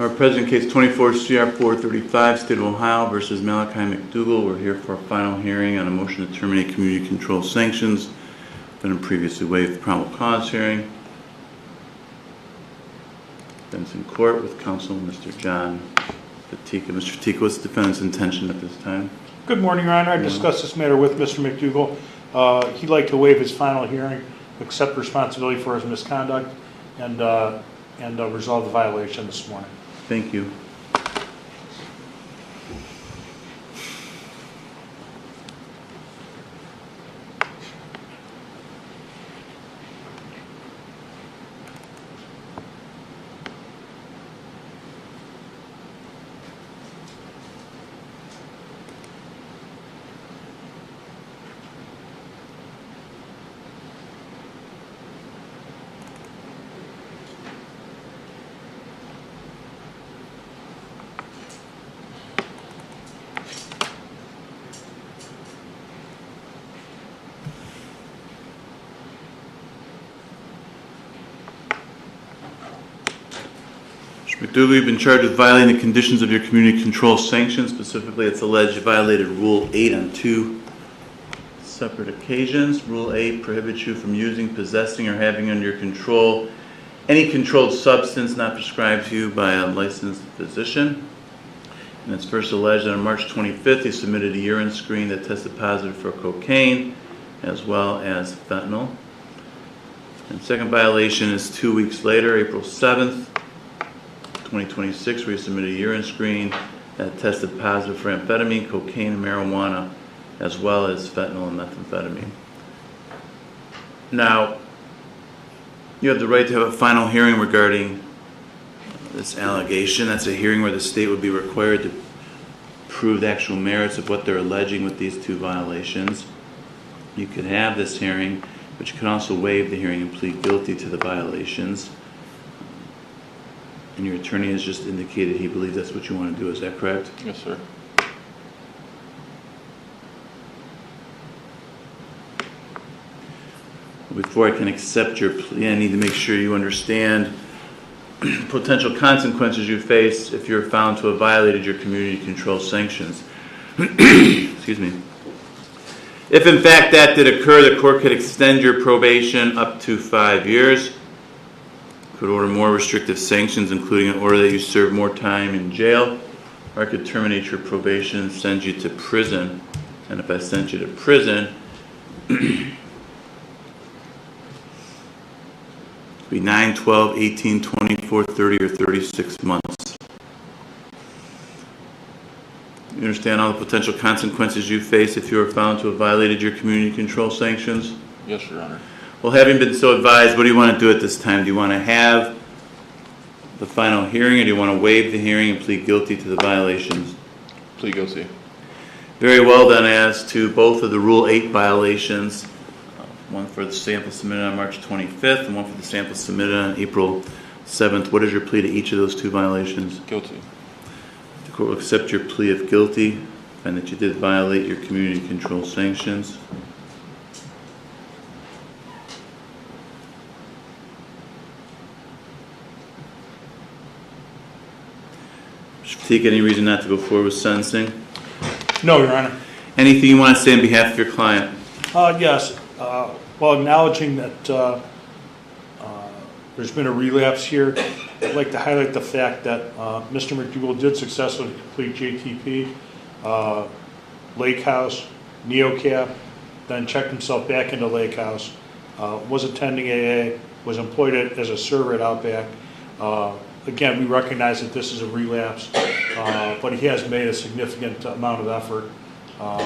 Our present case 24 CR 435, State of Ohio versus Malachi McDougal. We're here for a final hearing on a motion to terminate community control sanctions. Been previously waived probable cause hearing. Vincent Court with counsel Mr. John Fatika. Mr. Fatika, what's the defendant's intention at this time? Good morning, Your Honor. I discussed this matter with Mr. McDougal. He'd like to waive his final hearing, accept responsibility for his misconduct, and resolve the violation this morning. Thank you. McDougal, you've been charged with violating the conditions of your community control sanctions. Specifically, it's alleged you violated Rule 8 on 2 separate occasions. Rule 8 prohibits you from using, possessing, or having under your control any controlled substance not prescribed to you by a licensed physician. And it's first alleged that on March 25th, you submitted a urine screen that tested positive for cocaine as well as fentanyl. And second violation is 2 weeks later, April 7th, 2026, where you submitted a urine screen that tested positive for amphetamine, cocaine, and marijuana, as well as fentanyl and methamphetamine. Now, you have the right to have a final hearing regarding this allegation. That's a hearing where the state would be required to prove the actual merits of what they're alleging with these two violations. You could have this hearing, but you can also waive the hearing and plead guilty to the violations. And your attorney has just indicated he believes that's what you want to do. Is that correct? Yes, sir. Before I can accept your plea, I need to make sure you understand potential consequences you face if you're found to have violated your community control sanctions. Excuse me. If in fact that did occur, the court could extend your probation up to 5 years. Could order more restrictive sanctions, including an order that you serve more time in jail, or I could terminate your probation and send you to prison. And if I sent you to prison, it would be 9, 12, 18, 24, 30, or 36 months. You understand all the potential consequences you face if you are found to have violated your community control sanctions? Yes, Your Honor. Well, having been so advised, what do you want to do at this time? Do you want to have the final hearing, or do you want to waive the hearing and plead guilty to the violations? Plead guilty. Very well, then, as to both of the Rule 8 violations, one for the sample submitted on March 25th and one for the sample submitted on April 7th, what is your plea to each of those two violations? Guilty. The court will accept your plea of guilty, find that you did violate your community control sanctions. Take any reason not to go forward with sentencing? No, Your Honor. Anything you want to say on behalf of your client? Yes. While acknowledging that there's been a relapse here, I'd like to highlight the fact that Mr. McDougal did successfully complete JTP, Lake House, NeoCap, then checked himself back into Lake House, was attending AA, was employed as a server at Outback. Again, we recognize that this is a relapse, but he has made a significant amount of effort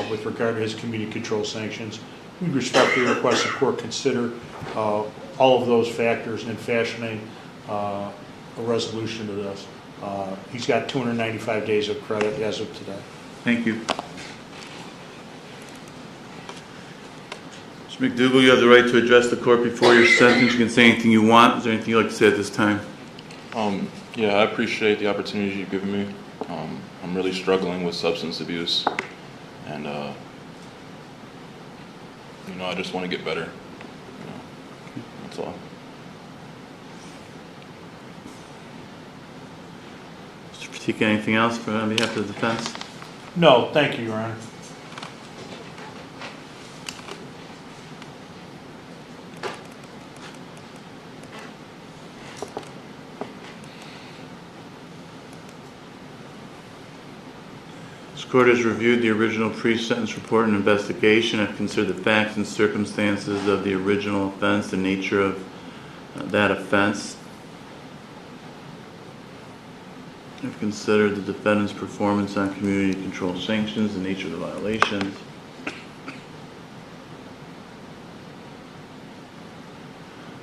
with regard to his community control sanctions. We respectfully request the court consider all of those factors in fashioning a resolution to this. He's got 295 days of credit as of today. Thank you. Mr. McDougal, you have the right to address the court before your sentence. You can say anything you want. Is there anything you'd like to say at this time? Yeah, I appreciate the opportunity you've given me. I'm really struggling with substance abuse, and I just want to get better. That's all. Tika, anything else on behalf of the defense? No, thank you, Your Honor. This court has reviewed the original pre-sentence report and investigation. I've considered the facts and circumstances of the original offense, the nature of that offense. I've considered the defendant's performance on community control sanctions, the nature of the violations.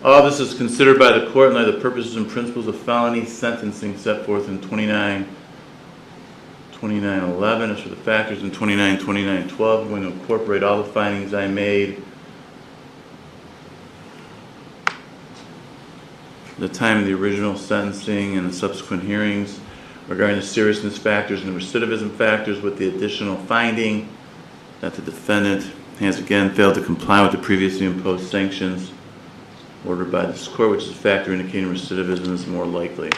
All this is considered by the court in light of the purposes and principles of felony sentencing set forth in 2911. As for the factors in 2912, I'm going to incorporate all the findings I made at the time of the original sentencing and the subsequent hearings regarding the seriousness factors and the recidivism factors, with the additional finding that the defendant has again failed to comply with the previously imposed sanctions ordered by this court, which is a factor indicating recidivism is more likely.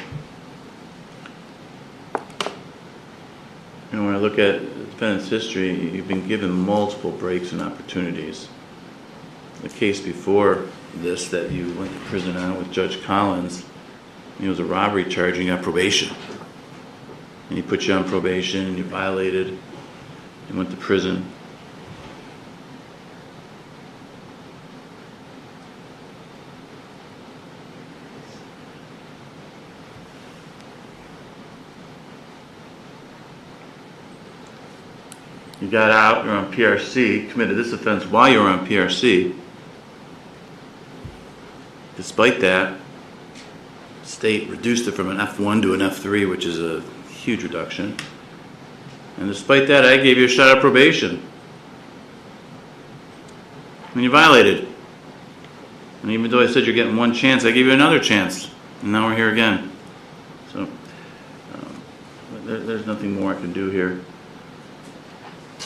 When I look at the defendant's history, you've been given multiple breaks and opportunities. The case before this that you went to prison on with Judge Collins, it was a robbery charge and you got probation. And he put you on probation and you violated and went to prison. You got out, you're on PRC, committed this offense while you were on PRC. Despite that, state reduced it from an F1 to an F3, which is a huge reduction. And despite that, I gave you a shot at probation. And you violated. And even though I said you're getting one chance, I gave you another chance. And now we're here again. So, there's nothing more I can do here.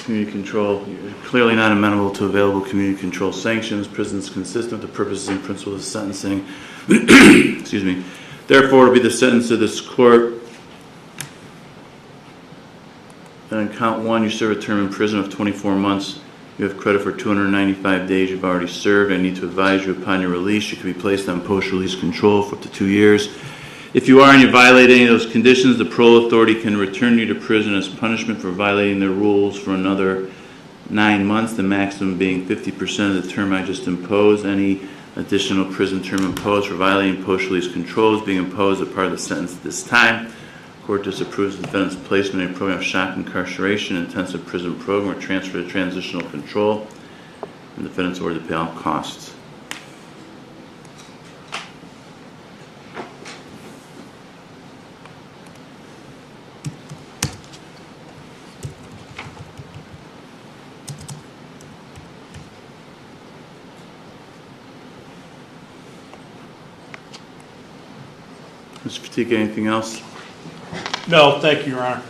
Community control, you're clearly not amenable to available community control sanctions. Prison is consistent with the purposes and principles of sentencing. Excuse me. Therefore, it will be the sentence of this court. And on count one, you serve a term in prison of 24 months. You have credit for 295 days you've already served. I need to advise you upon your release, you can be placed on post-release control for up to 2 years. If you are and you violate any of those conditions, the parole authority can return you to prison as punishment for violating their rules for another 9 months, the maximum being 50% of the term I just imposed. Any additional prison term imposed for violating post-release control is being imposed as part of the sentence at this time. Court disapproves the defendant's placement in a program of shock incarceration, intensive prison program, or transfer to transitional control, and the defendant's ordered to pay all costs. Mr. Fatigue, anything else? No, thank you, Your Honor.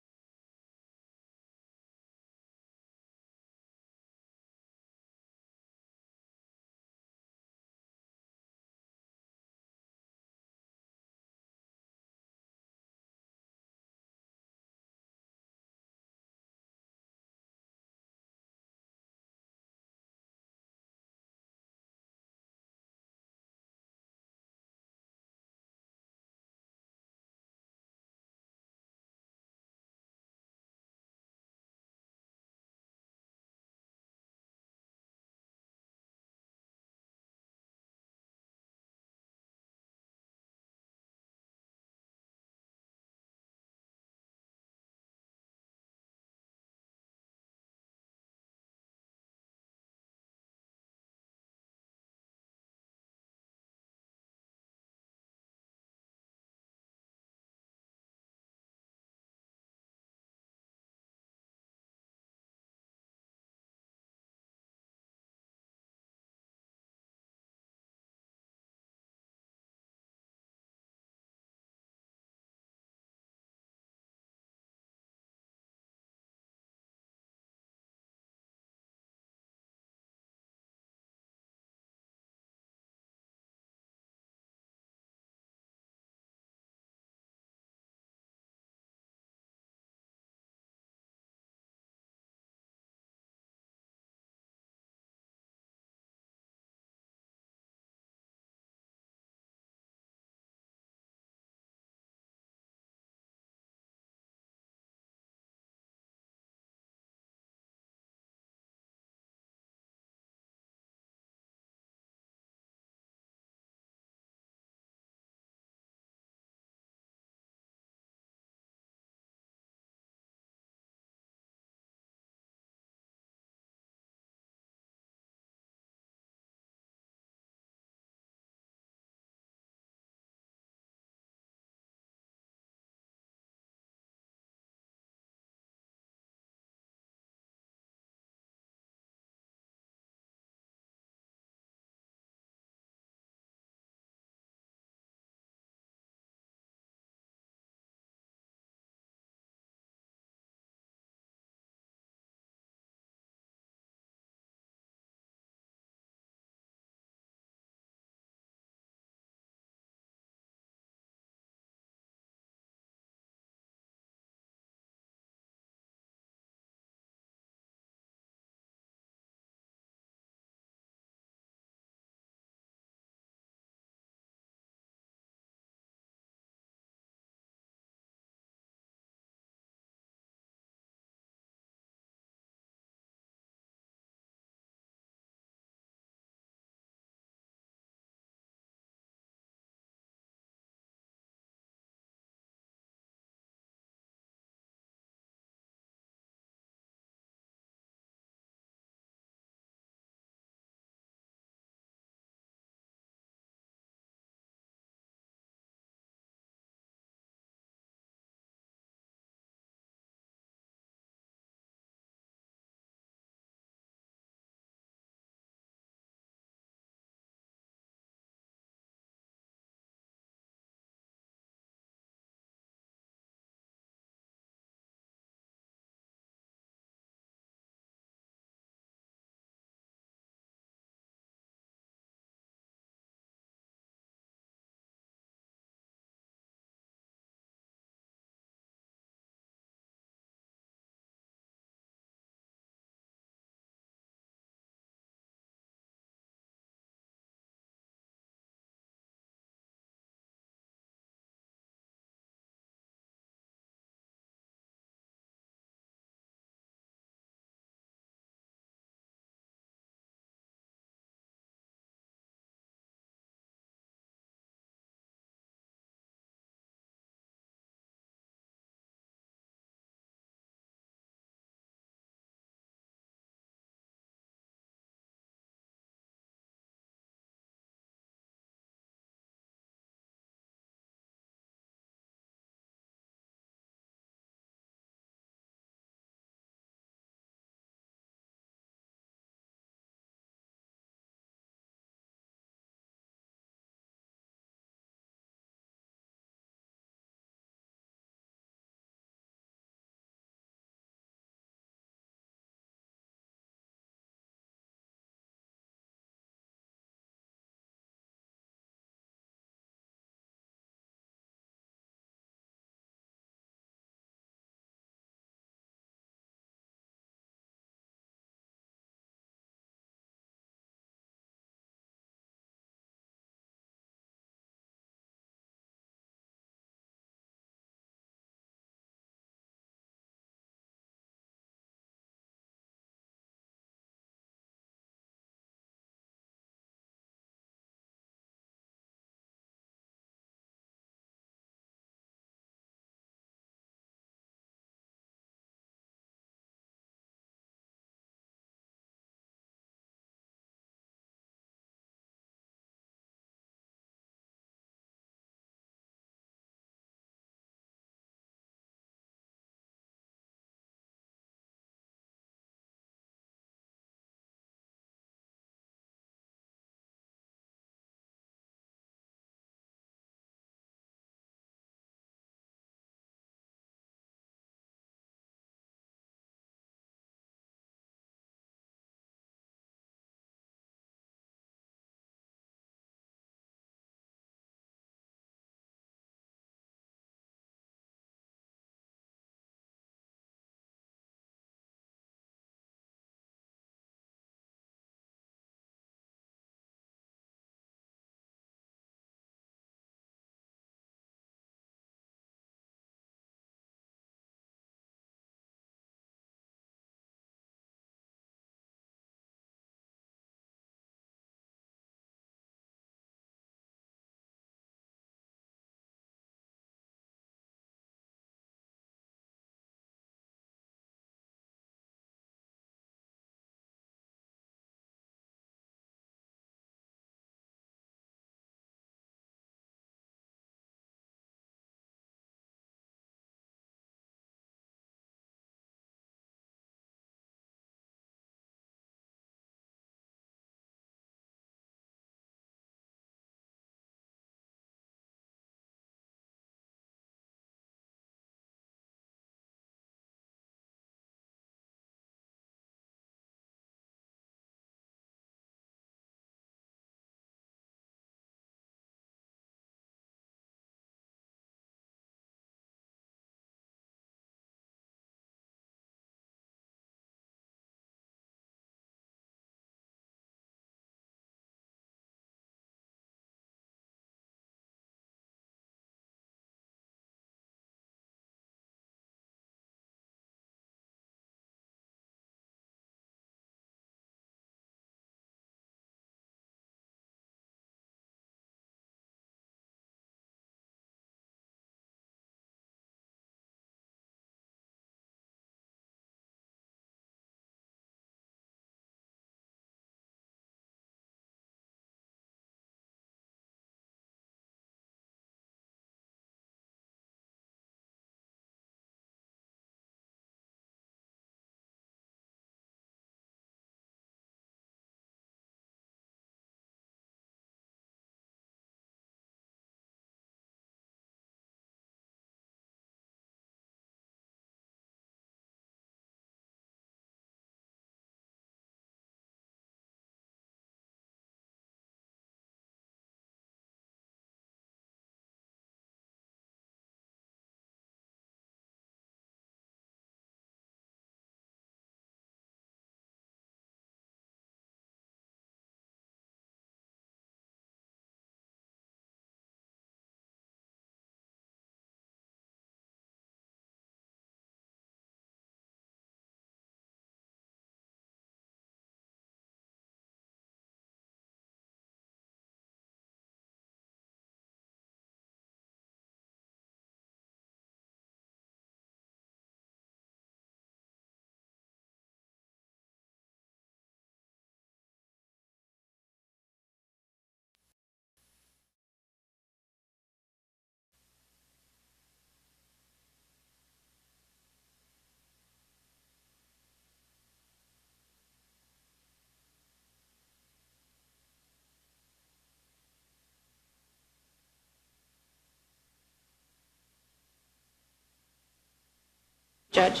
Judge.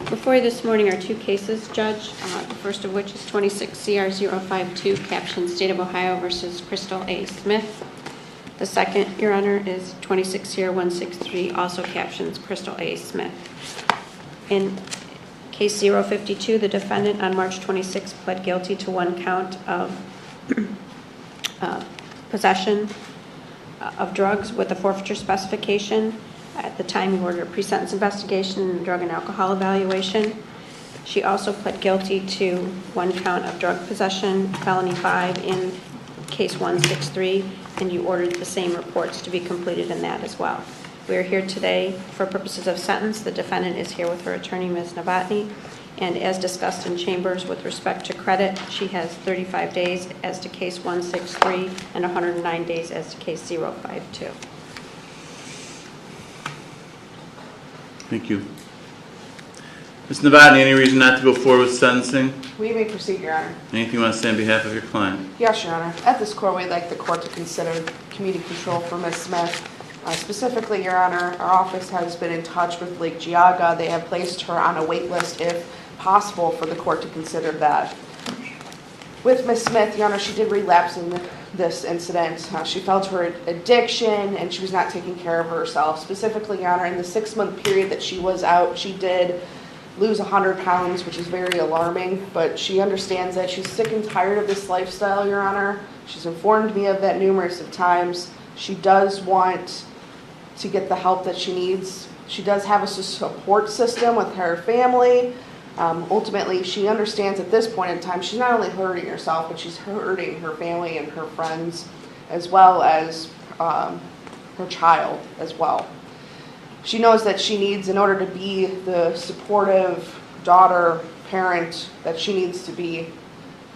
Before you this morning are two cases, Judge. The first of which is 26 CR 052, captioned State of Ohio versus Crystal A. Smith. The second, Your Honor, is 26 CR 163, also captions Crystal A. Smith. In case 052, the defendant on March 26 pled guilty to one count of possession of drugs with a forfeiture specification. At the time, he ordered a pre-sentence investigation and drug and alcohol evaluation. She also pled guilty to one count of drug possession, felony 5 in case 163, and you ordered the same reports to be completed in that as well. We are here today for purposes of sentence. The defendant is here with her attorney, Ms. Novotny, and as discussed in chambers with respect to credit, she has 35 days as to case 163 and 109 days as to case 052. Thank you. Ms. Novotny, any reason not to go forward with sentencing? We may proceed, Your Honor. Anything you want to say on behalf of your client? Yes, Your Honor. At this court, we'd like the court to consider community control for Ms. Smith. Specifically, Your Honor, our office has been in touch with Lake Geauga. They have placed her on a wait list if possible for the court to consider that. With Ms. Smith, Your Honor, she did relapse in this incident. She fell to her addiction and she was not taking care of herself. Specifically, Your Honor, in the 6-month period that she was out, she did lose 100 pounds, which is very alarming, but she understands that she's sick and tired of this lifestyle, Your Honor. She's informed me of that numerous of times. She does want to get the help that she needs. She does have a support system with her family. Ultimately, she understands at this point in time, she's not only hurting herself, but she's hurting her family and her friends, as well as her child as well. She knows that she needs, in order to be the supportive daughter, parent that she needs to be,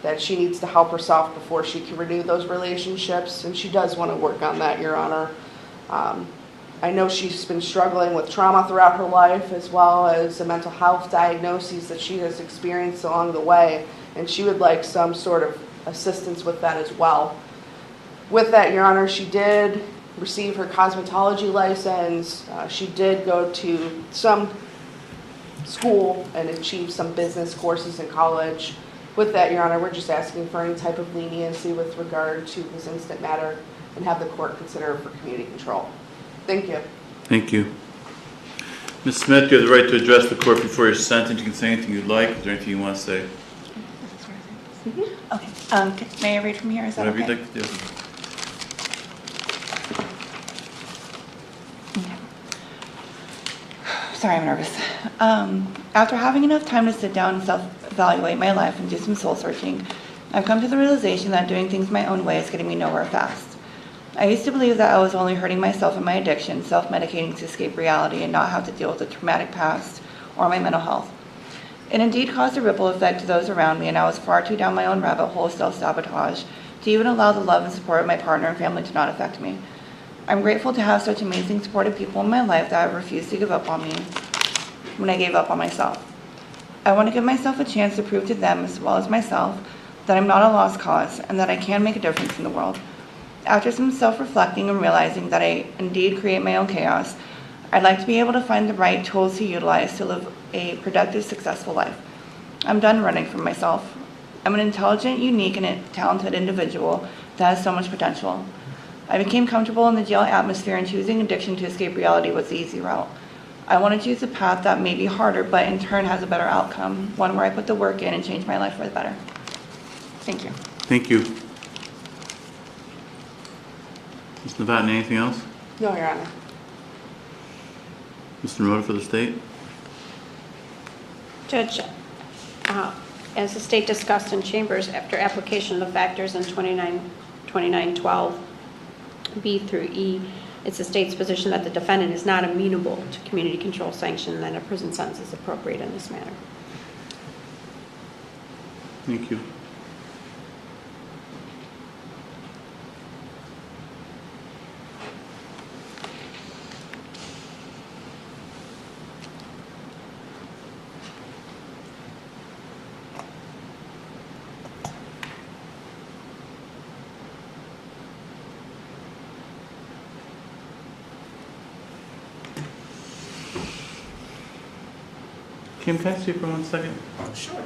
that she needs to help herself before she can renew those relationships, and she does want to work on that, Your Honor. I know she's been struggling with trauma throughout her life, as well as the mental health diagnoses that she has experienced along the way, and she would like some sort of assistance with that as well. With that, Your Honor, she did receive her cosmetology license. She did go to some school and achieve some business courses in college. With that, Your Honor, we're just asking for any type of leniency with regard to this instant matter and have the court consider it for community control. Thank you. Thank you. Ms. Smith, you have the right to address the court before you're sentenced. You can say anything you'd like. Is there anything you want to say? Okay. May I read from here? Is that Whatever okay? you'd like to do. Okay. Sorry, I'm nervous. After having enough time to sit down and self-evaluate my life and do some soul searching, I've come to the realization that doing things my own way is getting me nowhere fast. I used to believe that I was only hurting myself in my addiction, self-medicating to escape reality and not have to deal with a traumatic past or my mental health. It indeed caused a ripple effect to those around me, and I was far too down my own rabbit hole of self-sabotage to even allow the love and support of my partner and family to not affect me. I'm grateful to have such amazing supportive people in my life that have refused to give up on me when I gave up on myself. I want to give myself a chance to prove to them as well as myself that I'm not a lost cause and that I can make a difference in the world. After some self-reflecting and realizing that I indeed create my own chaos, I'd like to be able to find the right tools to utilize to live a productive, successful life. I'm done running from myself. I'm an intelligent, unique, and talented individual that has so much potential. I became comfortable in the jail atmosphere, and choosing addiction to escape reality was the easy route. I want to choose a path that may be harder, but in turn has a better outcome, one where I put the work in and change my life for the better. Thank you. Thank you. Ms. Novotny, anything else? No, Your Honor. Mr. Mota for the state? Judge, as the state discussed in chambers, after application of the factors in 2912 B through E, it's the state's position that the defendant is not amenable to community control sanction and that a prison sentence is appropriate in this matter. Thank you. Kim, can I see you for 1 second? Sure.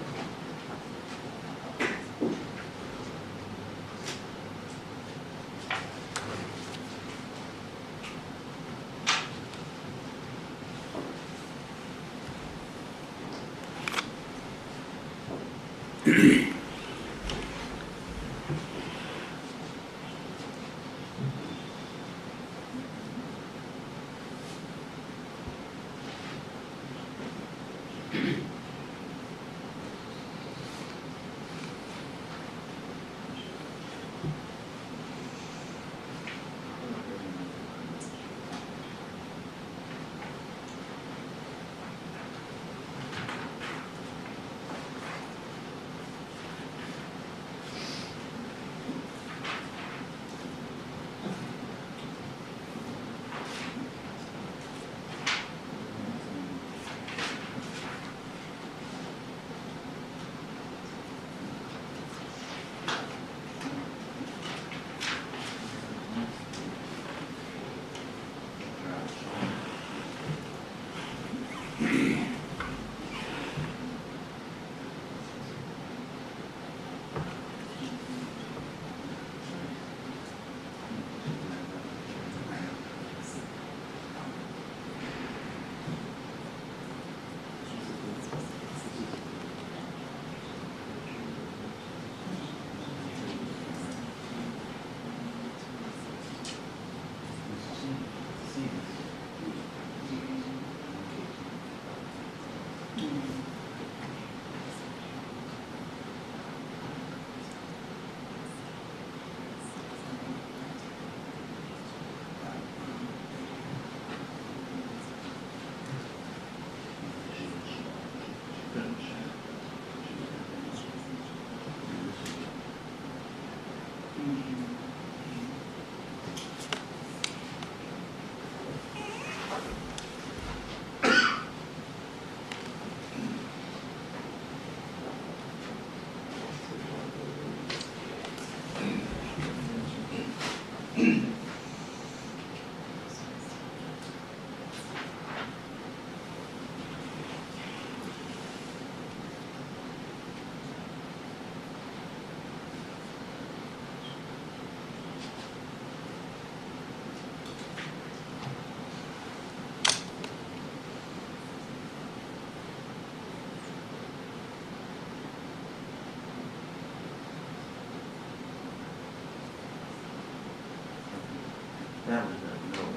That was a no.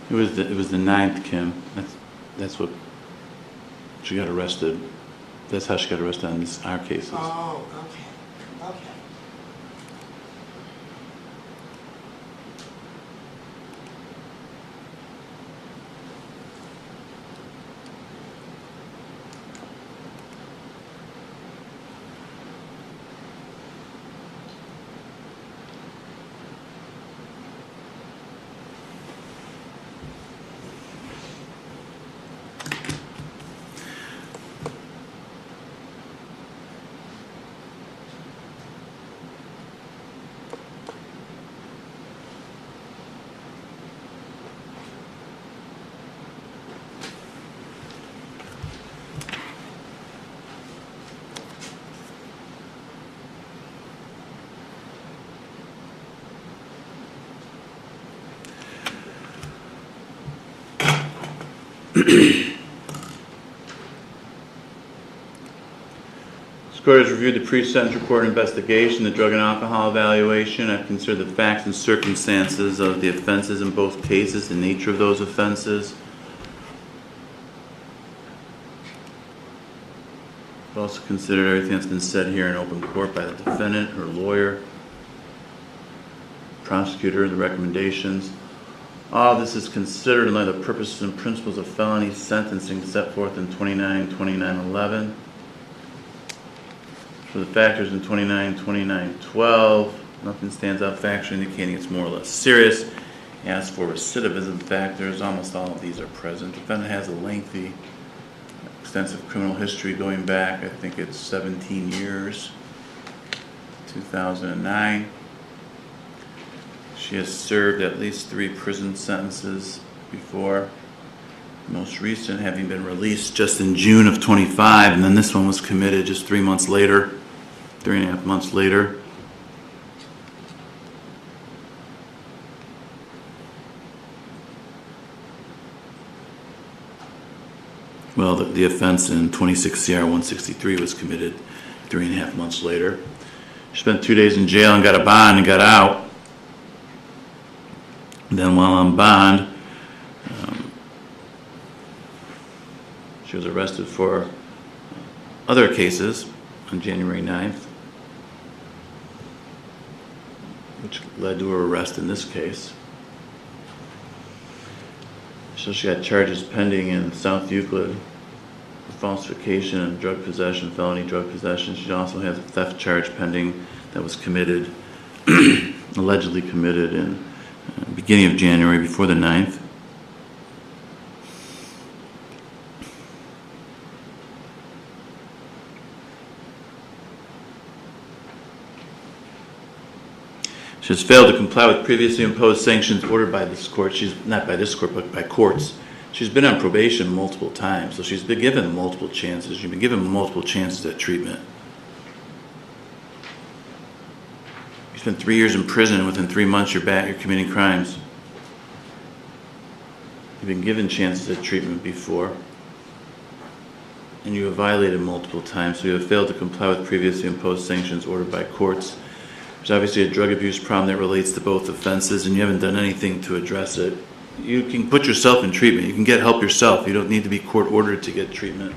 It was the 9th, Kim. That's what she got arrested. That's how she got arrested on our cases. Oh, okay, okay. This court has reviewed the pre-sentence report investigation, the drug and alcohol evaluation. I've considered the facts and circumstances of the offenses in both cases, the nature of those offenses. I've also considered everything that's been said here in open court by the defendant, her lawyer, prosecutor, the recommendations. All this is considered in light of the purposes and principles of felony sentencing set forth in 29-2911. For the factors in 29-2912, nothing stands out factually indicating it's more or less serious. As for recidivism factors, almost all of these are present. The defendant has a lengthy, extensive criminal history going back, I think it's 17 years, 2009. She has served at least 3 prison sentences before, most recent having been released just in June of 25, and then this one was committed just 3 months later, 3.5 months later. Well, the offense in 26 CR 163 was committed 3.5 months later. She spent 2 days in jail and got a bond and got out. Then while on bond, she was arrested for other cases on January 9th, which led to her arrest in this case. So she had charges pending in South Euclid for falsification and drug possession, felony drug possession. She also has a theft charge pending that was committed, allegedly committed in beginning of January before the 9th. She has failed to comply with previously imposed sanctions ordered by this court. She's not by this court, but by courts. She's been on probation multiple times, so she's been given multiple chances. She's been given multiple chances at treatment. You spent 3 years in prison, and within 3 months you're back, you're committing crimes. You've been given chances at treatment before, and you have violated multiple times, so you have failed to comply with previously imposed sanctions ordered by courts. There's obviously a drug abuse problem that relates to both offenses, and you haven't done anything to address it. You can put yourself in treatment. You can get help yourself. You don't need to be court ordered to get treatment.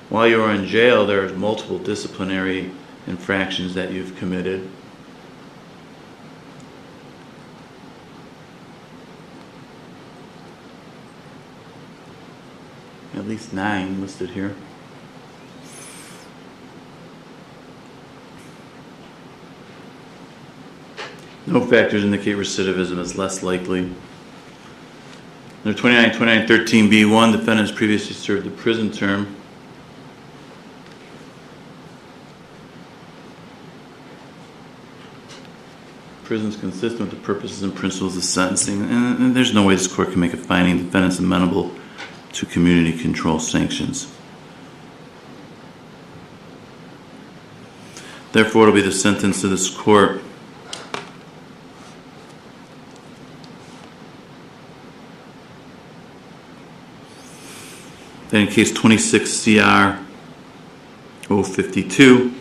While you are in jail, there are multiple disciplinary infractions that you've committed. At least 9 listed here. No factors indicate recidivism is less likely. Under 29-29-13b1, defendant has previously served a prison term. Prison is consistent with the purposes and principles of sentencing, and there's no way this court can make a finding the defendant is amenable to community control sanctions. Therefore, it will be the sentence of this court. Then in case 26 CR 052,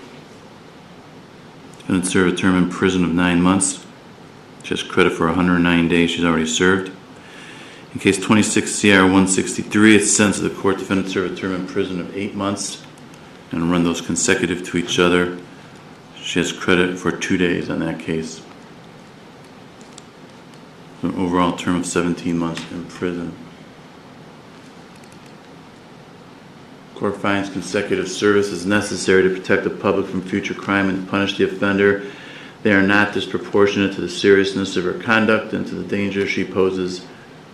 defendant served a term in prison of 9 months. She has credit for 109 days she's already served. In case 26 CR 163, it's sentenced to the court, defendant served a term in prison of 8 months and run those consecutive to each other. She has credit for 2 days on that case. So an overall term of 17 months in prison. Court finds consecutive service is necessary to protect the public from future crime and to punish the offender. They are not disproportionate to the seriousness of her conduct and to the danger she poses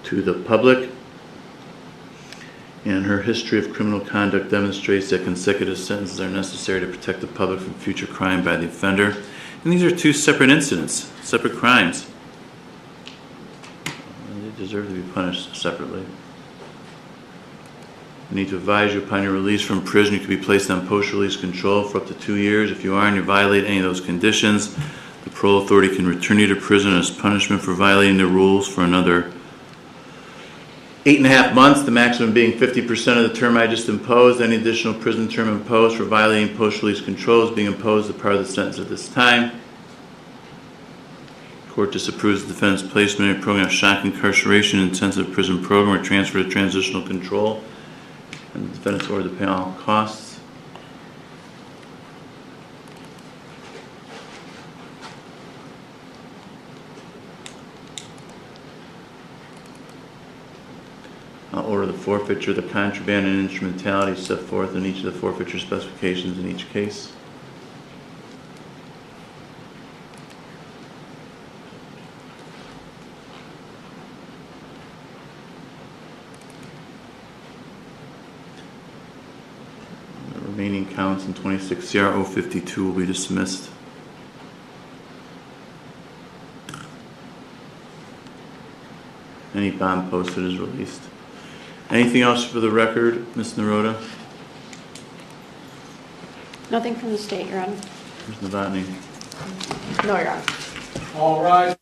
to the public. And her history of criminal conduct demonstrates that consecutive sentences are necessary to protect the public from future crime by the offender. And these are 2 separate incidents, separate crimes. They deserve to be punished separately. I need to advise you upon your release from prison, you can be placed on post-release control for up to 2 years. If you are and you violate any of those conditions, the parole authority can return you to prison as punishment for violating the rules for another 8.5 months, the maximum being 50% of the term I just imposed. Any additional prison term imposed for violating post-release controls being imposed as part of the sentence at this time. Court disapproves the defendant's placement in a program of shock incarceration, intensive prison program, or transfer to transitional control, and the defendant's ordered to pay all costs. I'll order the forfeiture, the contraband, and instrumentality set forth in each of the forfeiture specifications in each case. The remaining counts in 26 CR 052 will be dismissed. Any bond posted is released. Anything else for the record, Ms. Naroda? Nothing from the state, Your Honor. Ms. Novotny? No, Your Honor. All rise.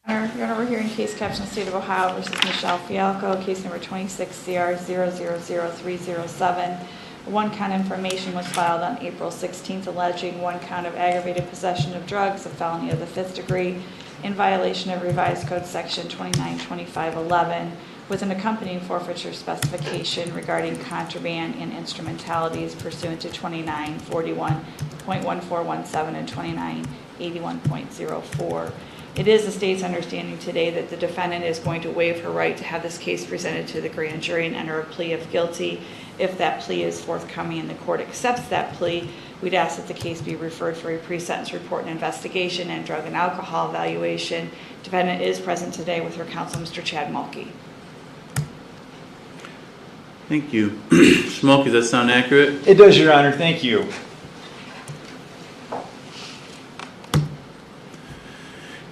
Your Honor, we're hearing case caption State of Ohio versus Michelle Fialco, case number 26CR000307. One count information was filed on April 16th alleging one count of aggravated possession of drugs, a felony of the 5th degree, in violation of revised code section 292511, with an accompanying forfeiture specification regarding contraband and instrumentalities pursuant to 2941.1417 and 2981.04. It is the state's understanding today that the defendant is going to waive her right to have this case presented to the grand jury and enter a plea of guilty. If that plea is forthcoming and the court accepts that plea, we'd ask that the case be referred for a pre-sentence report and investigation and drug and alcohol evaluation. Defendant is present today with her counsel, Mr. Chad Mulkey. Thank you. Smokey, does that sound accurate? It does, Your Honor. Thank you.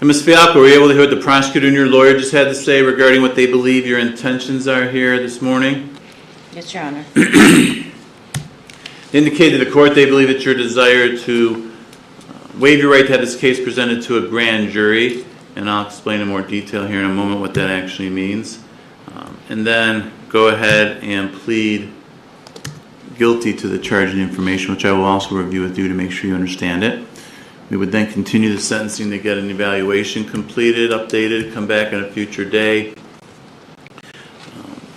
And Ms. Fialco, were you able to hear what the prosecutor and your lawyer just had to say regarding what they believe your intentions are here this morning? Yes, Your Honor. They indicated to the court they believe it's your desire to waive your right to have this case presented to a grand jury, and I'll explain in more detail here in a moment what that actually means. And then go ahead and plead guilty to the charging information, which I will also review with you to make sure you understand it. We would then continue the sentencing to get an evaluation completed, updated, come back on a future day.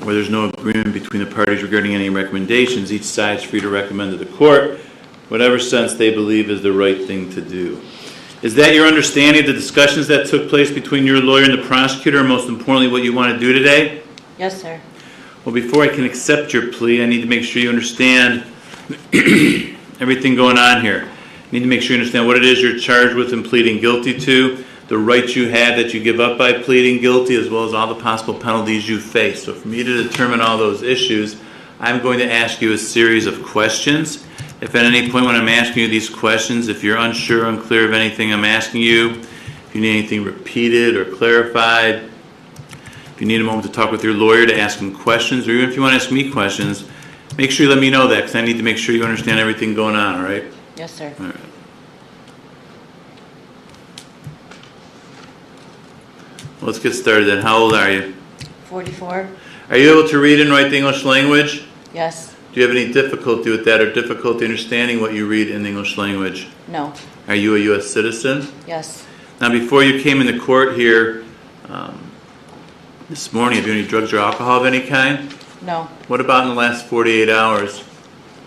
Where there's no agreement between the parties regarding any recommendations, each side is free to recommend to the court whatever sentence they believe is the right thing to do. Is that your understanding of the discussions that took place between your lawyer and the prosecutor, and most importantly, what you want to do today? Yes, sir. Well, before I can accept your plea, I need to make sure you understand everything going on here. I need to make sure you understand what it is you're charged with and pleading guilty to, the rights you have that you give up by pleading guilty, as well as all the possible penalties you face. So for me to determine all those issues, I'm going to ask you a series of questions. If at any point when I'm asking you these questions, if you're unsure, unclear of anything I'm asking you, if you need anything repeated or clarified, if you need a moment to talk with your lawyer to ask him questions, or even if you want to ask me questions, make sure you let me know that, because I need to make sure you understand everything going on, all right? Yes, sir. All right. Well, let's get started then. How old are you? 44? Are you able to read and write the English language? Yes. Do you have any difficulty with that or difficulty understanding what you read in the English language? No. Are you a U.S. citizen? Yes. Now, before you came into court here this morning, have you any drugs or alcohol of any kind? No. What about in the last 48 hours?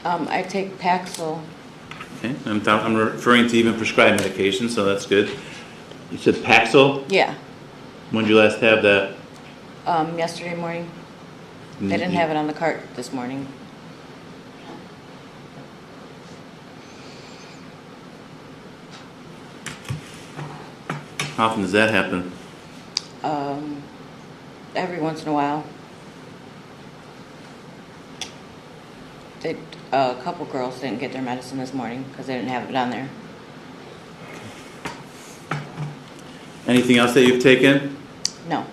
I take Paxil. Okay. I'm referring to even prescribed medication, so that's good. You said Paxil? Yeah. When did you last have that? Yesterday morning. They didn't have it on the cart this morning. How often does that happen? Every once in a while. A couple girls didn't get their medicine this morning because they didn't have it on there. Anything else that you've taken? No.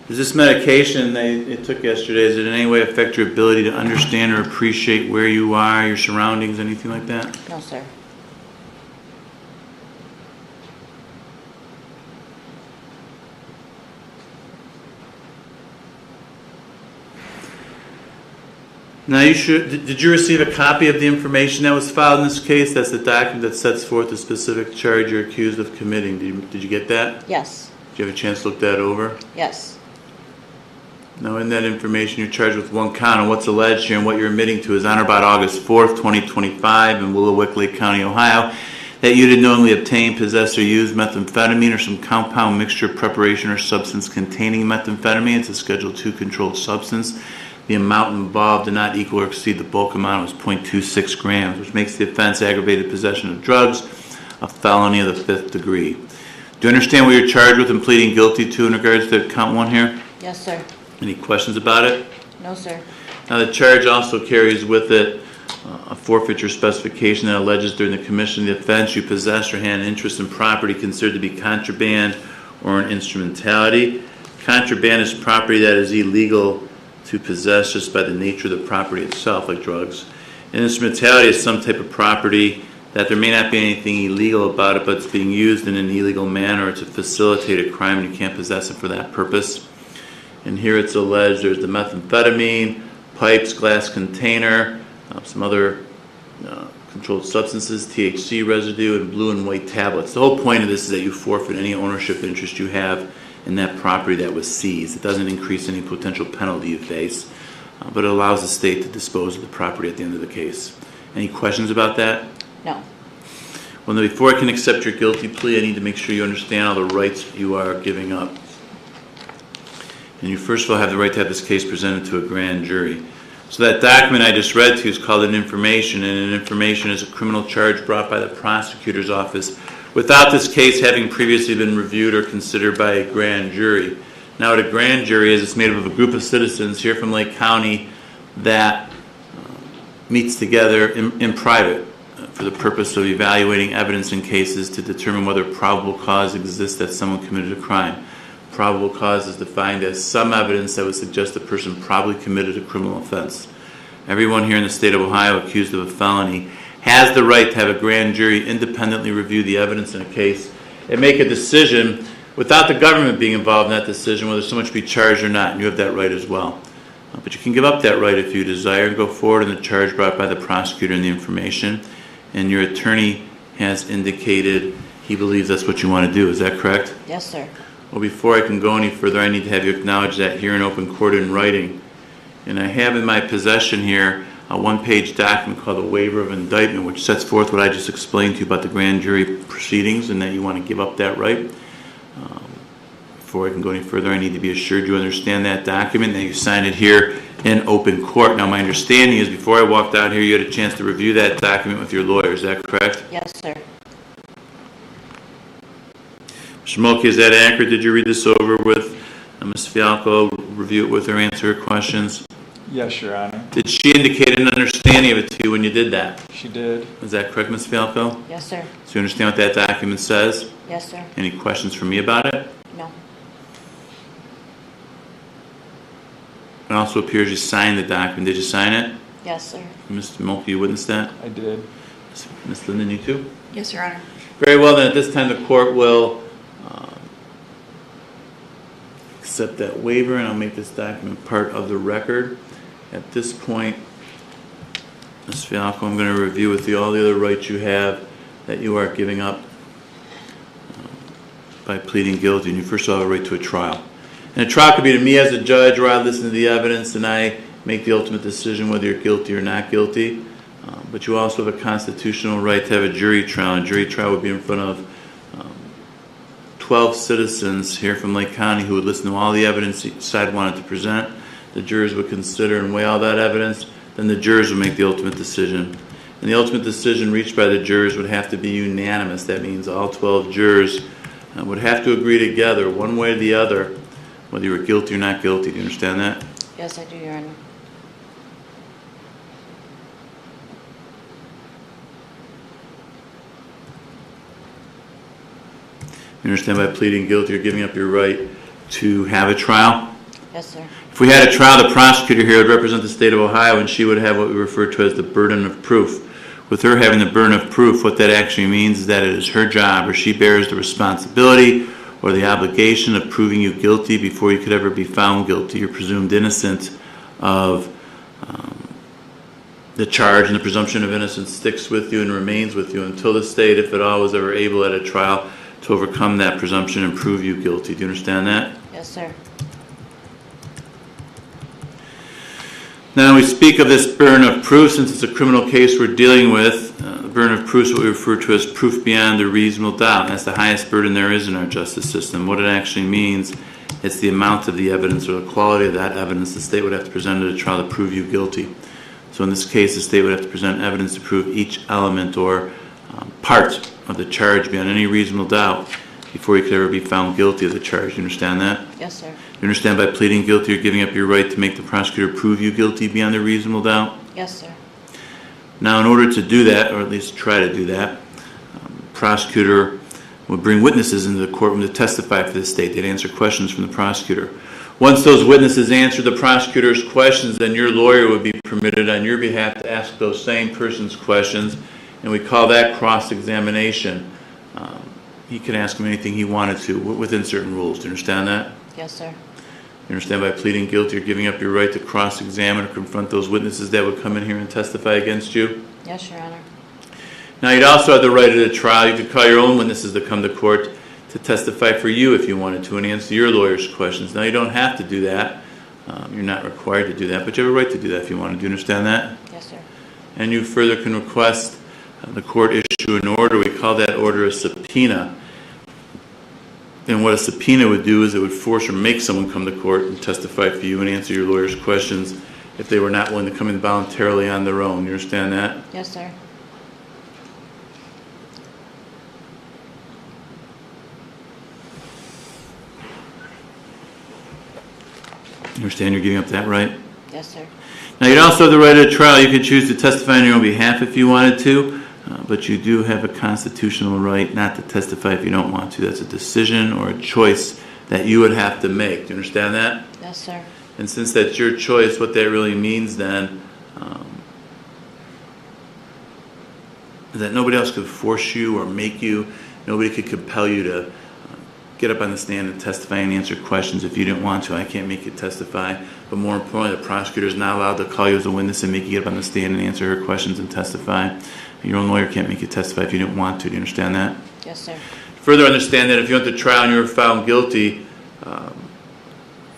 Does this medication they took yesterday, does it in any way affect your ability to understand or appreciate where you are, your surroundings, anything like that? No, sir. Now, did you receive a copy of the information that was filed in this case? That's the document that sets forth the specific charge you're accused of committing. Did you get that? Yes. Did you have a chance to look that over? Yes. Now, in that information, you're charged with one count, and what's alleged here and what you're admitting to is on or about August 4th, 2025 in Willowick County, Ohio, that you did knowingly obtain, possess, or use methamphetamine or some compound mixture, preparation, or substance containing methamphetamine. It's a Schedule II controlled substance. The amount involved did not equal or exceed the bulk amount. It was 0.26 grams, which makes the offense aggravated possession of drugs a felony of the 5th degree. Do you understand what you're charged with and pleading guilty to in regards to count one here? Yes, sir. Any questions about it? No, sir. Now, the charge also carries with it a forfeiture specification that alleges during the commission of the offense you possessed or had an interest in property considered to be contraband or an instrumentality. Contraband is property that is illegal to possess just by the nature of the property itself, like drugs. An instrumentality is some type of property that there may not be anything illegal about it, but it's being used in an illegal manner to facilitate a crime, and you can't possess it for that purpose. And here it's alleged there's the methamphetamine, pipes, glass container, some other controlled substances, THC residue, and blue and white tablets. The whole point of this is that you forfeit any ownership interest you have in that property that was seized. It doesn't increase any potential penalty you face, but it allows the state to dispose of the property at the end of the case. Any questions about that? No. Well, now, before I can accept your guilty plea, I need to make sure you understand all the rights you are giving up. And you first of all have the right to have this case presented to a grand jury. So that document I just read to you is called an information, and an information is a criminal charge brought by the prosecutor's office without this case having previously been reviewed or considered by a grand jury. Now, what a grand jury is, it's made up of a group of citizens here from Lake County that meets together in private for the purpose of evaluating evidence in cases to determine whether probable cause exists that someone committed a crime. Probable cause is defined as some evidence that would suggest a person probably committed a criminal offense. Everyone here in the state of Ohio accused of a felony has the right to have a grand jury independently review the evidence in a case and make a decision without the government being involved in that decision whether someone should be charged or not, and you have that right as well. But you can give up that right if you desire and go forward in the charge brought by the prosecutor and the information, and your attorney has indicated he believes that's what you want to do. Is that correct? Yes, sir. Well, before I can go any further, I need to have you acknowledge that here in open court in writing. And I have in my possession here a one-page document called a waiver of indictment, which sets forth what I just explained to you about the grand jury proceedings and that you want to give up that right. Before I can go any further, I need to be assured you understand that document, that you signed it here in open court. Now, my understanding is before I walked out here, you had a chance to review that document with your lawyer. Is that correct? Yes, sir. Mr. Mulkey, is that accurate? Did you read this over with Ms. Fialco, review it with her, answer her questions? Yes, Your Honor. Did she indicate an understanding of it to you when you did that? She did. Is that correct, Ms. Fialco? Yes, sir. So you understand what that document says? Yes, sir. Any questions for me about it? No. It also appears you signed the document. Did you sign it? Yes, sir. Mr. Mulkey, you witnessed that? I did. Ms. Linden, you too? Yes, Your Honor. Very well, then at this time the court will accept that waiver, and I'll make this document part of the record. At this point, Ms. Fialco, I'm going to review with you all the other rights you have that you are giving up by pleading guilty, and you first of all have a right to a trial. And a trial could be to me as a judge, where I listen to the evidence and I make the ultimate decision whether you're guilty or not guilty. But you also have a constitutional right to have a jury trial. And a jury trial would be in front of 12 citizens here from Lake County who would listen to all the evidence each side wanted to present. The jurors would consider and weigh all that evidence. Then the jurors would make the ultimate decision. And the ultimate decision reached by the jurors would have to be unanimous. That means all 12 jurors would have to agree together, one way or the other, whether you were guilty or not guilty. Do you understand that? Yes, I do, Your Honor. You understand by pleading guilty you're giving up your right to have a trial? Yes, sir. If we had a trial, the prosecutor here would represent the state of Ohio, and she would have what we refer to as the burden of proof. With her having the burden of proof, what that actually means is that it is her job, or she bears the responsibility or the obligation of proving you guilty before you could ever be found guilty. You're presumed innocent of the charge, and the presumption of innocence sticks with you and remains with you until the state, if at all, was ever able at a trial to overcome that presumption and prove you guilty. Do you understand that? Yes, sir. Now we speak of this burden of proof since it's a criminal case we're dealing with. The burden of proof is what we refer to as proof beyond a reasonable doubt. And that's the highest burden there is in our justice system. What it actually means, it's the amount of the evidence or the quality of that evidence the state would have to present at a trial to prove you guilty. So in this case, the state would have to present evidence to prove each element or part of the charge beyond any reasonable doubt before you could ever be found guilty of the charge. You understand that? Yes, sir. You understand by pleading guilty you're giving up your right to make the prosecutor prove you guilty beyond a reasonable doubt? Yes, sir. Now, in order to do that, or at least try to do that, the prosecutor would bring witnesses into the courtroom to testify for the state. They'd answer questions from the prosecutor. Once those witnesses answer the prosecutor's questions, then your lawyer would be permitted on your behalf to ask those same person's questions, and we call that cross-examination. He could ask him anything he wanted to within certain rules. Do you understand that? Yes, sir. You understand by pleading guilty, you're giving up your right to cross-examine or confront those witnesses that would come in here and testify against you? Yes, Your Honor. Now, you'd also have the right at a trial. You could call your own witnesses to come to court to testify for you if you wanted to and answer your lawyer's questions. Now, you don't have to do that. You're not required to do that, but you have a right to do that if you want to. Do you understand that? Yes, sir. And you further can request the court issue an order. We call that order a subpoena. And what a subpoena would do is it would force or make someone come to court and testify for you and answer your lawyer's questions if they were not willing to come in voluntarily on their own. You understand that? Yes, sir. You understand you're giving up that right? Yes, sir. Now, you'd also have the right at a trial. You could choose to testify on your own behalf if you wanted to, but you do have a constitutional right not to testify if you don't want to. That's a decision or a choice that you would have to make. Do you understand that? Yes, sir. And since that's your choice, what that really means then is that nobody else could force you or make you. Nobody could compel you to get up on the stand and testify and answer questions if you didn't want to. I can't make you testify. But more importantly, the prosecutor is not allowed to call you as a witness and make you get up on the stand and answer her questions and testify. Your own lawyer can't make you testify if you didn't want to. Do you understand that? Yes, sir. Further understand that if you went to trial and you were found guilty,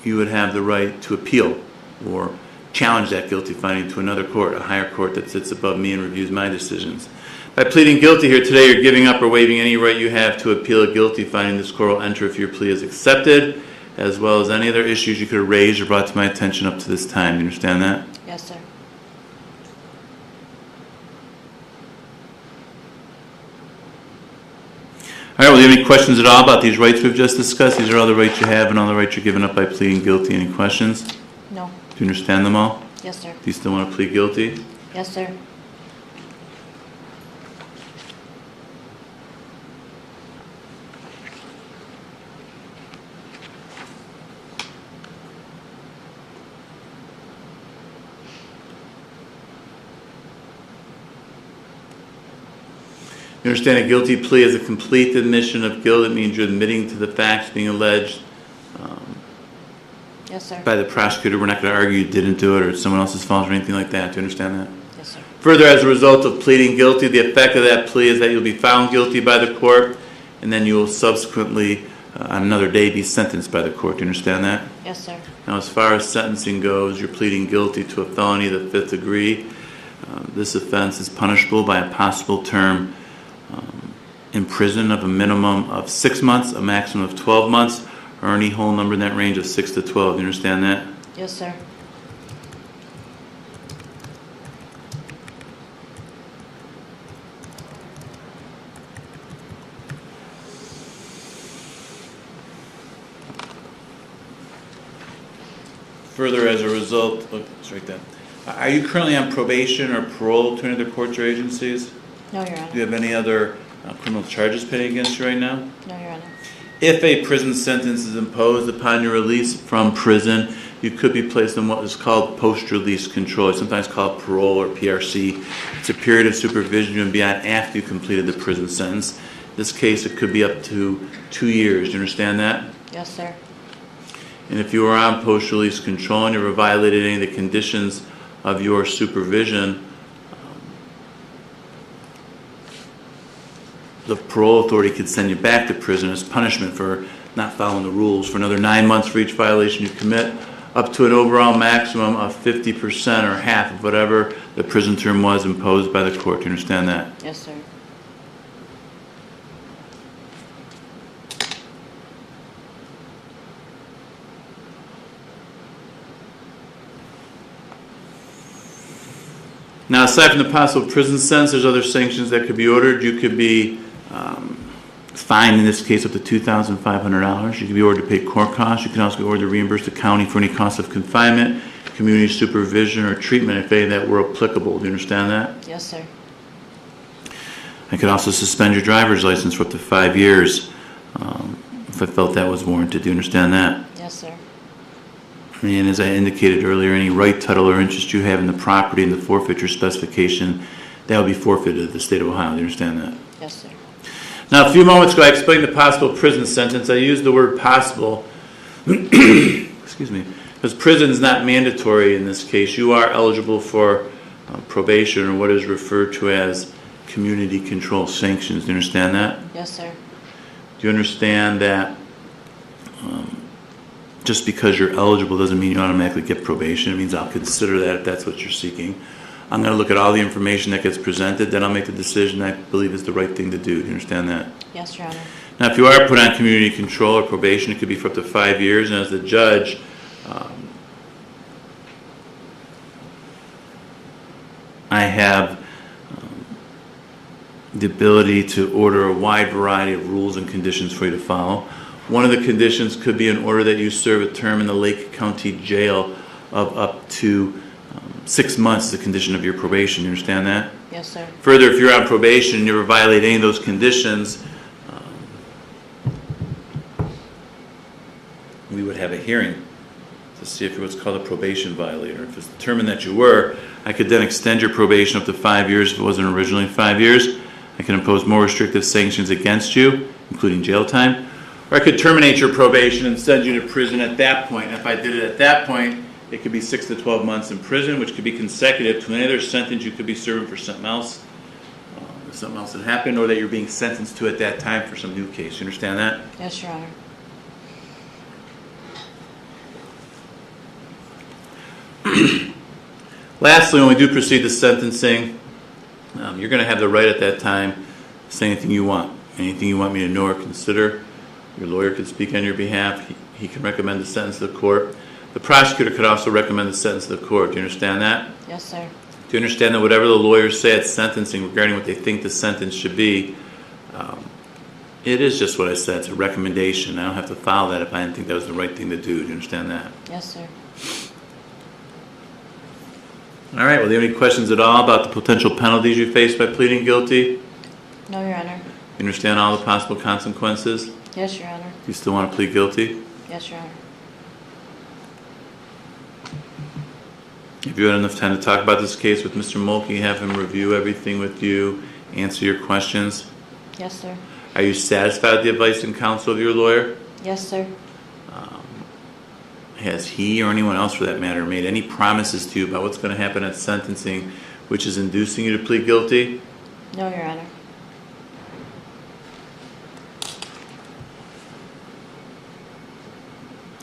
you would have the right to appeal or challenge that guilty finding to another court, a higher court that sits above me and reviews my decisions. By pleading guilty here today, you're giving up or waiving any right you have to appeal a guilty finding. This court will enter if your plea is accepted, as well as any other issues you could have raised or brought to my attention up to this time. You understand that? Yes, sir. All right, well, do you have any questions at all about these rights we've just discussed? These are all the rights you have and all the rights you're giving up by pleading guilty. Any questions? No. Do you understand them all? Yes, sir. Do you still want to plead guilty? Yes, sir. You understand a guilty plea is a complete admission of guilt. It means you're admitting to the facts being alleged Yes, sir. by the prosecutor. We're not going to argue you didn't do it or it's someone else's fault or anything like that. Do you understand that? Yes, sir. Further, as a result of pleading guilty, the effect of that plea is that you'll be found guilty by the court and then you will subsequently, on another day, be sentenced by the court. Do you understand that? Yes, sir. Now, as far as sentencing goes, you're pleading guilty to a felony of the 5th degree. This offense is punishable by a possible term in prison of a minimum of 6 months, a maximum of 12 months, or any whole number in that range of 6 to 12. Do you understand that? Yes, sir. Further, as a result, look, it's right there. Are you currently on probation or parole to any other courts or agencies? No, Your Do you Honor. have any other criminal charges pending against you right now? No, Your Honor. If a prison sentence is imposed upon your release from prison, you could be placed on what is called post-release control. It's sometimes called parole or PRC. It's a period of supervision you would be on after you completed the prison sentence. In this case, it could be up to 2 years. Do you understand that? Yes, sir. And if you were on post-release control and you ever violated any of the conditions of your supervision, the parole authority could send you back to prison as punishment for not following the rules for another 9 months for each violation you commit, up to an overall maximum of 50% or half of whatever the prison term was imposed by the court. Do you understand that? Yes, sir. Now, aside from the possible prison sentence, there's other sanctions that could be ordered. You could be fined, in this case, up to $2,500. You could be ordered to pay court costs. You can also be ordered to reimburse the county for any cost of confinement, community supervision, or treatment if any of that were applicable. Do you understand that? Yes, sir. I could also suspend your driver's license for up to 5 years if I felt that was warranted. Do you understand that? Yes, sir. And as I indicated earlier, any right, title, or interest you have in the property in the forfeiture specification, that will be forfeited to the state of Ohio. Do you understand that? Yes, sir. Now, a few moments ago, I explained the possible prison sentence. I used the word possible, excuse me, because prison is not mandatory in this case. You are eligible for probation, or what is referred to as community control sanctions. Do you understand that? Yes, sir. Do you understand that just because you're eligible doesn't mean you automatically get probation? It means I'll consider that if that's what you're seeking. I'm going to look at all the information that gets presented, then I'll make the decision I believe is the right thing to do. Do you understand that? Yes, Your Honor. Now, if you are put on community control or probation, it could be for up to 5 years, and as the judge, I have the ability to order a wide variety of rules and conditions for you to follow. One of the conditions could be an order that you serve a term in the Lake County Jail of up to 6 months as a condition of your probation. You understand that? Yes, sir. Further, if you're on probation and you ever violate any of those conditions, we would have a hearing to see if you're what's called a probation violator. If it's determined that you were, I could then extend your probation up to 5 years if it wasn't originally 5 years. I can impose more restrictive sanctions against you, including jail time. Or I could terminate your probation and send you to prison at that point. And if I did it at that point, it could be 6 to 12 months in prison, which could be consecutive to any other sentence you could be serving for something else that happened, or that you're being sentenced to at that time for some new case. You understand that? Yes, Your Honor. Lastly, when we do proceed to sentencing, you're going to have the right at that time to say anything you want. Anything you want me to know or consider. Your lawyer could speak on your behalf. He can recommend the sentence to the court. The prosecutor could also recommend the sentence to the court. Do you understand that? Yes, sir. Do you understand that whatever the lawyers say at sentencing regarding what they think the sentence should be, it is just what I said. It's a recommendation. I don't have to follow that if I didn't think that was the right thing to do. Do you understand that? Yes, sir. All right. Well, do you have any questions at all about the potential penalties you face by pleading guilty? No, Your Honor. You understand all the possible consequences? Yes, Your Honor. Do you still want to plead guilty? Yes, Your Honor. If you had enough time to talk about this case with Mr. Mulkey, have him review everything with you, answer your questions. Yes, sir. Are you satisfied with the advice and counsel of your lawyer? Yes, sir. Has he or anyone else for that matter made any promises to you about what's going to happen at sentencing which is inducing you to plead guilty? No, Your Honor.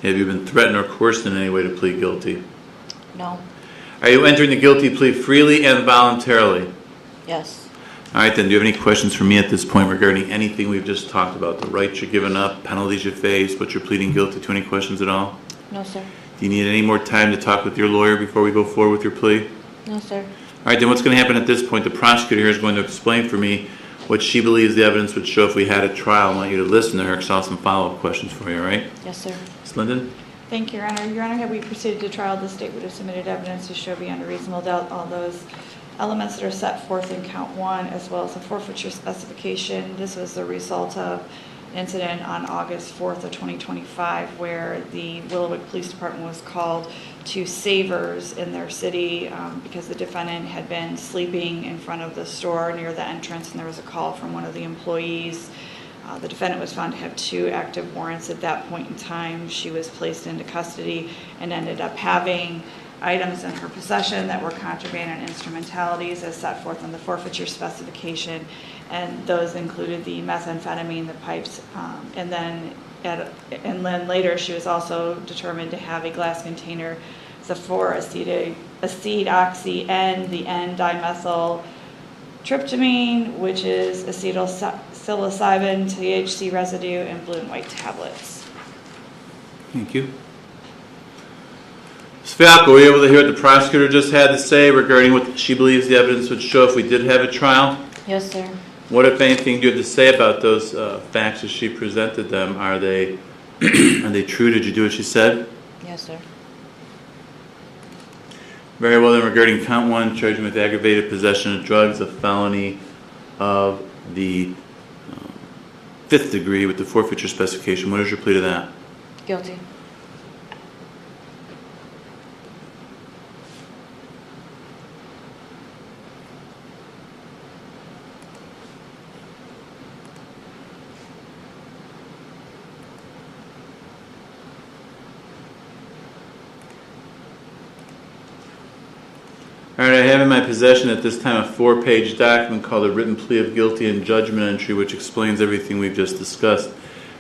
Have you been threatened or coerced in any way to plead guilty? No. Are you entering the guilty plea freely and voluntarily? Yes. All right, then, do you have any questions for me at this point regarding anything we've just talked about? The rights you're giving up, penalties you face, what you're pleading guilty to? Any questions at all? No, sir. Do you need any more time to talk with your lawyer before we go forward with your plea? No, sir. All right, then what's going to happen at this point, the prosecutor here is going to explain for me what she believes the evidence would show if we had a trial. I want you to listen to her because I'll have some follow-up questions for you, all right? Yes, sir. Ms. Linden? Thank you, Your Honor. Your Honor, had we proceeded to trial, the state would have submitted evidence to show beyond a reasonable doubt all those elements that are set forth in count one, as well as the forfeiture specification. This was the result of an incident on August 4th of 2025 where the Willowwood Police Department was called to Savers in their city because the defendant had been sleeping in front of the store near the entrance, and there was a call from one of the employees. The defendant was found to have 2 active warrants at that point in time. She was placed into custody and ended up having items in her possession that were contraband and instrumentalities as set forth in the forfeiture specification, and those included the methamphetamine, the pipes, and then later she was also determined to have a glass container, the 4-acetoxy and the N-dimethyltryptamine, which is acetylpsilocybin, THC residue, and blue and white tablets. Thank you. Ms. Falco, were you able to hear what the prosecutor just had to say regarding what she believes the evidence would show if we did have a trial? Yes, sir. What, if anything, do you have to say about those facts as she presented them? Are they true? Did you do what she said? Yes, sir. Very well, then, regarding count one, charging with aggravated possession of drugs, a felony of the 5th degree with the forfeiture specification. What is your plea to that? Guilty. right, I have in my possession at this time a 4-page document called a written plea of guilty and judgment entry, which explains everything we've just discussed.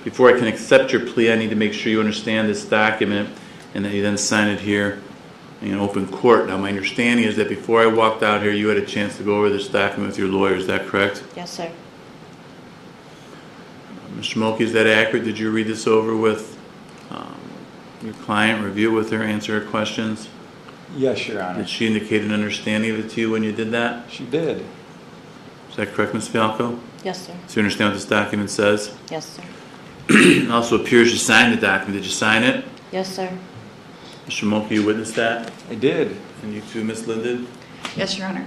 Before I can accept your plea, I need to make sure you understand this document and that you then sign it here in open court. Now, my understanding is that before I walked out here, you had a chance to go over this document with your lawyer. Is that correct? Yes, sir. Mr. Mulkey, is that accurate? Did you read this over with your client, review it with her, answer her questions? Yes, Your Honor. Did she indicate an understanding of it to you when you did that? She did. Is that correct, Ms. Fialco? Yes, sir. So you understand what this document says? Yes, sir. It also appears you signed the document. Did you sign it? Yes, sir. Mr. Mulkey, you witnessed that? I did. And you too, Ms. Linden? Yes, Your Honor.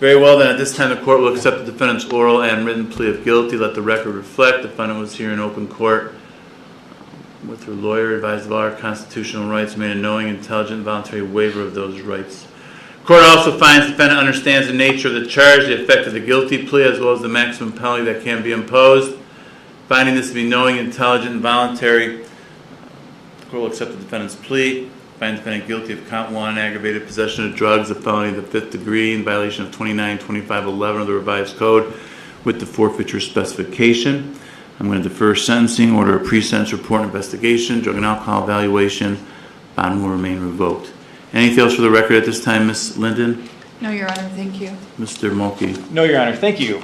Very well, then, at this time, the court will accept the defendant's oral and written plea of guilty. Let the record reflect the defendant was here in open court with her lawyer, advised of all her constitutional rights, made a knowing, intelligent, voluntary waiver of those rights. Court also finds the defendant understands the nature of the charge, the effect of the guilty plea, as well as the maximum penalty that can be imposed. Finding this to be knowing, intelligent, and voluntary, the court will accept the defendant's plea. Find the defendant guilty of count 1, aggravated possession of drugs, a felony of the 5th degree, in violation of 29-2511 of the revised code, with the forfeiture specification. I'm going to defer sentencing, order a pre-sentence report and investigation, drug and alcohol evaluation. Bond will remain revoked. Anything else for the record at this time, Ms. Linden? No, Your Honor, thank you. Mr. Mulkey? No, Your Honor. Thank you.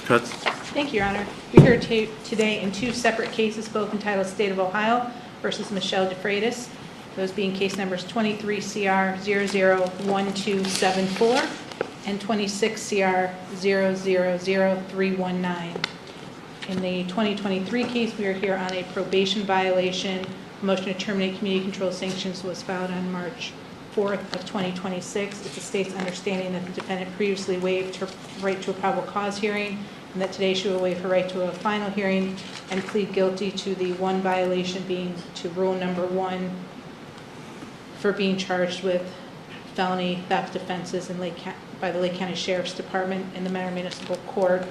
Cutts? Thank you, Your Honor. We're here today in two separate cases, both entitled State of Ohio versus Michelle DeFreitas, those being case numbers 23 CR 001274 and 26 CR 000319. In the 2023 case, we are here on a probation violation. A motion to terminate community control sanctions was filed on March 4th of 2026. It's the state's understanding that the defendant previously waived her right to a probable cause hearing, and that today she will waive her right to a final hearing and plead guilty to the one violation being to rule number 1 for being charged with felony theft offenses in by the Lake County Sheriff's Department in the Mentor Municipal Court,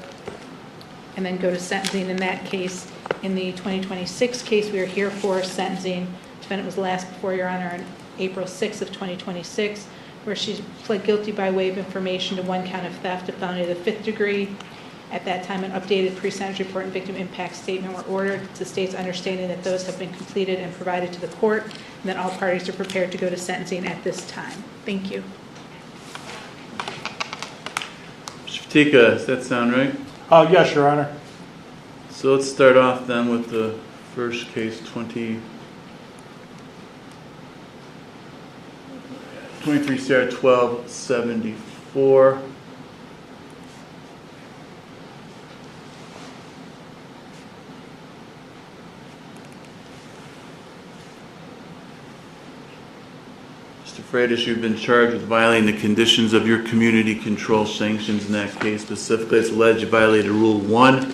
and then go to sentencing in that case. In the 2026 case, we are here for sentencing. Defendant was last before Your Honor on April 6th of 2026, where she pled guilty by way of information to one count of theft of felony of the 5th degree. At that time, an updated pre-sentence report and victim impact statement were ordered. It's the state's understanding that those have been completed and provided to the court, and that all parties are prepared to go to sentencing at this time. Thank you. Mr. Fatika, does that sound right? Yes, Your Honor. So let's start off then with the first case, 23 CR 1274. Mr. Freitas, you've been charged with violating the conditions of your community control sanctions in that case. Specifically, it's alleged you violated Rule 1,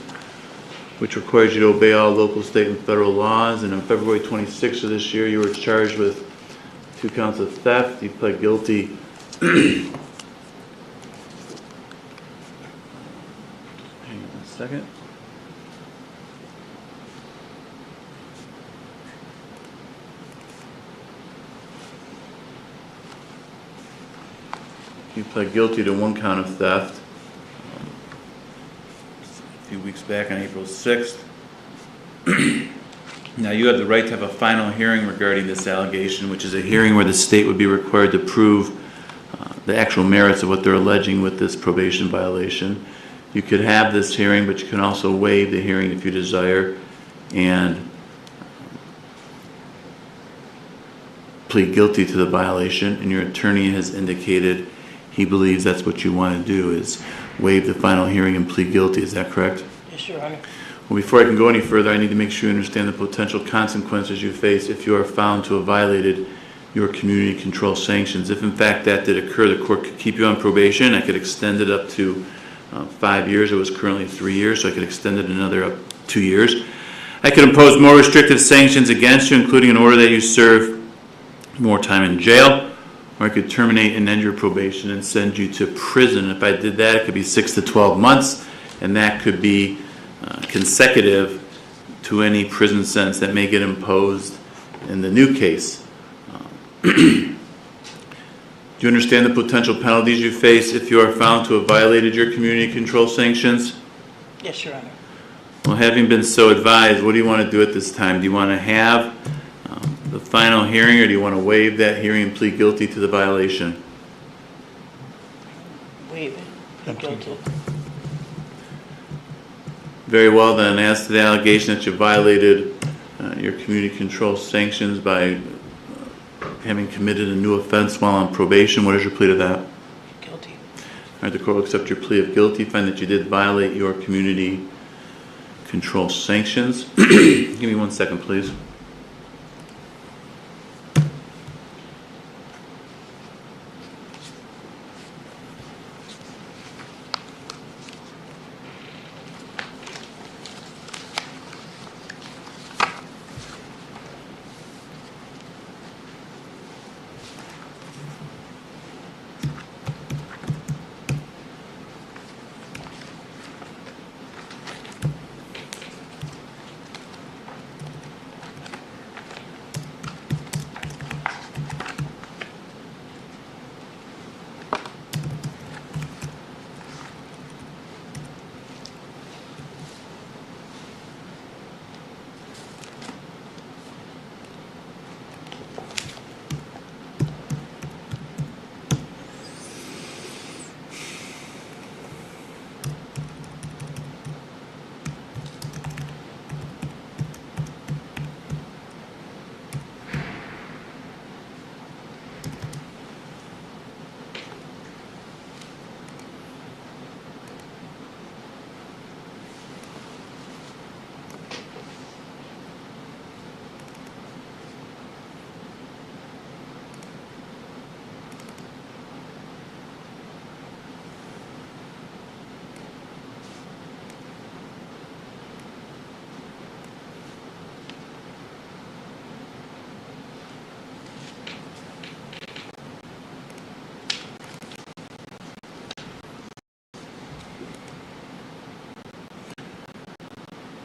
which requires you to obey all local, state, and federal laws. And on February 26th of this year, you were charged with 2 counts of theft. You pled guilty. Hang on a second. You pled guilty to 1 count of theft a few weeks back on April 6th. Now, you have the right to have a final hearing regarding this allegation, which is a hearing where the state would be required to prove the actual merits of what they're alleging with this probation violation. You could have this hearing, but you can also waive the hearing if you desire and plead guilty to the violation, and your attorney has indicated he believes that's what you want to do, is waive the final hearing and plead guilty. Is that correct? Yes, Your Honor. Well, before I can go any further, I need to make sure you understand the potential consequences you face if you are found to have violated your community control sanctions. If in fact that did occur, the court could keep you on probation. I could extend it up to 5 years. It was currently 3 years, so I could extend it another 2 years. I could impose more restrictive sanctions against you, including an order that you serve more time in jail, or I could terminate and end your probation and send you to prison. If I did that, it could be 6 to 12 months, and that could be consecutive to any prison sentence that may get imposed in the new case. Do you understand the potential penalties you face if you are found to have violated your community control sanctions? Yes, Your Honor. Well, having been so advised, what do you want to do at this time? Do you want to have the final hearing, or do you want to waive that hearing and plead guilty to the violation? Waive it. Plead guilty. Very well then, as to the allegation that you violated your community control sanctions by having committed a new offense while on probation, what is your plea to that? Guilty. All right, the court will accept your plea of guilty, find that you did violate your community control sanctions. Give me 1 second, please.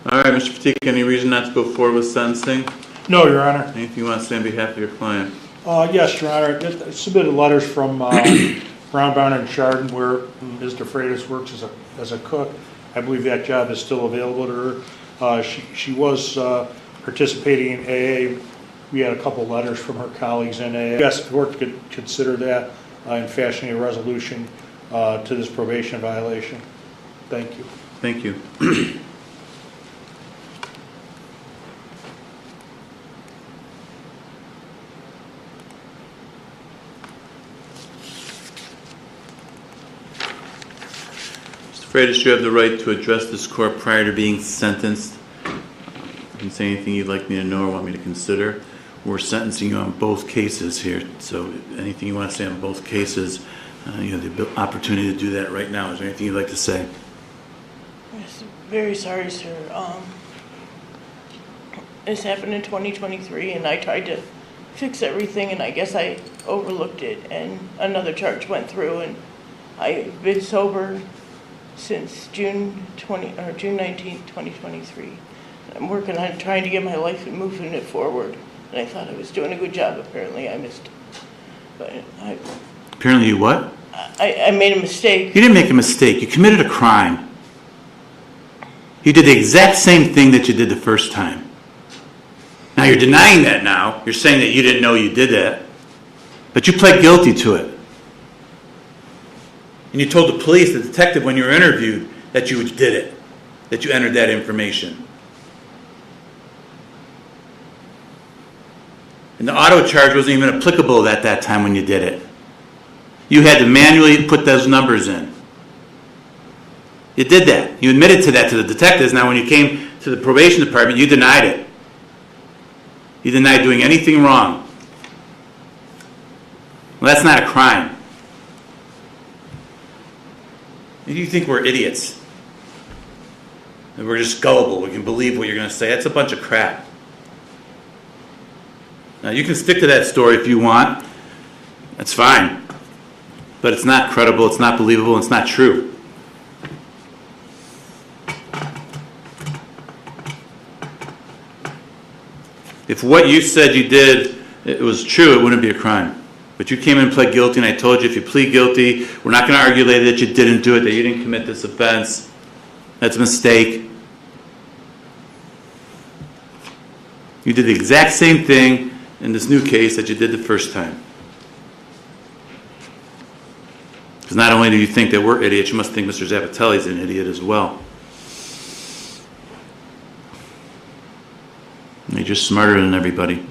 All right, Mr. Fatik, any reason not to go forward with sentencing? No, Your Honor. Anything you want to say on behalf of your client? Yes, Your Honor. I submitted letters from Brown, Brown, and Chardon where Ms. DeFreitas works as a cook. I believe that job is still available to her. She was participating in AA. We had a couple letters from her colleagues in AA. Yes, the court could consider that in fashioning a resolution to this probation violation. Thank you. Thank you. Mr. Freitas, you have the right to address this court prior to being sentenced. You can say anything you'd like me to know or want me to consider. We're sentencing you on both cases here, so anything you want to say on both cases, you have the opportunity to do that right now. Is there anything you'd like to say? Yes, very sorry, sir. This happened in 2023, and I tried to fix everything, and I guess I overlooked it, and another charge went through, and I've been sober since June 19th, 2023. I'm working on trying to get my life and moving it forward, and I thought I was doing a good job. Apparently, I missed. But Apparently you what? I made a mistake. You didn't make a mistake. You committed a crime. You did the exact same thing that you did the first time. Now you're denying that now. You're saying that you didn't know you did that. But you pled guilty to it. And you told the police, the detective, when you were interviewed, that you did it. That you entered that information. And the auto charge wasn't even applicable at that time when you did it. You had to manually put those numbers in. You did that. You admitted to that to the detectives. Now when you came to the probation department, you denied it. You denied doing anything wrong. Well, that's not a crime. You think we're idiots. And we're just gullible. We can believe what you're going to say. That's a bunch of crap. Now, you can stick to that story if you want. That's fine. But it's not credible, it's not believable, and it's not true. If what you said you did, it was true, it wouldn't be a crime. But you came in and pled guilty, and I told you if you plead guilty, we're not going to argue later that you didn't do it, that you didn't commit this offense. That's a mistake. You did the exact same thing in this new case that you did the first time. Because not only do you think that we're idiots, you must think Mr. Zappatelli is an idiot as well. And you're just smarter than everybody.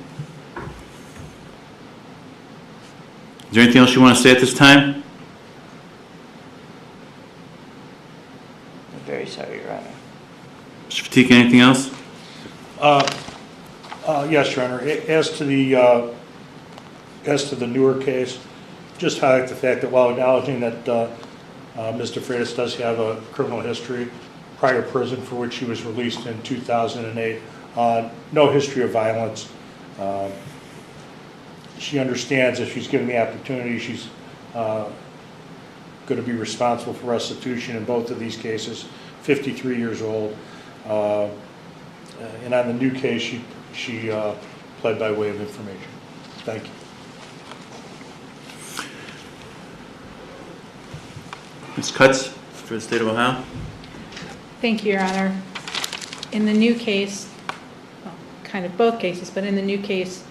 Is there anything else you want to say at this time? I'm very sorry, Your Honor. Mr. Fatik, anything else? Yes, Your Honor. As to the newer case, just highlight the fact that while acknowledging that Ms. DeFreitas does have a criminal history, prior prison for which she was released in 2008, no history of violence. She understands if she's given the opportunity, she's going to be responsible for restitution in both of these cases, 53 years old. And on the new case, she pled by way of information. Thank you. Ms. Cutts for the State of Ohio. Thank you, Your Honor. In the new case, well, kind of both cases, but in the new case,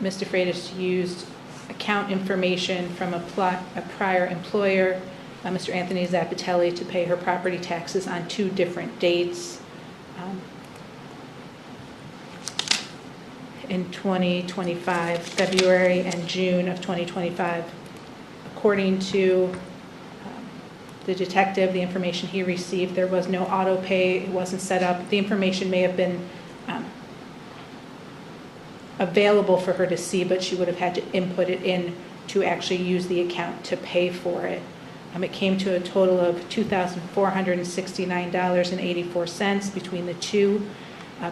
Mr. Freitas used account information from a prior employer, Mr. Anthony Zappatelli, to pay her property taxes on 2 different dates. In 2025, February and June of 2025. According to the detective, the information he received, there was no auto pay, it wasn't set up. The information may have been available for her to see, but she would have had to input it in to actually use the account to pay for it. It came to a total of $2,469.84 between the two.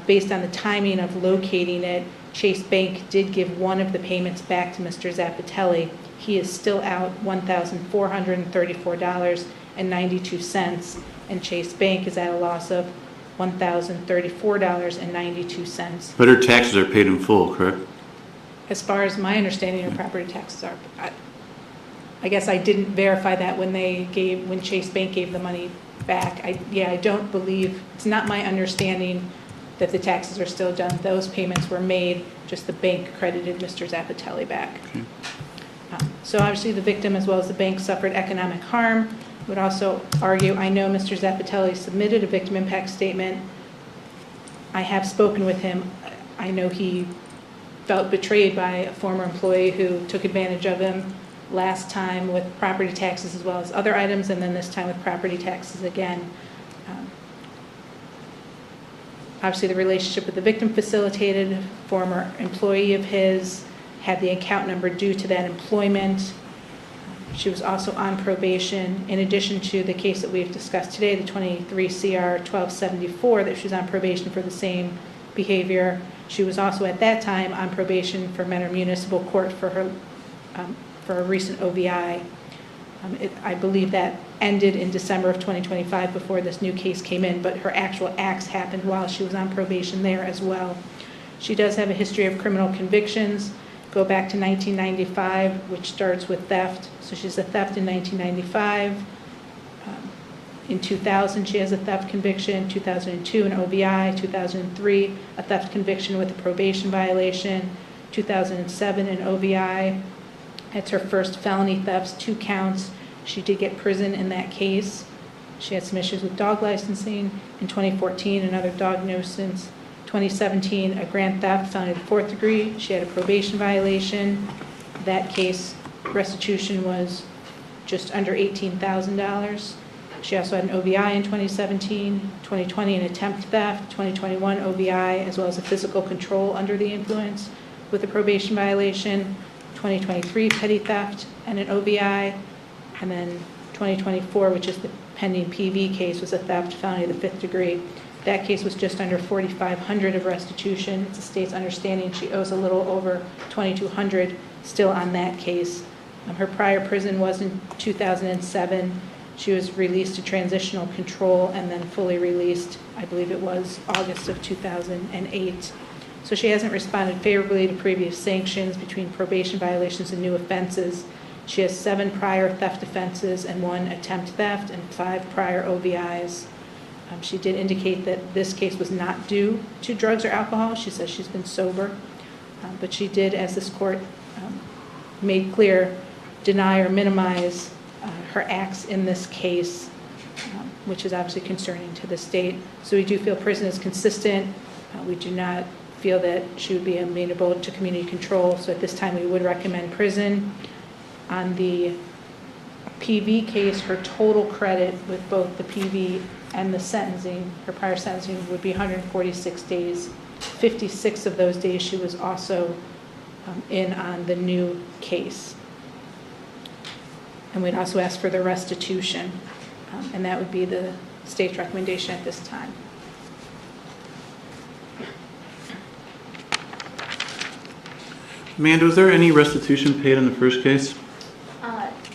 Based on the timing of locating it, Chase Bank did give one of the payments back to Mr. Zappatelli. He is still out $1,434.92, and Chase Bank is at a loss of $1,034.92. But her taxes are paid in full, correct? As far as my understanding, her property taxes are, I guess I didn't verify that when Chase Bank gave the money back. I don't believe, it's not my understanding that the taxes are still done. Those payments were made, just the bank credited Mr. Zappatelli back. Okay. So obviously the victim as well as the bank suffered economic harm. Would also argue, I know Mr. Zappatelli submitted a victim impact statement. I have spoken with him. I know he felt betrayed by a former employee who took advantage of him last time with property taxes as well as other items, and then this time with property taxes again. Obviously, the relationship with the victim facilitated, former employee of his, had the account number due to that employment. She was also on probation, in addition to the case that we've discussed today, the 23 CR 1274, that she was on probation for the same behavior. She was also at that time on probation for Mentor Municipal Court for her for a recent OVI. I believe that ended in December of 2025 before this new case came in, but her actual acts happened while she was on probation there as well. She does have a history of criminal convictions, go back to 1995, which starts with theft. So she's a theft in 1995. In 2000, she has a theft conviction. 2002, an OVI. 2003, a theft conviction with a probation violation. 2007, an OVI. That's her first felony thefts, 2 counts. She did get prison in that case. She had some issues with dog licensing. In 2014, another dog nuisance. 2017, a grand theft, felony of the 4th degree. She had a probation violation. That case, restitution was just under $18,000. She also had an OVI in 2017, 2020, an attempt theft, 2021 OVI, as well as a physical control under the influence with a probation violation. 2023 petty theft and an OVI, and then 2024, which is the pending PV case, was a theft, felony of the 5th degree. That case was just under $4,500 of restitution. It's the state's understanding she owes a little over $2,200 still on that case. Her prior prison was in 2007. She was released to transitional control and then fully released, I believe it was August of 2008. So she hasn't responded favorably to previous sanctions between probation violations and new offenses. She has 7 prior theft offenses and 1 attempt theft and 5 prior OVIs. She did indicate that this case was not due to drugs or alcohol. She says she's been sober. But she did, as this court made clear, deny or minimize her acts in this case, which is obviously concerning to the state. So we do feel prison is consistent. We do not feel that she would be amenable to community control. So at this time, we would recommend prison. On the PV case, her total credit with both the PV and the sentencing, her prior sentencing would be 146 days. 56 of those days she was also in on the new case. And we'd also ask for the restitution. And that would be the state's recommendation at this time. Amanda, was there any restitution paid in the first case?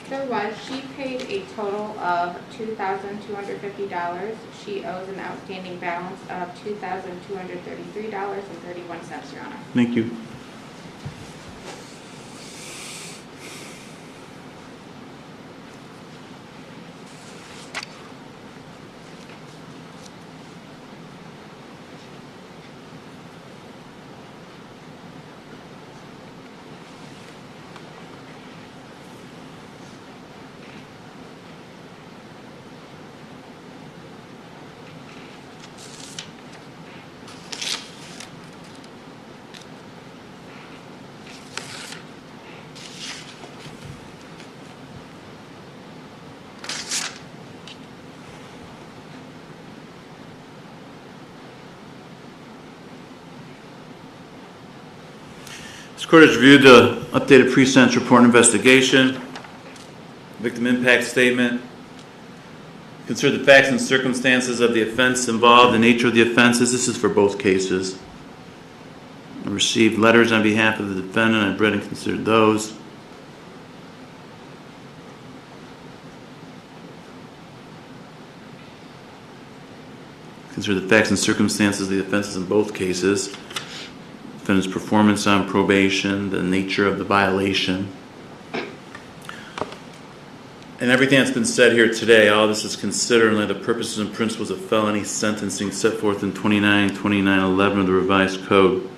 There was. She paid a total of $2,250. She owes an outstanding balance of $2,233.31, Your Honor. Thank you. This court has reviewed the updated pre-sentence report and investigation, victim impact statement, considered the facts and circumstances of the offense involved, the nature of the offenses. This is for both cases. I received letters on behalf of the defendant. I've read and considered those. Consider the facts and circumstances of the offenses in both cases. Defendant's performance on probation, the nature of the violation. And everything that's been said here today, all this is considered in light of the purposes and principles of felony sentencing set forth in 2911 of the revised code.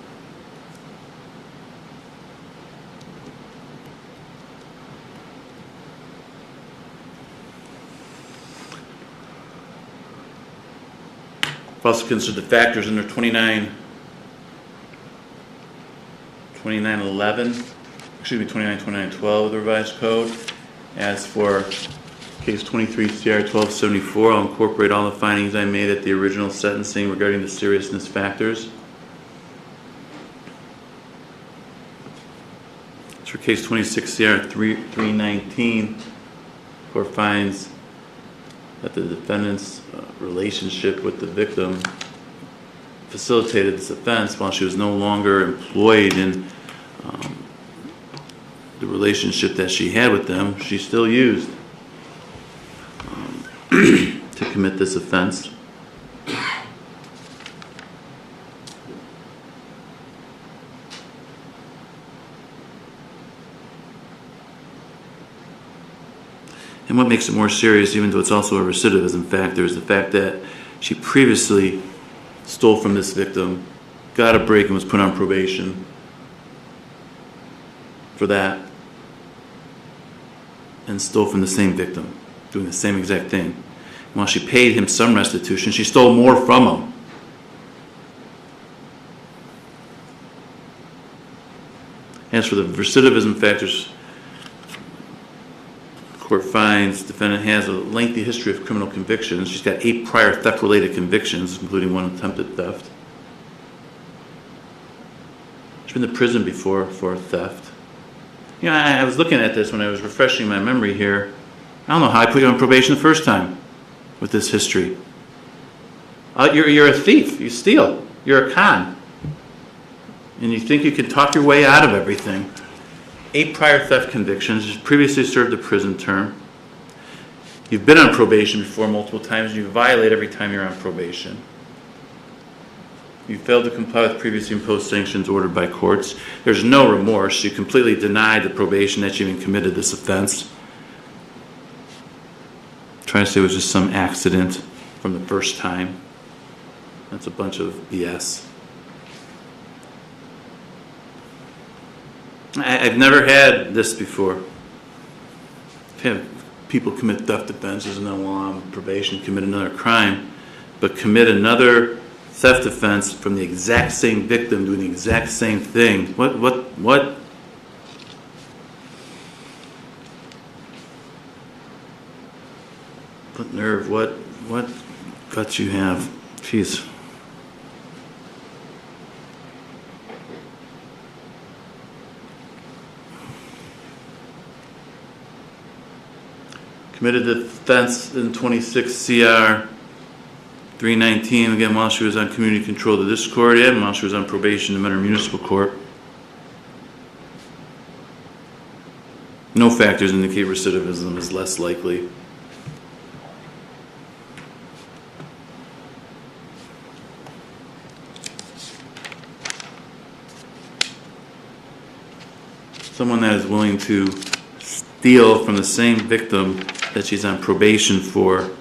Also consider the factors under 2912 of the revised code. As for case 23 CR 1274, I'll incorporate all the findings I made at the original sentencing regarding the seriousness factors. As for case 26 CR 319, the court finds that the defendant's relationship with the victim facilitated this offense while she was no longer employed in the relationship that she had with them. She still used to commit this offense. And what makes it more serious, even though it's also a recidivism factor, is the fact that she previously stole from this victim, got a break, and was put on probation for that, and stole from the same victim, doing the same exact thing. And while she paid him some restitution, she stole more from him. As for the recidivism factors, the court finds the defendant has a lengthy history of criminal convictions. She's got 8 prior theft-related convictions, including 1 attempted theft. She's been to prison before for theft. You know, I was looking at this when I was refreshing my memory here. I don't know how I put you on probation the first time with this history. You're a thief. You steal. You're a con. And you think you can talk your way out of everything. 8 prior theft convictions. You've previously served a prison term. You've been on probation before multiple times, and you violate every time you're on probation. You failed to comply with previously imposed sanctions ordered by courts. There's no remorse. You completely denied the probation that you even committed this offense. Trying to say it was just some accident from the first time. That's a bunch of BS. I've never had this before. I've had people commit theft offenses and then while on probation commit another crime, but commit another theft offense from the exact same victim doing the exact same thing. What? What nerve, what guts you have. Jeez. Committed the offense in 26 CR 319, again, while she was on community control to this court and while she was on probation in Mentor Municipal Court. No factors indicate recidivism is less likely. Someone that is willing to steal from the same victim that she's on probation for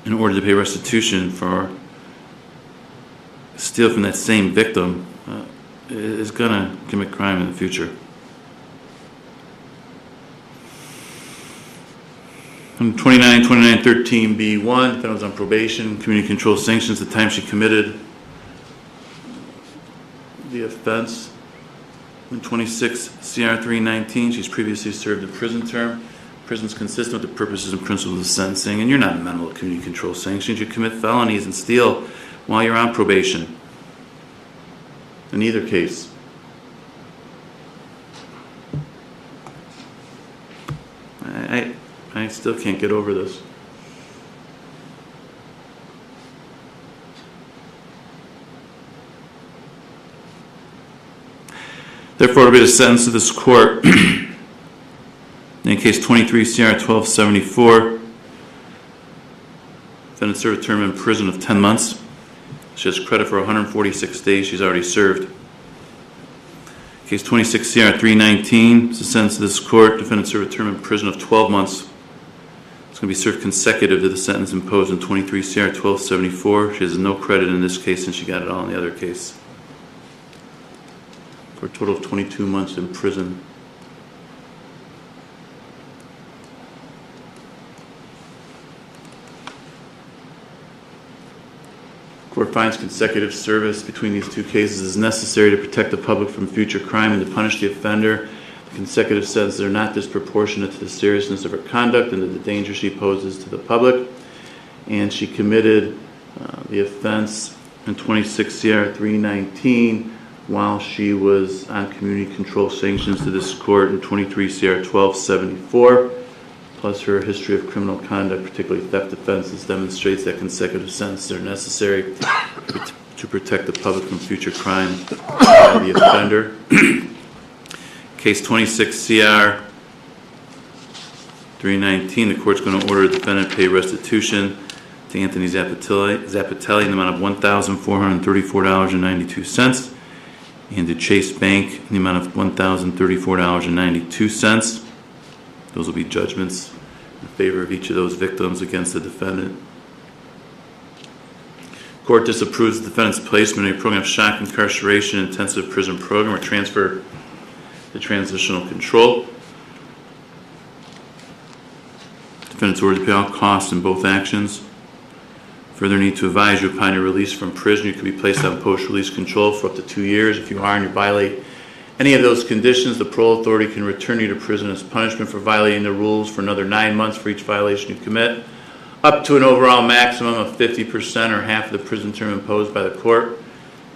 in order to pay restitution for, steal from that same victim is going to commit crime in the future. On 2913B1, defendant was on probation, community control sanctions at the time she committed the offense. In 26 CR 319, she's previously served a prison term. Prison's consistent with the purposes and principles of sentencing, and you're not amenable to community control sanctions. You commit felonies and steal while you're on probation. In either case. I still can't get over this. Therefore, to be the sentence of this court, in case 23 CR 1274, defendant's defendant served a term in prison of 10 months. She has credit for 146 days she's already served. Case 26 CR 319, it's a sentence of this court. Defendant served a term in prison of 12 months. It's going to be served consecutive to the sentence imposed in 23 CR 1274. She has no credit in this case and she got it all in the other case. For a total of 22 months in prison. Court finds consecutive service between these two cases is necessary to protect the public from future crime and to punish the offender. The consecutive sentences are not disproportionate to the seriousness of her conduct and to the danger she poses to the public. And she committed the offense in 26 CR 319 while she was on community control sanctions to this court in 23 CR 1274. Plus her history of criminal conduct, particularly theft offenses, demonstrates that consecutive sentences are necessary to protect the public from future crime by the offender. Case 26 CR 319, the court's going to order the defendant pay restitution to Anthony Zappatelli in the amount of $1,434.92 and to Chase Bank in the amount of $1,034.92. Those will be judgments in favor of each of those victims against the defendant. Court disapproves the defendant's placement in a program of shock incarceration intensive prison program or transfer to transitional control. Defendant's ordered to pay all costs in both actions. Further need to advise you upon your release from prison, you can be placed on post-release control for up to 2 years. If you are and you violate any of those conditions, the parole authority can return you to prison as punishment for violating the rules for another 9 months for each violation you commit, up to an overall maximum of 50% or half of the prison term imposed by the court.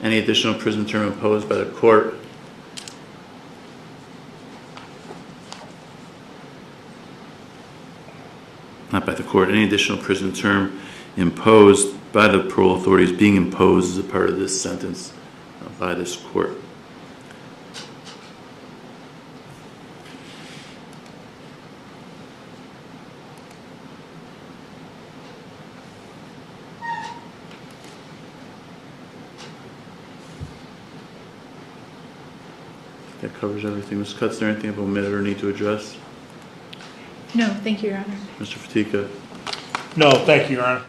Any additional prison term imposed by the court any additional prison term imposed by the parole authority is being imposed as a part of this sentence by this court. That covers everything. Ms. Cutts, is there anything I've omitted or need to address? No, thank you, Your Honor. Mr. Fatika? No, thank you, Your Honor.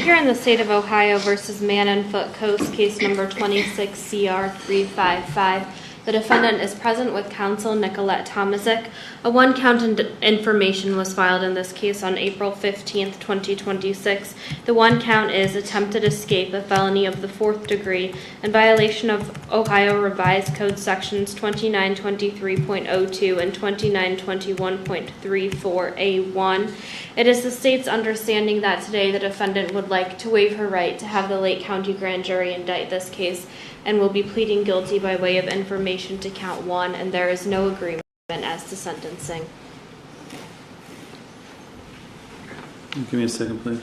Here in the state of Ohio versus Man and Foot Coast, case number 26 CR 355. The defendant is present with counsel Nicolette Tomasic. A one-count information was filed in this case on April 15th, 2026. The one count is attempted escape, a felony of the 4th degree, in violation of Ohio Revised Code sections 2923.02 and 2921.34A1. It is the state's understanding that today the defendant would like to waive her right to have the Lake County Grand Jury indict this case and will be pleading guilty by way of information to count 1, and there is no agreement as to sentencing. Give me a second, please.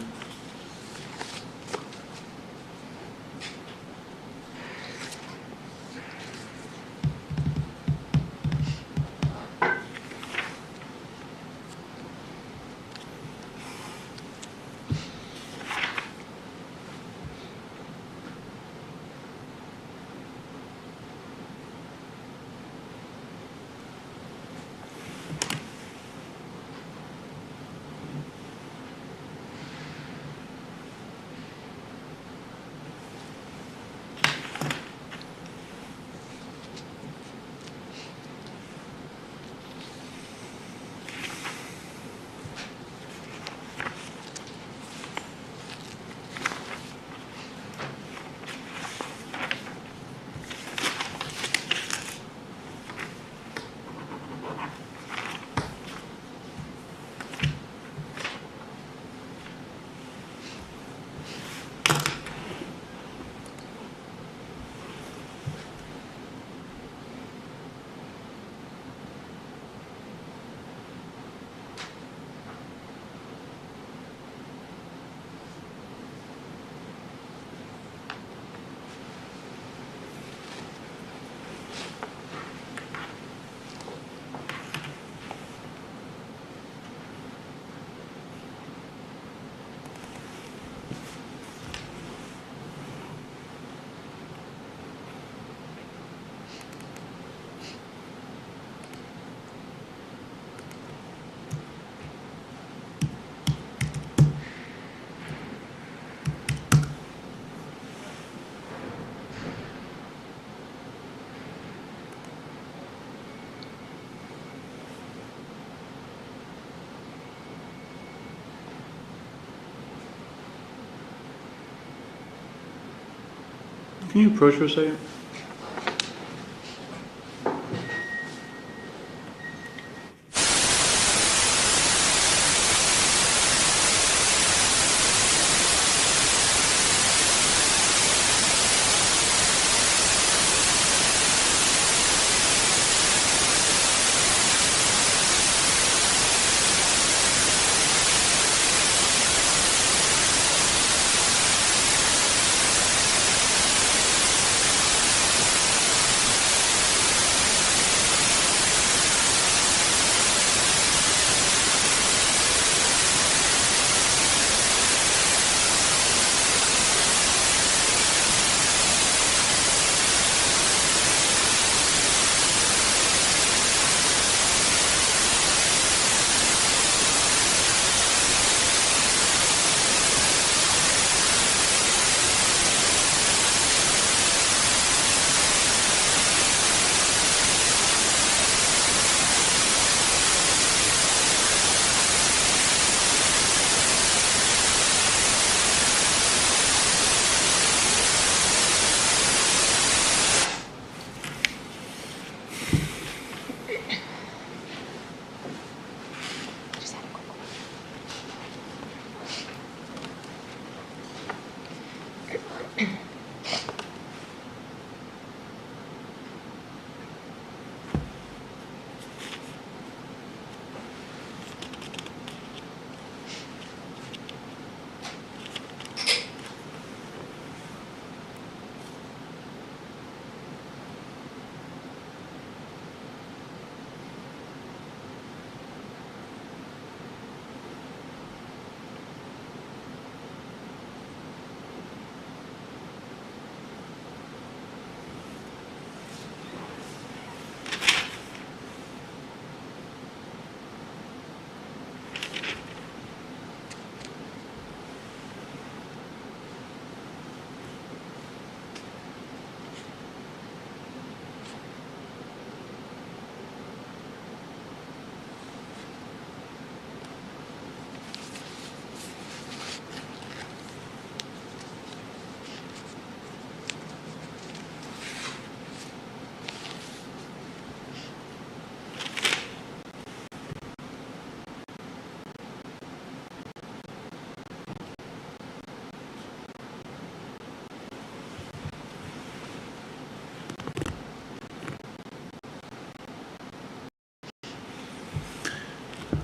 Can you approach for a second?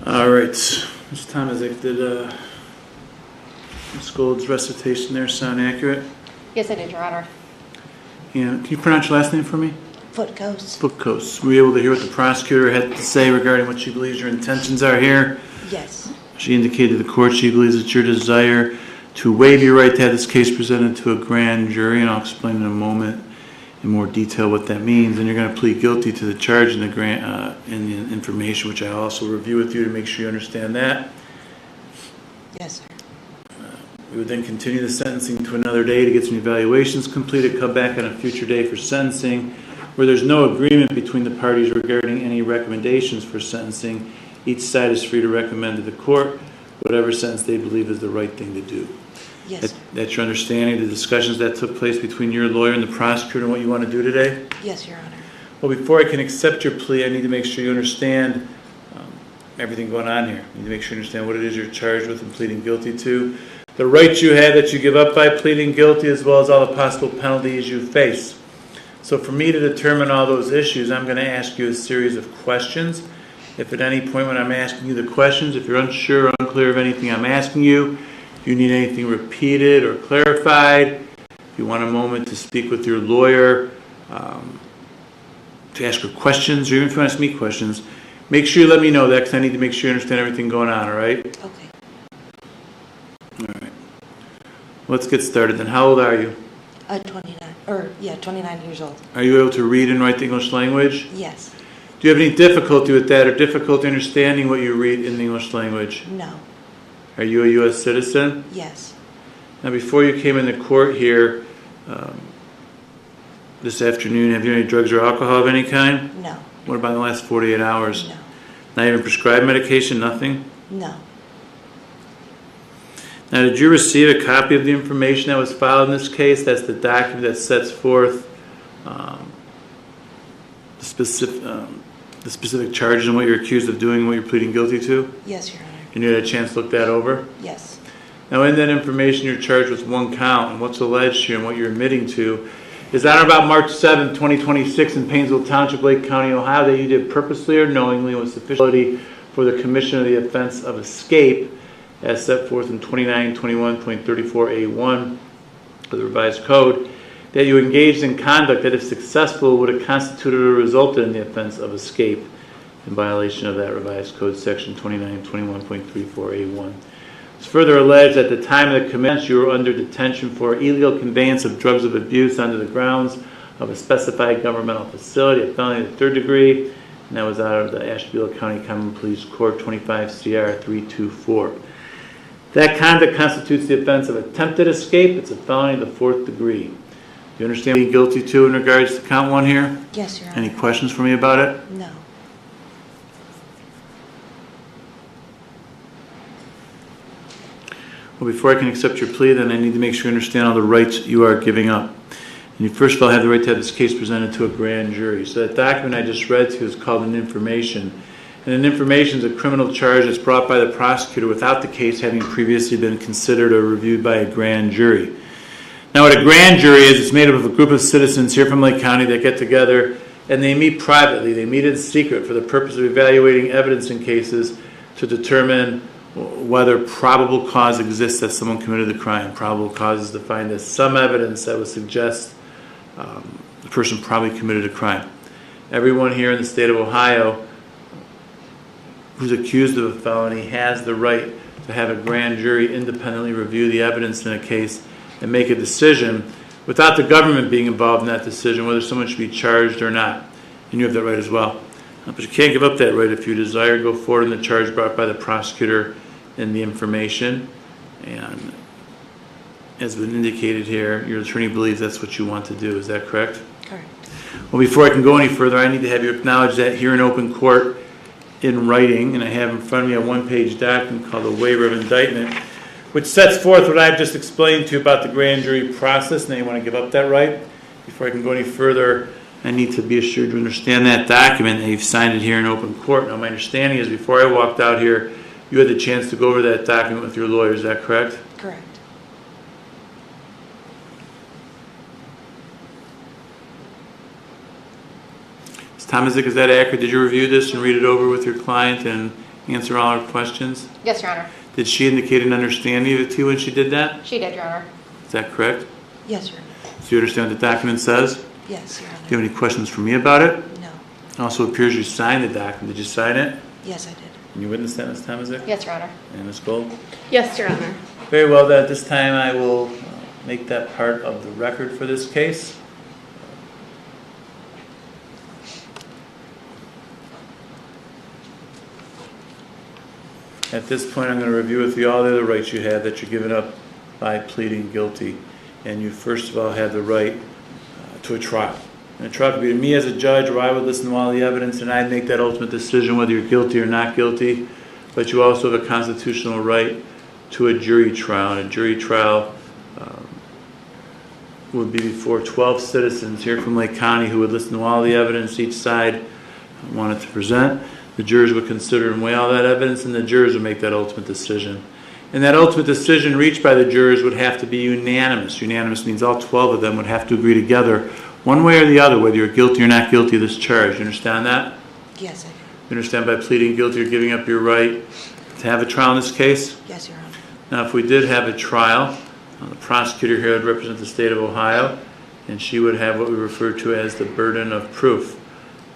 All right, Ms. Tomaszek, did Ms. Gold's recitation there sound accurate? Yes, I did, Your Honor. Yeah, can you pronounce your last name for me? Footcoast. Footcoast. Were you able to hear what the prosecutor had to say regarding what she believes your intentions are here? Yes. She indicated to the court she believes it's your desire to waive your right to have this case presented to a grand jury, and I'll explain in a moment in more detail what that means. And you're going to plead guilty to the charge in the information, which I also review with you to make sure you understand that. Yes, sir. We would then continue the sentencing to another day to get some evaluations completed, come back on a future day for sentencing. Where there's no agreement between the parties regarding any recommendations for sentencing, each side is free to recommend to the court whatever sentence they believe is the right thing to do. Yes, sir. That's your understanding, the discussions that took place between your lawyer and the prosecutor and what you want to do today? Yes, Your Honor. Well, before I can accept your plea, I need to make sure you understand everything going on here. I need to make sure you understand what it is you're charged with and pleading guilty to, the rights you have that you give up by pleading guilty, as well as all the possible penalties you face. So for me to determine all those issues, I'm going to ask you a series of questions. If at any point when I'm asking you the questions, if you're unsure or unclear of anything I'm asking you, if you need anything repeated or clarified, if you want a moment to speak with your lawyer, to ask her questions, or even if you want to ask me questions, make sure you let me know that, because I need to make sure you understand everything going on, all right? Okay. All right. Let's get started then. How old are you? 29 years old. Are you able to read and write the English language? Yes. Do you have any difficulty with that, or difficulty understanding what you read in the English language? No. Are you a U.S. citizen? Yes. Now, before you came into court here this afternoon, have you had any drugs or alcohol of any kind? No. What about in the last 48 hours? No. Not even prescribed medication, nothing? No. Now, did you receive a copy of the information that was filed in this case? That's the document that sets forth the specific charges and what you're accused of doing and what you're pleading guilty to? Yes, Your Honor. And you had a chance to look that over? Yes. Now, in that information, you're charged with one count, and what's alleged here and what you're admitting to is on or about March 7, 2026 in Painesville Township, Lake County, Ohio, that you did purposely or knowingly with sufficient for the commission of the offense of escape as set forth in 2921.34A1 of the revised code, that you engaged in conduct that, if successful, would have constituted or resulted in the offense of escape in violation of that revised code section 2921.34A1. It's further alleged that at the time of the commission, you were under detention for illegal conveyance of drugs of abuse under the grounds of a specified governmental facility, a felony of the third degree, and that was out of the Ashtabula County Common Police Court 25 CR 324. That conduct constitutes the offense of attempted escape. It's a felony of the fourth degree. Do you understand what you're guilty to in regards to count one here? Yes, Your Honor. Any questions for me about it? No. Well, before I can accept your plea, then I need to make sure you understand all the rights you are giving up. And you first of all have the right to have this case presented to a grand jury. So that document I just read to you is called an information. And an information is a criminal charge that's brought by the prosecutor without the case having previously been considered or reviewed by a grand jury. Now, what a grand jury is, it's made up of a group of citizens here from Lake County that get together and they meet privately. They meet in secret for the purpose of evaluating evidence in cases to determine whether probable cause exists that someone committed the crime. Probable cause is defined as some evidence that would suggest the person probably committed a crime. Everyone here in the state of Ohio who's accused of a felony has the right to have a grand jury independently review the evidence in a case and make a decision without the government being involved in that decision whether someone should be charged or not. And you have that right as well. But you can't give up that right if you desire to go forward in the charge brought by the prosecutor in the information. And as been indicated here, your attorney believes that's what you want to do. Is that correct? Correct. Well, before I can go any further, I need to have you acknowledge that here in open court in writing, and I have in front of me a one-page document called a waiver of indictment, which sets forth what I've just explained to you about the grand jury process. Now you want to give up that right? Before I can go any further, I need to be assured to understand that document and you've signed it here in open court. Now my understanding is before I walked out here, you had the chance to go over that document with your lawyer. Is that correct? Correct. Ms. Tomaszek, is that accurate? Did you review this and read it over with your client and answer all our questions? Yes, Your Honor. Did she indicate an understanding of it to you when she did that? She did, Your Honor. Is that correct? Yes, Your Honor. Do you understand what the document says? Yes, Your Honor. Do you have any questions for me about it? No. It also appears you signed the document. Did you sign it? Yes, I did. Can you witness that, Ms. Tomasic? Yes, Your Honor. And Ms. Gold? Yes, Your Honor. Very well, then at this time I will make that part of the record for this case. At this point, I'm going to review with you all the other rights you have that you're giving up by pleading guilty. And you first of all have the right to a trial. And a trial could be to me as a judge, where I would listen to all the evidence and I'd make that ultimate decision whether you're guilty or not guilty. But you also have a constitutional right to a jury trial. And a jury trial would be before 12 citizens here from Lake County who would listen to all the evidence each side wanted to present. The jurors would consider and weigh all that evidence, and the jurors would make that ultimate decision. And that ultimate decision reached by the jurors would have to be unanimous. Unanimous means all 12 of them would have to agree together, one way or the other, whether you're guilty or not guilty of this charge. You understand that? Yes, I do. You understand by pleading guilty you're giving up your right to have a trial in this case? Yes, Your Honor. Now, if we did have a trial, the prosecutor here would represent the state of Ohio, and she would have what we refer to as the burden of proof.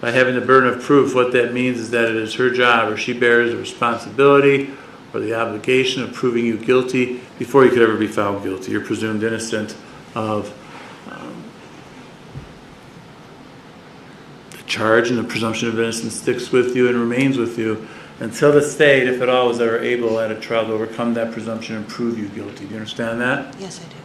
By having the burden of proof, what that means is that it is her job, or she bears the responsibility or the obligation of proving you guilty before you could ever be found guilty. You're presumed innocent of the charge, and the presumption of innocence sticks with you and remains with you until the state, if at all, was ever able at a trial to overcome that presumption and prove you guilty. Do you understand that? Yes, I do.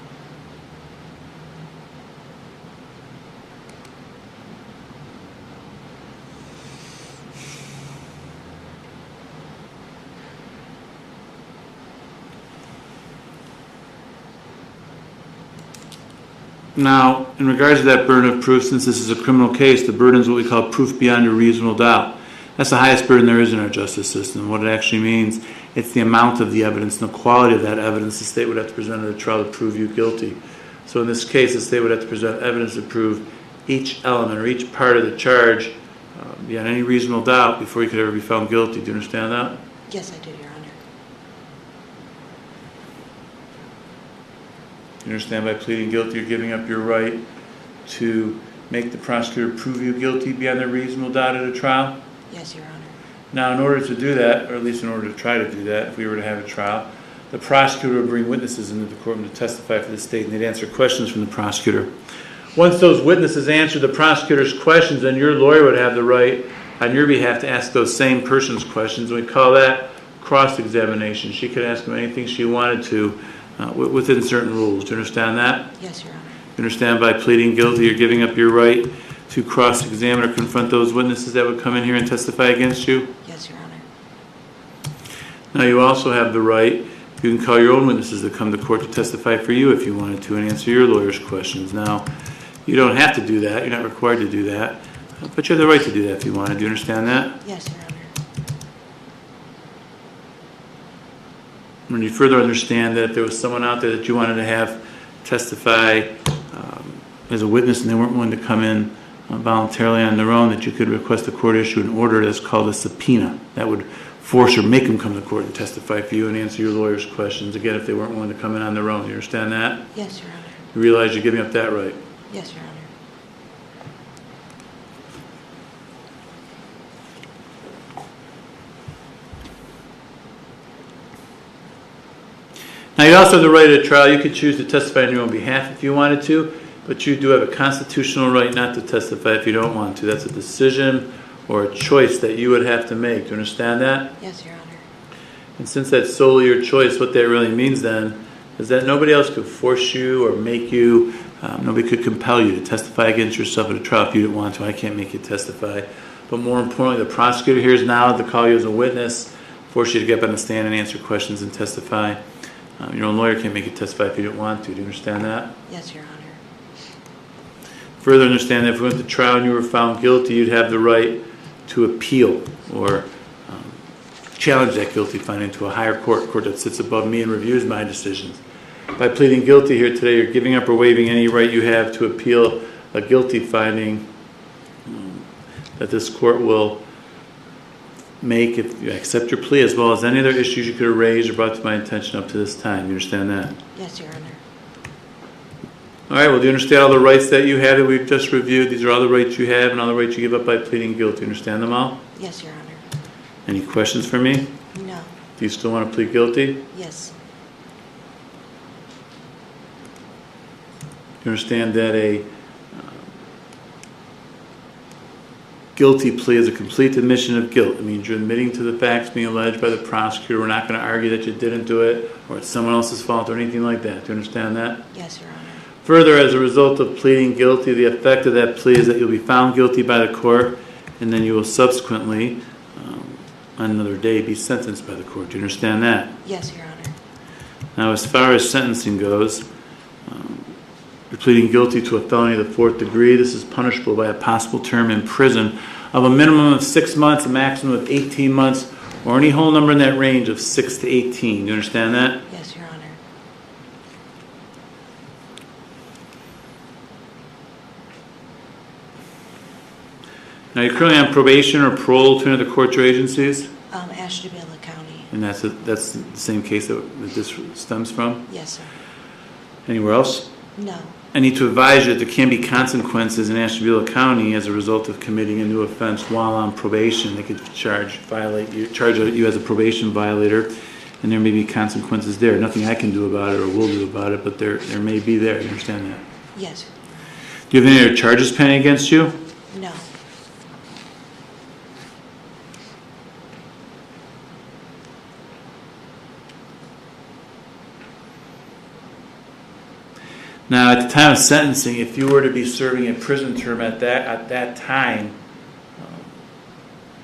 Now, in regards to that burden of proof, since this is a criminal case, the burden is what we call proof beyond a reasonable doubt. That's the highest burden there is in our justice system. What it actually means, it's the amount of the evidence and the quality of that evidence the state would have to present at a trial to prove you guilty. So in this case, the state would have to present evidence to prove each element or each part of the charge beyond any reasonable doubt before you could ever be found guilty. Do you understand that? Yes, I do, Your Honor. You understand by pleading guilty, you're giving up your right to make the prosecutor prove you guilty beyond a reasonable doubt at a trial? Yes, Your Honor. Now, in order to do that, or at least in order to try to do that, if we were to have a trial, the prosecutor would bring witnesses into the courtroom to testify for the state, and they'd answer questions from the prosecutor. Once those witnesses answered the prosecutor's questions, then your lawyer would have the right on your behalf to ask those same person's questions. We call that cross-examination. She could ask them anything she wanted to within certain rules. Do you understand that? Yes, Your Honor. You understand by pleading guilty, you're giving up your right to cross-examine or confront those witnesses that would come in here and testify against you? Yes, Your Honor. Now, you also have the right, you can call your own witnesses to come to court to testify for you if you wanted to and answer your lawyer's questions. Now, you don't have to do that. You're not required to do that. But you have the right to do that if you wanted. Do you understand that? Yes, Your Honor. When you further understand that if there was someone out there that you wanted to have testify as a witness and they weren't willing to come in voluntarily on their own, that you could request the court issue an order that's called a subpoena. That would force or make them come to court and testify for you and answer your lawyer's questions, again, if they weren't willing to come in on their own. You understand that? Yes, Your Honor. You realize you're giving up that right? Yes, Your Honor. Now, you also have the right at a trial. You could choose to testify on your own behalf if you wanted to, but you do have a constitutional right not to testify if you don't want to. That's a decision or a choice that you would have to make. Do you understand that? Yes, Your Honor. And since that's solely your choice, what that really means then is that nobody else could force you or make you, nobody could compel you to testify against yourself at a trial if you didn't want to. I can't make you testify. But more importantly, the prosecutor here is now to call you as a witness, force you to get up on the stand and answer questions and testify. Your own lawyer can't make you testify if you didn't want to. Do you understand that? Yes, Your Honor. Further understand that if we went to trial and you were found guilty, you'd have the right to appeal or challenge that guilty finding to a higher court that sits above me and reviews my decisions. By pleading guilty here today, you're giving up or waiving any right you have to appeal a guilty finding that this court will make if you accept your plea, as well as any other issues you could have raised or brought to my attention up to this time. You understand that? Yes, Your Honor. All right, well, do you understand all the rights that you have that we've just reviewed? These are all the rights you have and all the rights you give up by pleading guilty. You understand them all? Yes, Your Honor. Any questions for me? No. Do you still want to plead guilty? Yes. You understand that a guilty plea is a complete admission of guilt. It means you're admitting to the facts being alleged by the prosecutor. We're not going to argue that you didn't do it or it's someone else's fault or anything like that. Do you understand that? Yes, Your Honor. Further, as a result of pleading guilty, the effect of that plea is that you'll be found guilty by the court, and then you will subsequently, on another day, be sentenced by the court. Do you understand that? Yes, Your Honor. Now, as far as sentencing goes, you're pleading guilty to a felony of the 4th degree. This is punishable by a possible term in prison of a minimum of 6 months, a maximum of 18 months, or any whole number in that range of 6 to 18. Do you understand that? Yes, Your Honor. Now, you're currently on probation or parole to any other courts or agencies? Ashtabula County. And that's the same case that this stems from? Yes, sir. Anywhere else? No. I need to advise you that there can be consequences in Ashtabula County as a result of committing a new offense while on probation. They could charge you as a probation violator, and there may be consequences there. Nothing I can do about it or will do about it, but there may be there. You understand that? Yes. Do you have any other charges pending against you? No. Now, at the time of sentencing, if you were to be serving a prison term at that time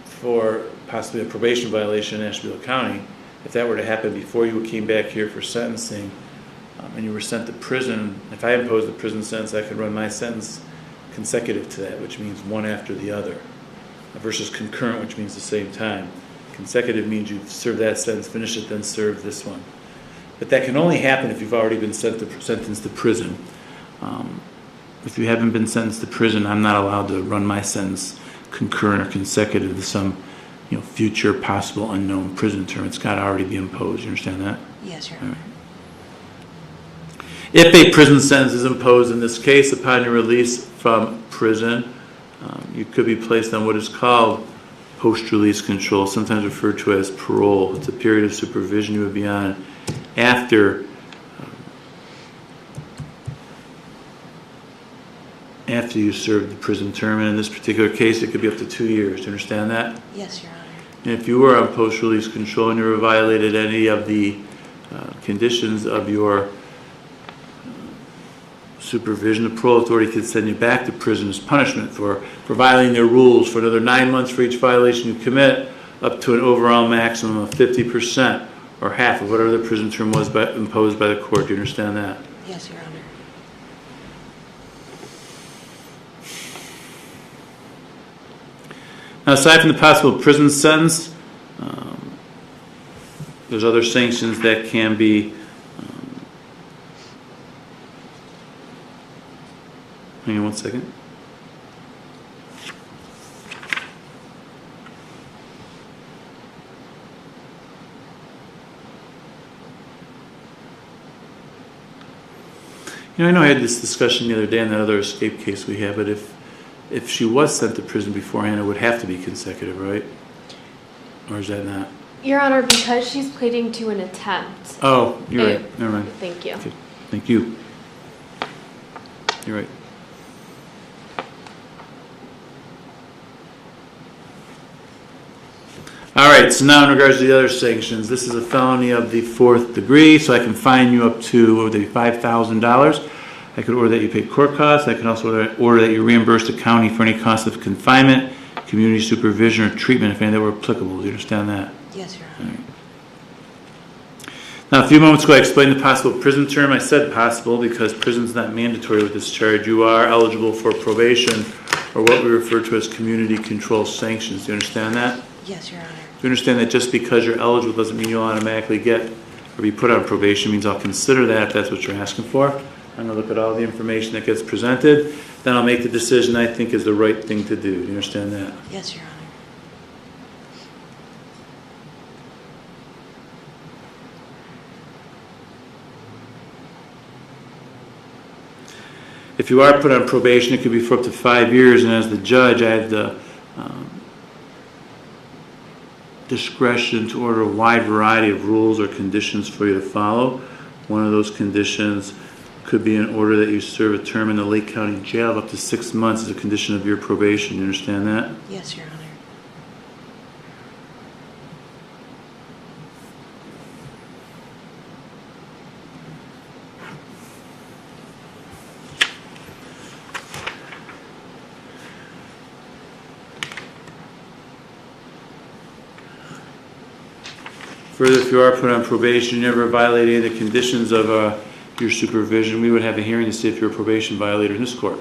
for possibly a probation violation in Ashtabula County, if that were to happen before you came back here for sentencing and you were sent to prison, if I imposed a prison sentence, I could run my sentence consecutive to that, which means one after the other, versus concurrent, which means the same time. Consecutive means you serve that sentence, finish it, then serve this one. But that can only happen if you've already been sentenced to prison. If you haven't been sentenced to prison, I'm not allowed to run my sentence concurrent or consecutive to some future possible unknown prison term. It's got to already be imposed. You understand that? Yes, Your Honor. If a prison sentence is imposed in this case upon your release from prison, you could be placed on what is called post-release control, sometimes referred to as parole. It's a period of supervision you would be on after you serve the prison term, and in this particular case it could be up to 2 years. Do you understand that? Yes, Your Honor. And if you were on post-release control and you were violated any of the conditions of your supervision, the parole authority could send you back to prison as punishment for violating their rules for another 9 months for each violation you commit, up to an overall maximum of 50%. Or half of whatever the prison term was imposed by the court. Do you understand that? Yes, Your Honor. Now, aside from the possible prison sentence, there's other sanctions that can be. Hang on one second. I know I had this discussion the other day on that other escape case we had, but if she was sent to prison beforehand, it would have to be consecutive, right? Or is that not? Your Honor, because she's pleading to an attempt. Oh, you're right. Never mind. Thank you. Okay. Thank you. You're right. All right, so now in regards to the other sanctions, this is a felony of the 4th degree, so I can fine you up to, what would they be, $5,000. I could order that you pay court costs. I can also order that you reimburse the county for any cost of confinement, community supervision, or treatment, if any that were applicable. Do you understand that? Yes, Your Honor. All right. Now, a few moments ago, I explained the possible prison term. I said possible because prison's not mandatory with this charge. You are eligible for probation, or what we refer to as community control sanctions. Do you understand that? Yes, Your Honor. Do you understand that just because you're eligible doesn't mean you'll automatically get or be put on probation? It means I'll consider that if that's what you're asking for. I'm going to look at all the information that gets presented. Then I'll make the decision I think is the right thing to do. Do you understand that? Yes, Your Honor. if you are put on probation, it could be for up to 5 years, and as the judge, I have the discretion to order a wide variety of rules or conditions for you to follow. One of those conditions could be an order that you serve a term in the Lake County Jail of up to 6 months as a condition of your probation. You understand that? Yes, Your Honor. Further, if you are put on probation, you never violate any of the conditions of your supervision, we would have a hearing to see if you're a probation violator in this court.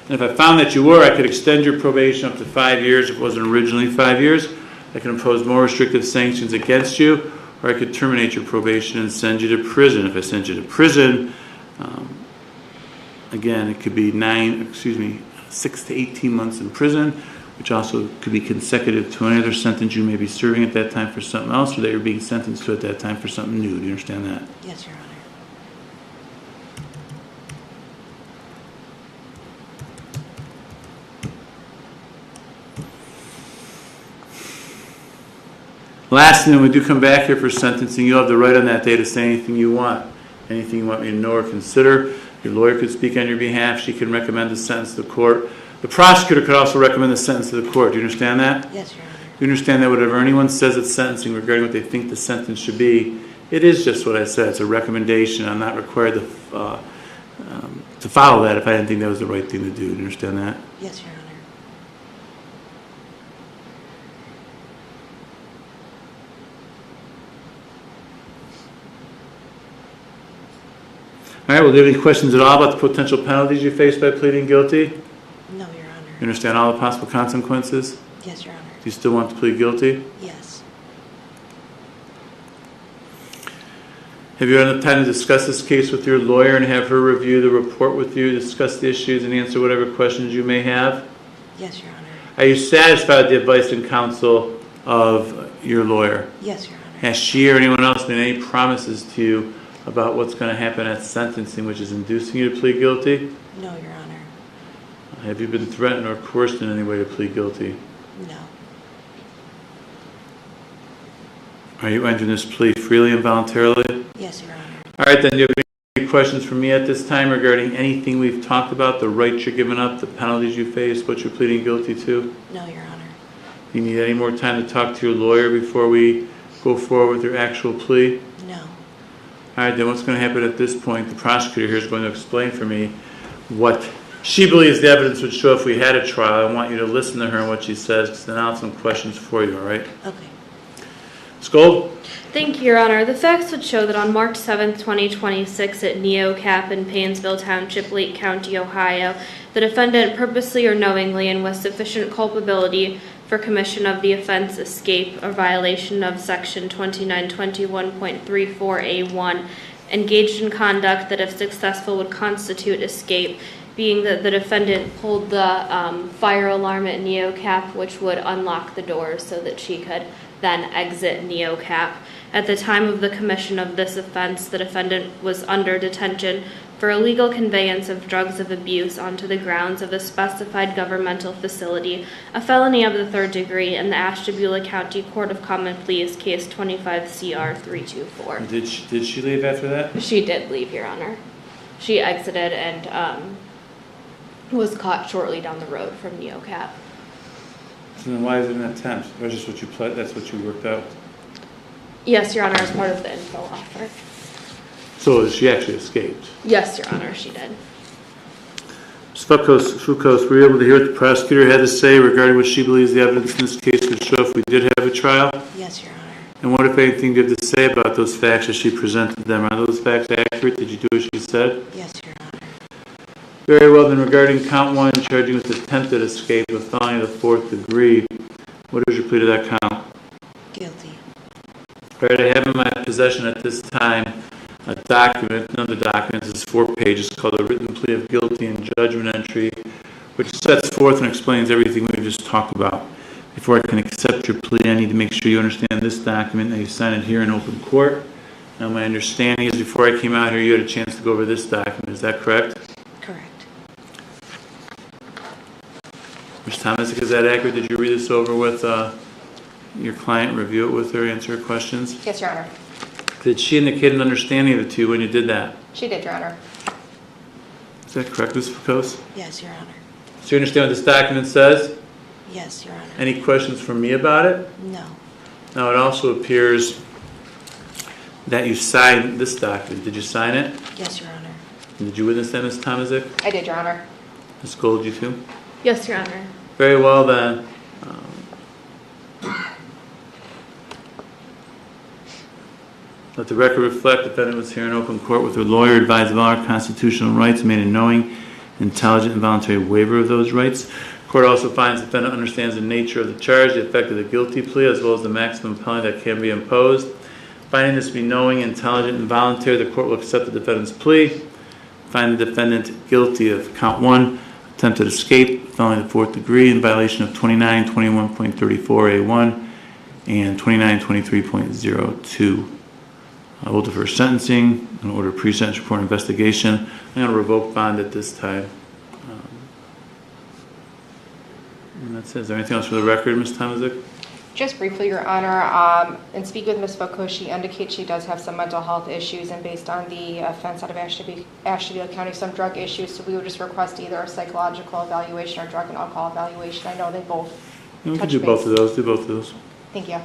And if I found that you were, I could extend your probation up to 5 years if it wasn't originally 5 years. I can impose more restrictive sanctions against you, or I could terminate your probation and send you to prison. If I send you to prison, again, it could be 6 to 18 months in prison, which also could be consecutive to any other sentence you may be serving at that time for something else, or that you're being sentenced to at that time for something new. Do you understand that? Yes, Your Honor. Lastly, when we do come back here for sentencing, you'll have the right on that day to say anything you want. Anything you want me to know or consider. Your lawyer could speak on your behalf. She can recommend the sentence to the court. The prosecutor could also recommend the sentence to the court. Do you understand that? Yes, Your Honor. You understand that whatever anyone says at sentencing regarding what they think the sentence should be, it is just what I said. It's a recommendation. I'm not required to follow that if I didn't think that was the right thing to do. Do you understand that? Yes, Your Honor. All right, well, do you have any questions at all about the potential penalties you face by pleading guilty? No, Your Honor. You understand all the possible consequences? Yes, Your Honor. Do you still want to plead guilty? Yes. Have you had enough time to discuss this case with your lawyer and have her review the report with you, discuss the issues, and answer whatever questions you may have? Yes, Your Honor. Are you satisfied with the advice and counsel of your lawyer? Yes, Your Honor. Has she or anyone else made any promises to you about what's going to happen at sentencing, which is inducing you to plead guilty? No, Your Honor. Have you been threatened or coerced in any way to plead guilty? No. Are you entering this plea freely and voluntarily? Yes, Your Honor. All right, then, do you have any questions for me at this time regarding anything we've talked about, the rights you're giving up, the penalties you face, what you're pleading guilty to? No, Your Honor. Do you need any more time to talk to your lawyer before we go forward with your actual plea? No. All right, then what's going to happen at this point? The prosecutor here is going to explain for me what she believes the evidence would show if we had a trial. I want you to listen to her and what she says, because then I'll have some questions for you, all right? Okay. Ms. Gold? Thank you, Your Honor. The facts would show that on March 7th, 2026, at NeoCap in Painesville Township, Lake County, Ohio, the defendant purposely or knowingly and with sufficient culpability for commission of the offense escape or violation of Section 2921.34A1 engaged in conduct that, if successful, would constitute escape, being that the defendant pulled the fire alarm at NeoCap, which would unlock the doors so that she could then exit NeoCap. At the time of the commission of this offense, the defendant was under detention for illegal conveyance of drugs of abuse onto the grounds of a specified governmental facility, a felony of the third degree in the Ashtabula County Court of Common Pleas, case 25 CR 324. Did she leave after that? She did leave, Your Honor. She exited and was caught shortly down the road from NeoCap. So then why is it an attempt? Or just what you pled? That's what you worked out? Yes, Your Honor, as part of the info offer. So she actually escaped? Yes, Your Honor, she did. Ms. Foucault, were you able to hear what the prosecutor had to say regarding what she believes the evidence in this case would show if we did have a trial? Yes, Your Honor. And what, if anything, do you have to say about those facts as she presented them? Are those facts accurate? Did you do as she said? Yes, Your Honor. Very well, then, regarding count 1, charging with attempted escape, a felony of the fourth degree, what is your plea to that count? Guilty. All right, I have in my possession at this time a document, another document, this is 4 pages, called a written plea of guilty and judgment entry, which sets forth and explains everything we just talked about. Before I can accept your plea, I need to make sure you understand this document, that you sign it here in open court. Now, my understanding is before I came out here, you had a chance to go over this document. Is that correct? Correct. Ms. Thomas, is that accurate? Did you read this over with your client, review it with her, answer her questions? Yes, Your Honor. Did she indicate an understanding of it to you when you did that? She did, Your Honor. Is that correct, Ms. Fakos? Yes, Your Honor. So you understand what this document says? Yes, Your Honor. Any questions from me about it? No. Now, it also appears that you signed this document. Did you sign it? Yes, Your Honor. And did you witness that, Ms. Tomazik? I did, Your Honor. Ms. Gold, you too? Yes, Your Honor. Very well then. Let the record reflect the defendant was here in open court with her lawyer, advised of all our constitutional rights, made a knowing, intelligent, and voluntary waiver of those rights. Court also finds the defendant understands the nature of the charge, the effect of the guilty plea, as well as the maximum penalty that can be imposed. Finding this to be knowing, intelligent, and voluntary, the court will accept the defendant's plea. Find the defendant guilty of count 1, attempted escape, felony of the 4th degree in violation of 2921.34A1 and 2923.02. I will defer sentencing and order pre-sentence report investigation. I'm going to revoke bond at this time. And that's it. Is there anything else for the record, Ms. Tomazik? Just briefly, Your Honor, in speaking with Ms. Fakos, she indicates she does have some mental health issues, and based on the offense out of Ashtabula County, some drug issues, so we would just request either a psychological evaluation or drug and alcohol evaluation. I know they both We can touch do both base. of those. Do both of those. Thank you.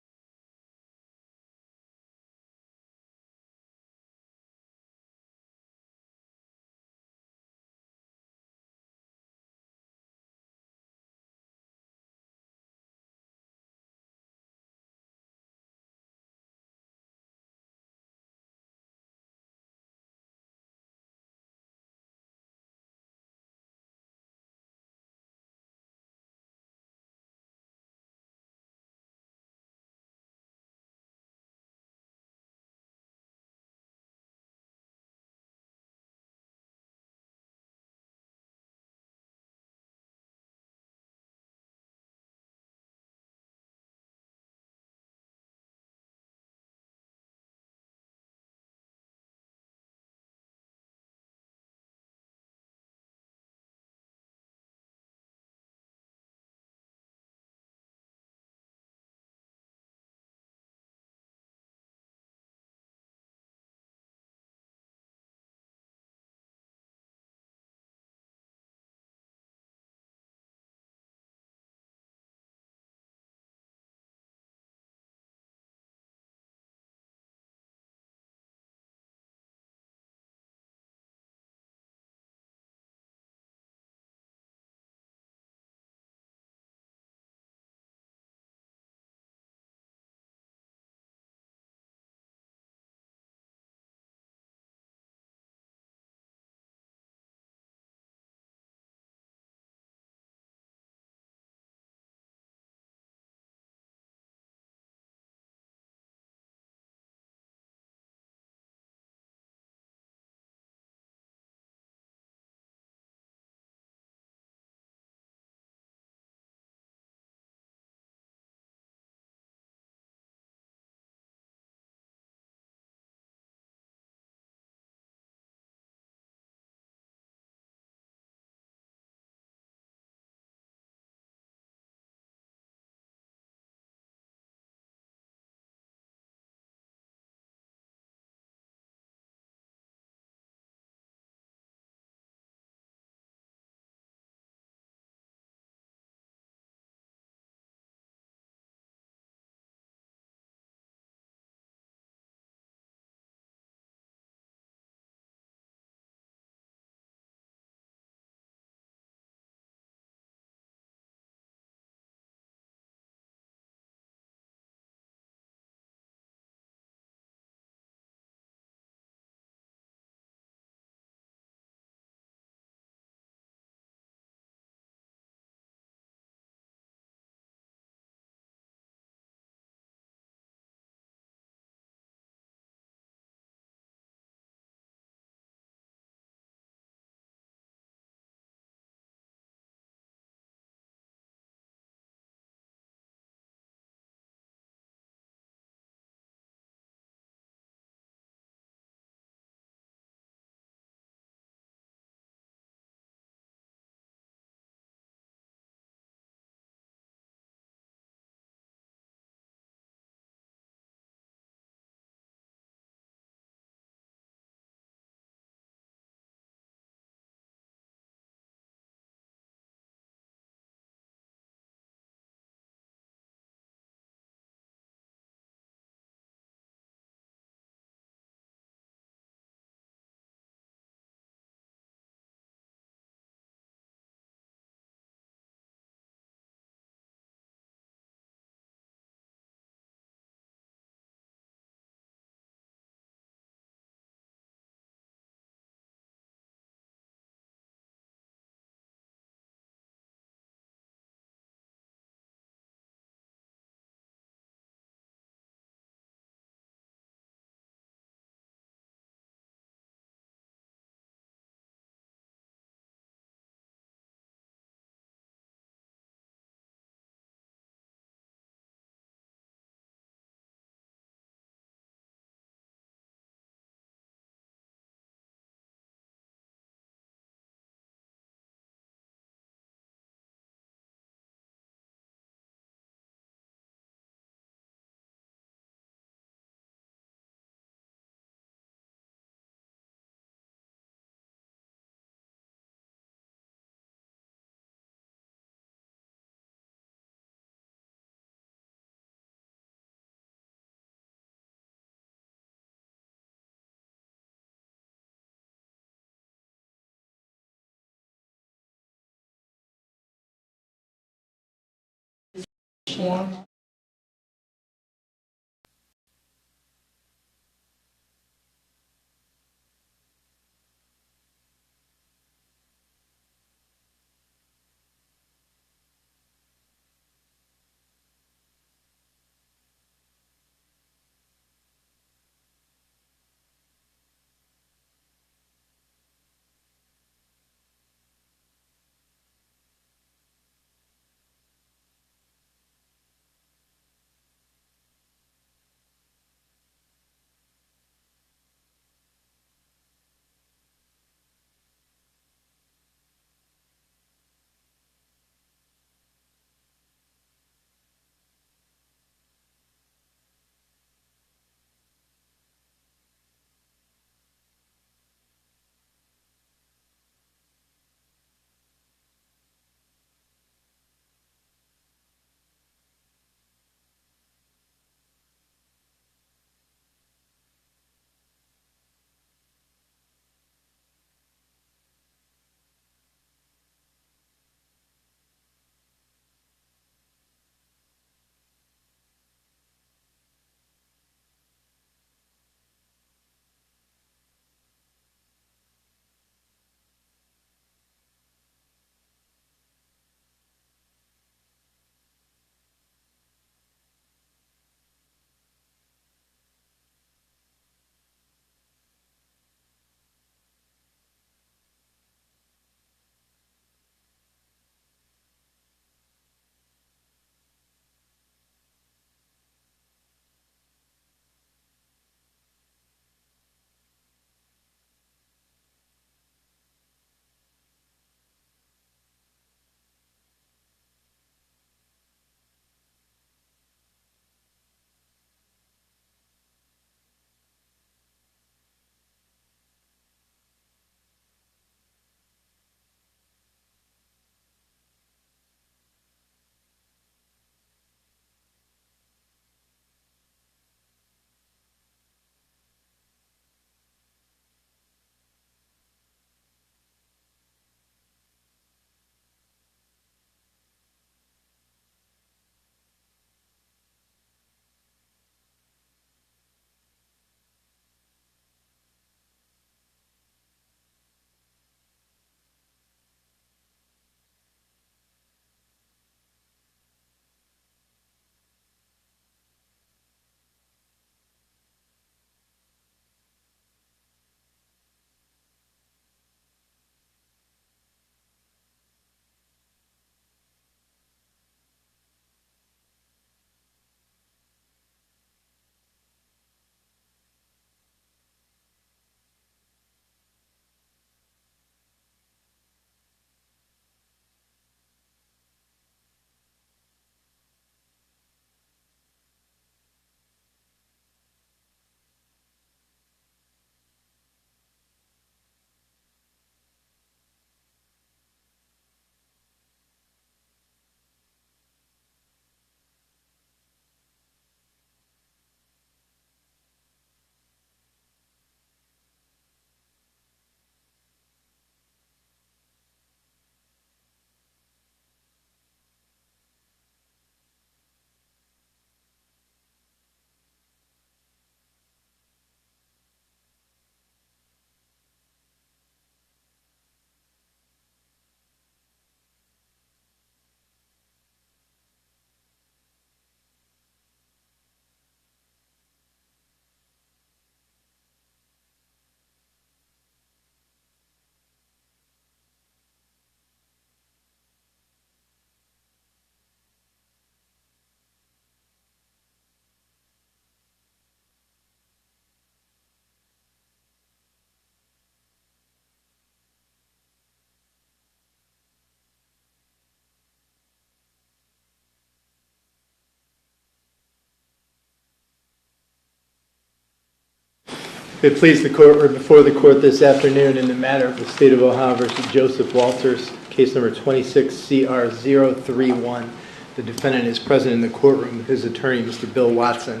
It please the court, or before the court this afternoon in the matter of the State of Ohio versus Joseph Walters, case number 26CR031. The defendant is present in the courtroom with his attorney, Mr. Bill Watson.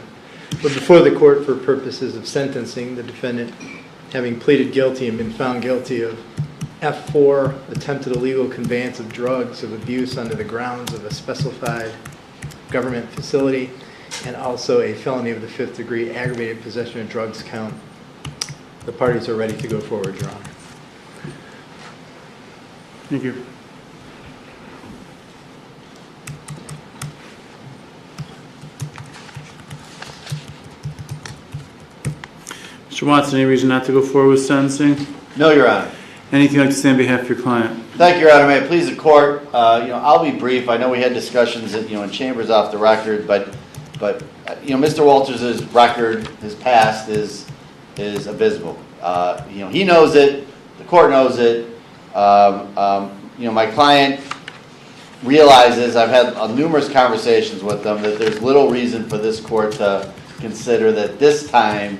But before the court for purposes of sentencing, the defendant, having pleaded guilty and been found guilty of F4, attempted illegal conveyance of drugs of abuse under the grounds of a specified government facility, and also a felony of the 5th degree aggravated possession of drugs count. The parties are ready to go forward, Your Honor. Thank you. Mr. Watson, any reason not to go forward with sentencing? No, Your Honor. Anything you'd like to say on behalf of your client? Thank you, Your Honor. May it please the court. I'll be brief. I know we had discussions, in chambers off the record, but Mr. Walters' record, his past is abysmal. He knows it. The court knows it. My client realizes, I've had numerous conversations with them, that there's little reason for this court to consider that this time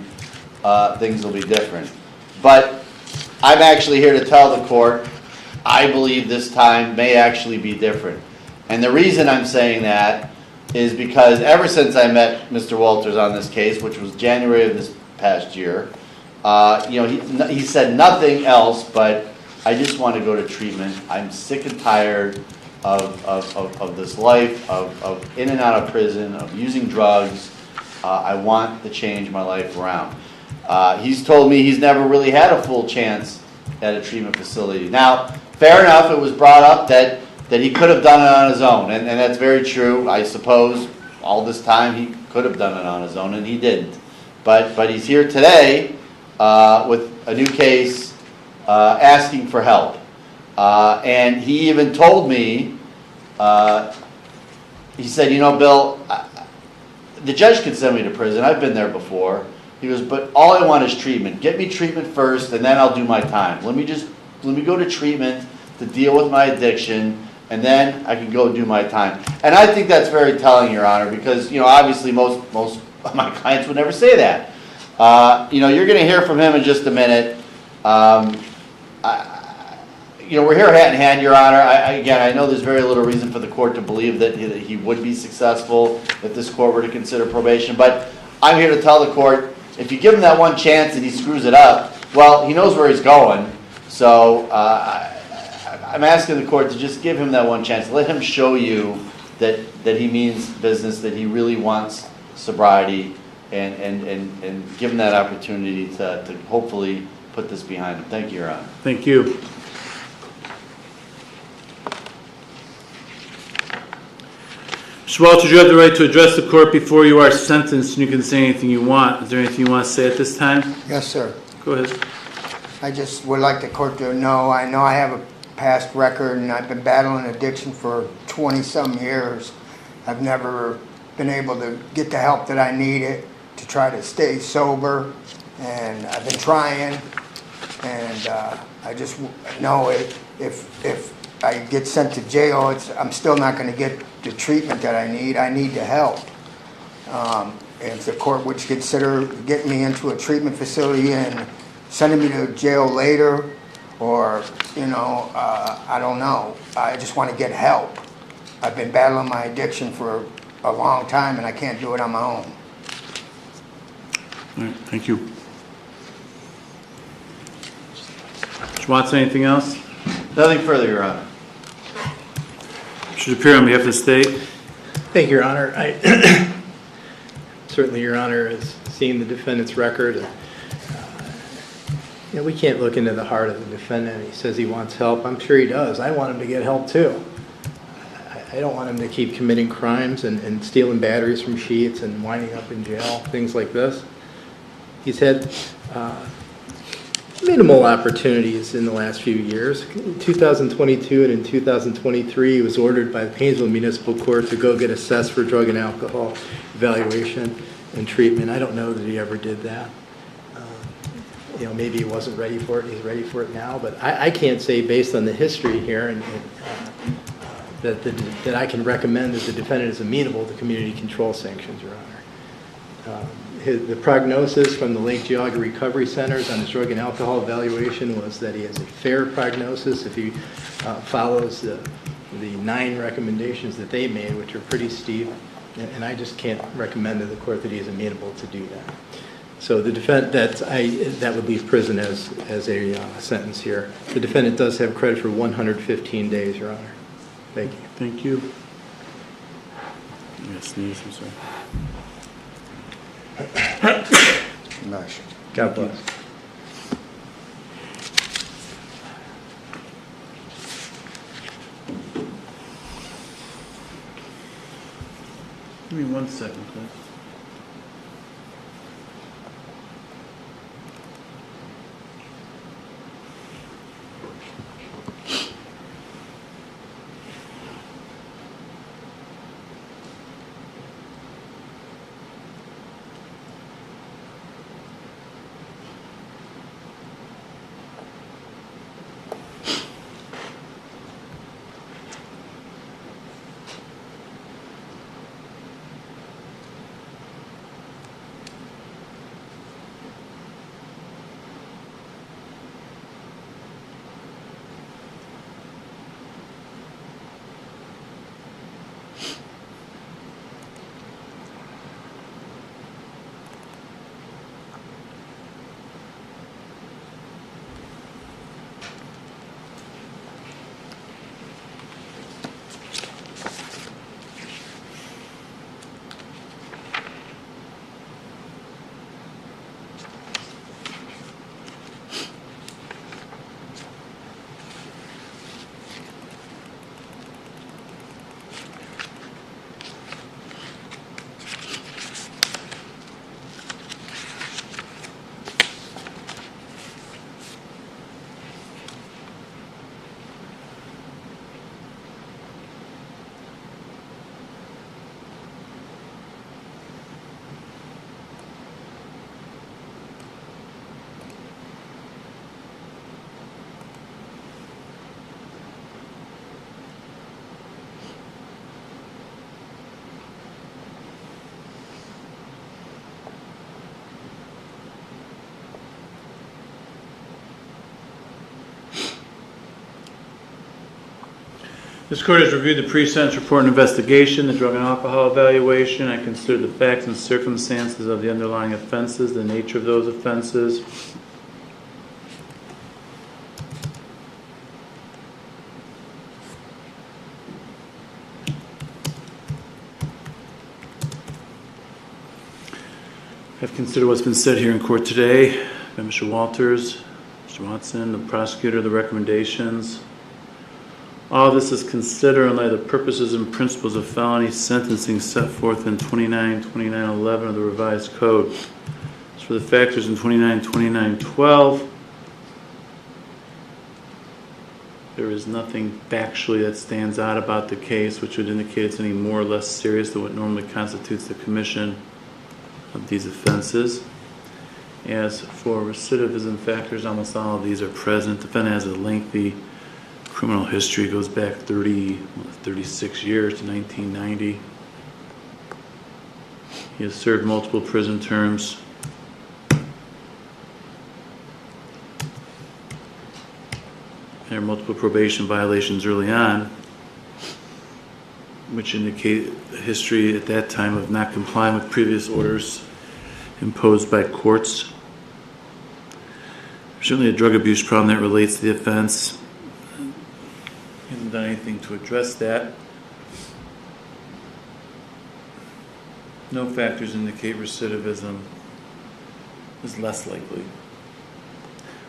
things will be different. But I'm actually here to tell the court, I believe this time may actually be different. And the reason I'm saying that is because ever since I met Mr. Walters on this case, which was January of this past year, he said nothing else but, I just want to go to treatment. I'm sick and tired of this life, of in and out of prison, of using drugs. I want to change my life around. He's told me he's never really had a full chance at a treatment facility. Now, fair enough, it was brought up that he could have done it on his own, and that's very true. I suppose all this time he could have done it on his own, and he didn't. But he's here today with a new case asking for help. And he even told me, he said, Bill, the judge could send me to prison. I've been there before. He goes, but all I want is treatment. Get me treatment first, and then I'll do my time. Let me go to treatment to deal with my addiction, and then I can go do my time. And I think that's very telling, Your Honor, because obviously most of my clients would never say that. You're going to hear from him in just a minute. We're here hand in hand, Your Honor. I know there's very little reason for the court to believe that he would be successful if this court were to consider probation. But I'm here to tell the court, if you give him that one chance and he screws it up, well, he knows where he's going. So I'm asking the court to just give him that one chance. Let him show you that he means business, that he really wants sobriety, and give him that opportunity to hopefully put this behind him. Thank you, Your Honor. Thank you. Mr. Walters, you have the right to address the court before you are sentenced, and you can say anything you want. Is there anything you want to say at this time? Yes, sir. Go ahead. I just would like the court to know I have a past record, and I've been battling addiction for 20-some years. I've never been able to get the help that I needed to try to stay sober, and I've been trying, and I just know if I get sent to jail, I'm still not going to get the treatment that I need. I need the help. If the court would consider getting me into a treatment facility and sending me to jail later, or, I don't know. I just want to get help. I've been battling my addiction for a long time, and I can't do it on my own. All right, thank you. Mr. Watson, anything else? Nothing further, Your Honor. Should appear on behalf of the state. Thank you, Your Honor. Certainly, Your Honor has seen the defendant's record. We can't look into the heart of the defendant. He says he wants help. I'm sure he does. I want him to get help too. I don't want him to keep committing crimes and stealing batteries from Sheetz and winding up in jail, things like this. He's had minimal opportunities in the last few years. In 2022 and in 2023, he was ordered by the Painesville Municipal Court to go get assessed for drug and alcohol evaluation and treatment. I don't know that he ever did that. Maybe he wasn't ready for it. He's ready for it now. But I can't say, based on the history here, that I can recommend that the defendant is amenable to community control sanctions, Your Honor. The prognosis from the Lake Geauga Recovery Centers on his drug and alcohol evaluation was that he has a fair prognosis if he follows the 9 recommendations that they made, which are pretty steep, and I just can't recommend to the court that he is amenable to do that. So the that would leave prison as a sentence here. The defendant does have credit for 115 days, Your Honor. Thank you. Thank you. I'm gonna sneeze, I'm sorry. Nice. God bless. Give me 1 second, please. This court has reviewed the pre-sentence report and investigation, the drug and alcohol evaluation. I consider the facts and circumstances of the underlying offenses, the nature of those offenses. I've considered what's been said here in court today by Mr. Walters, Mr. Watson, the prosecutor, the recommendations. All this is considered in light of the purposes and principles of felony sentencing set forth in 29-2911 of the revised code. As for the factors in 29-2912, there is nothing factually that stands out about the case which would indicate it's any more or less serious than what normally constitutes the commission of these offenses. As for recidivism factors, almost all of these are present. The defendant has a lengthy criminal history, goes back 36 years to 1990. He has served multiple prison terms. There are multiple probation violations early on, which indicate a history at that time of not complying with previous orders imposed by courts. There's certainly a drug abuse problem that relates to the offense. He hasn't done anything to address that. No factors indicate recidivism is less likely.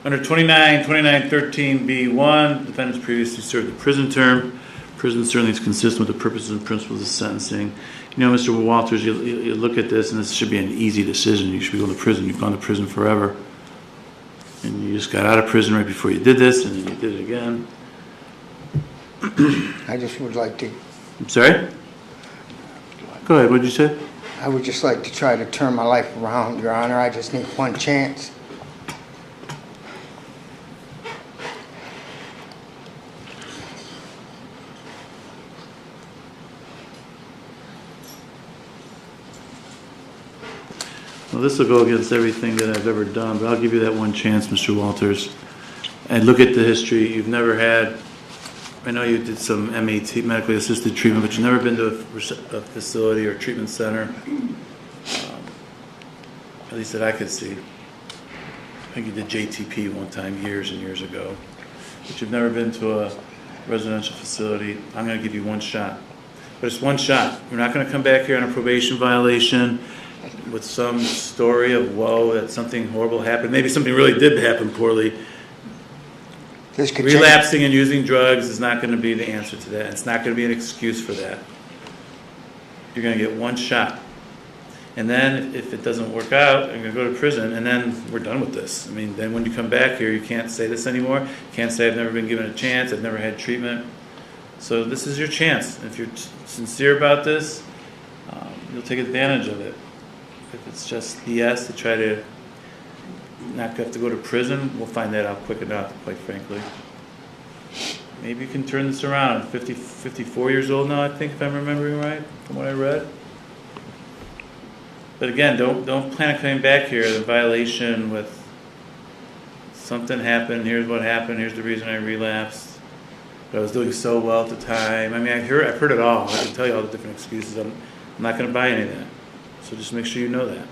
Under 29-2913B1, defendants previously served a prison term. Prison certainly is consistent with the purposes and principles of sentencing. You know, Mr. Walters, you look at this, and this should be an easy decision. You should be going to prison. You've gone to prison forever. And you just got out of prison right before you did this, and then you did it again. I just would like to... I'm sorry? Go ahead, what did you say? I would just like to try to turn my life around, Your Honor. I just need one chance. Well, this will go against everything that I've ever done, but I'll give you that one chance, Mr. Walters. And look at the history. You've never had, I know you did some MAT, medically assisted treatment, but you've never been to a facility or treatment center, at least that I could see. I think you did JTP one time years and years ago. But you've never been to a residential facility. I'm going to give you one shot. But it's one shot. We're not going to come back here on a probation violation with some story of, whoa, that something horrible happened. Maybe something really did happen poorly. Relapsing and using drugs is not going to be the answer to that. It's not going to be an excuse for that. You're going to get one shot. And then if it doesn't work out, I'm going to go to prison, and then we're done with this. I mean, then when you come back here, you can't say this anymore. You can't say I've never been given a chance, I've never had treatment. So this is your chance. If you're sincere about this, you'll take advantage of it. If it's just BS to try to not have to go to prison, we'll find that out quick enough, quite frankly. Maybe you can turn this around. 54 years old now, I think, if I'm remembering right, from what I read. But again, don't plan on coming back here in violation with something happened, here's what happened, here's the reason I relapsed. But I was doing so well at the time. I mean, I've heard it all. I can tell you all the different excuses. I'm not going to buy any of that. So just make sure you know that.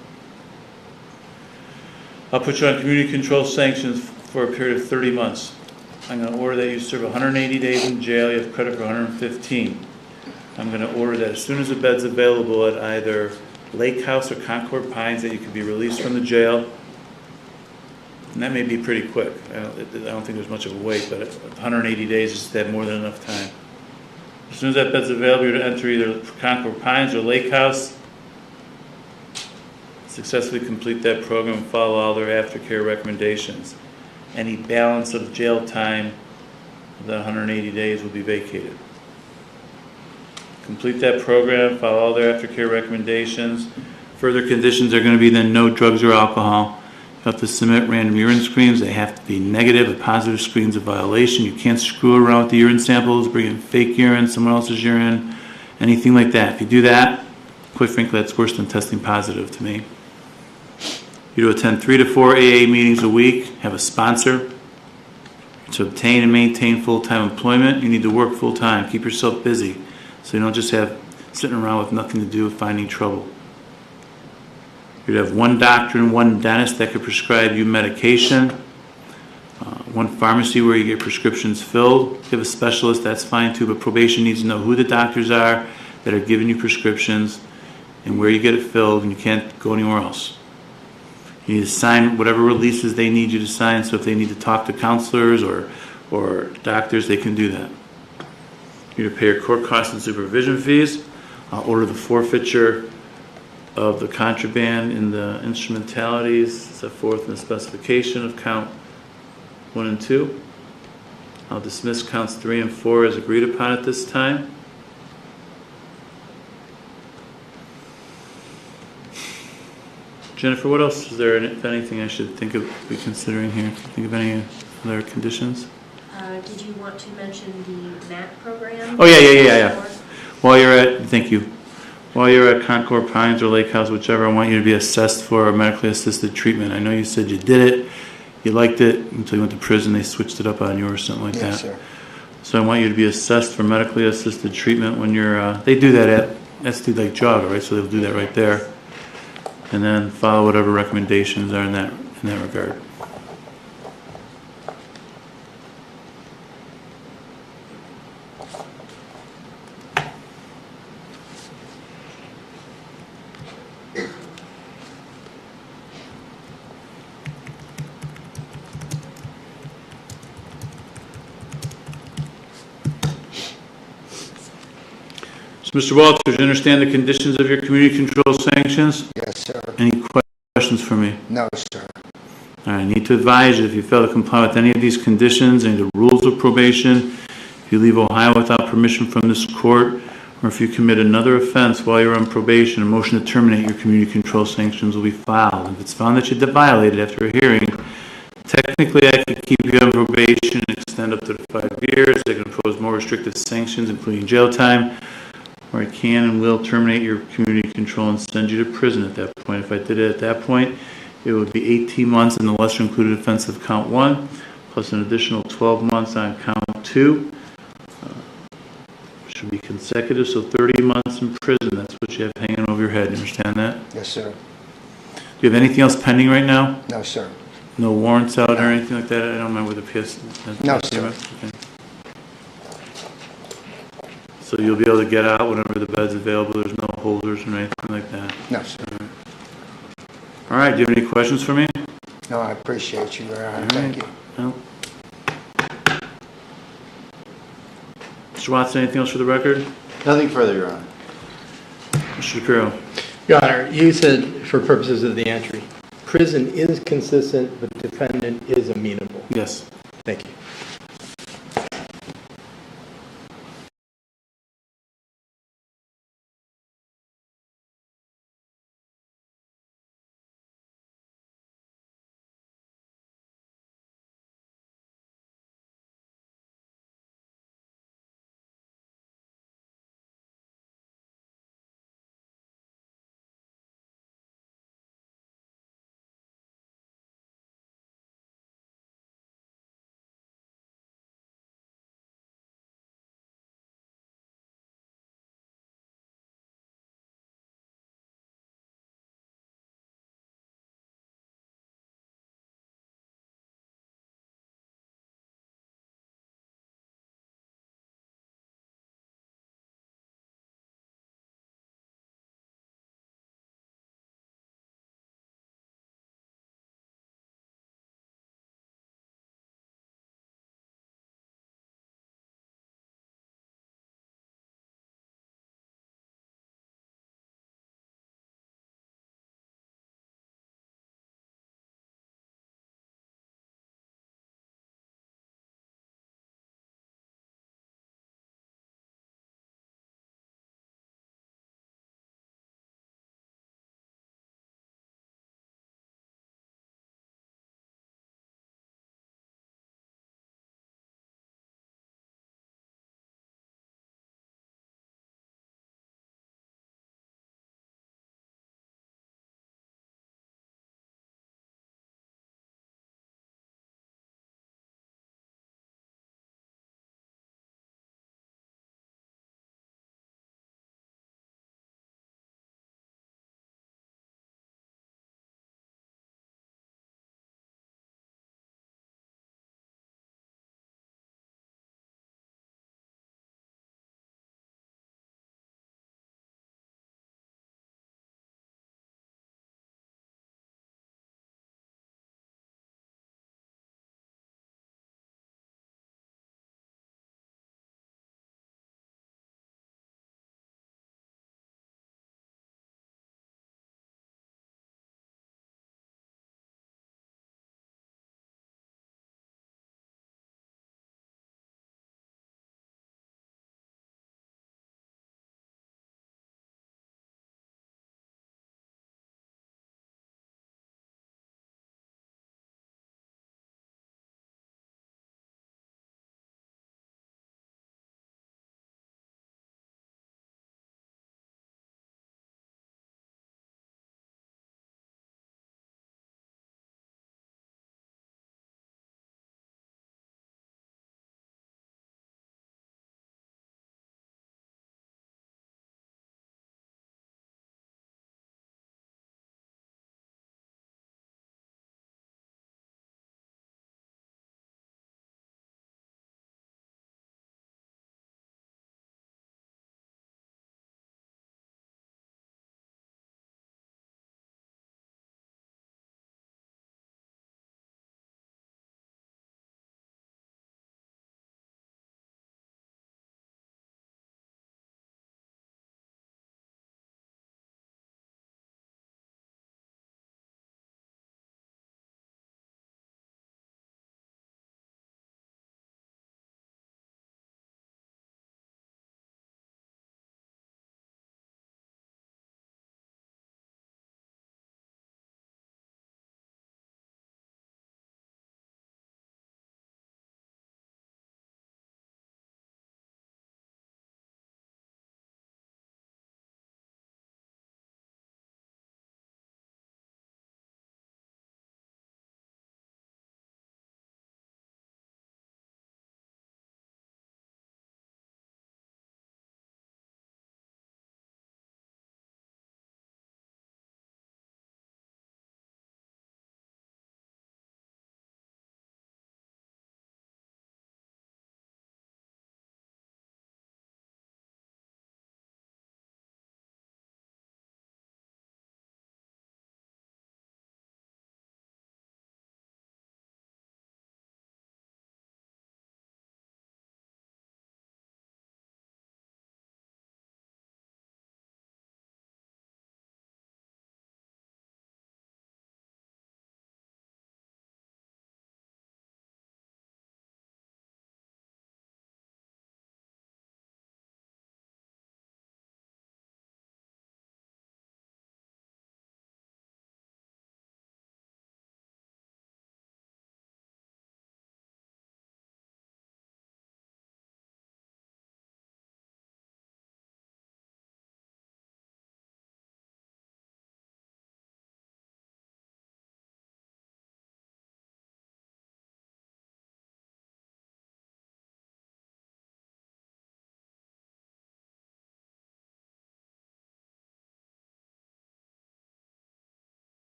I'll put you on community control sanctions for a period of 30 months. I'm going to order that you serve 180 days in jail. You have credit for 115. I'm going to order that as soon as a bed's available at either Lake House or Concord Pines, that you can be released from the jail. And that may be pretty quick. I don't think there's much of a wait, but 180 days is just have more than enough time. As soon as that bed's available, you're to enter either Concord Pines or Lake House. Successfully complete that program and follow all their aftercare recommendations. Any balance of jail time of that 180 days will be vacated. Complete that program, follow all their aftercare recommendations. Further conditions are going to be then no drugs or alcohol. You have to submit random urine screens. They have to be negative. A positive screen's a violation. You can't screw around with the urine samples, bring in fake urine, someone else's urine, anything like that. If you do that, quite frankly, that's worse than testing positive to me. You to attend 3 to 4 AA meetings a week, have a sponsor. To obtain and maintain full-time employment, you need to work full-time. Keep yourself busy so you don't just have sitting around with nothing to do, finding trouble. You'd have one doctor and one dentist that could prescribe you medication, one pharmacy where you get prescriptions filled. If you have a specialist, that's fine too, but probation needs to know who the doctors are that are giving you prescriptions and where you get it filled, and you can't go anywhere else. You need to sign whatever releases they need you to sign, so if they need to talk to counselors or doctors, they can do that. You're to pay your court costs and supervision fees. Order the forfeiture of the contraband in the instrumentalities set forth in the specification of count 1 and 2. I'll dismiss counts 3 and 4 as agreed upon at this time. Jennifer, what else is there, if anything, I should be considering here? Can you think of any other conditions? Did you want to mention the MAT program? Oh, yeah. Thank you. While you're at Concord Pines or Lake House, whichever, I want you to be assessed for medically assisted treatment. I know you said you did it, you liked it, until you went to prison, they switched it up on you or something like that. Yes, sir. So I want you to be assessed for medically assisted treatment when you're, they do that that's through Lake Jogga, right? So they'll do that right there. And then follow whatever recommendations are in that regard. So, Mr. Walters, you understand the conditions of your community control sanctions? Yes, sir. Any questions for me? No, sir. All right, I need to advise you, if you fail to comply with any of these conditions, any of the rules of probation, if you leave Ohio without permission from this court, or if you commit another offense while you're on probation, a motion to terminate your community control sanctions will be filed. If it's found that you violated after a hearing, technically I could keep you on probation and extend up to 5 years. I can impose more restrictive sanctions, including jail time, or I can and will terminate your community control and send you to prison at that point. If I did it at that point, it would be 18 months in the lesser included offense of count 1, plus an additional 12 months on count 2. Should be consecutive, so 30 months in prison. That's what you have hanging over your head. You understand that? Yes, sir. Do you have anything else pending right now? No, sir. No warrants out or anything like that? I don't remember with the PS. No, sir. Okay. So you'll be able to get out whenever the bed's available. There's no holders or anything like that. No, sir. All right. Do you have any questions for me? No, I appreciate you, Your Honor. All Thank right. you. No. Mr. Watson, anything else for the record? Nothing further, Your Honor. Mr. DeCruz? Your Honor, you said for purposes of the entry, prison is consistent, but defendant is amenable. Yes. Thank you.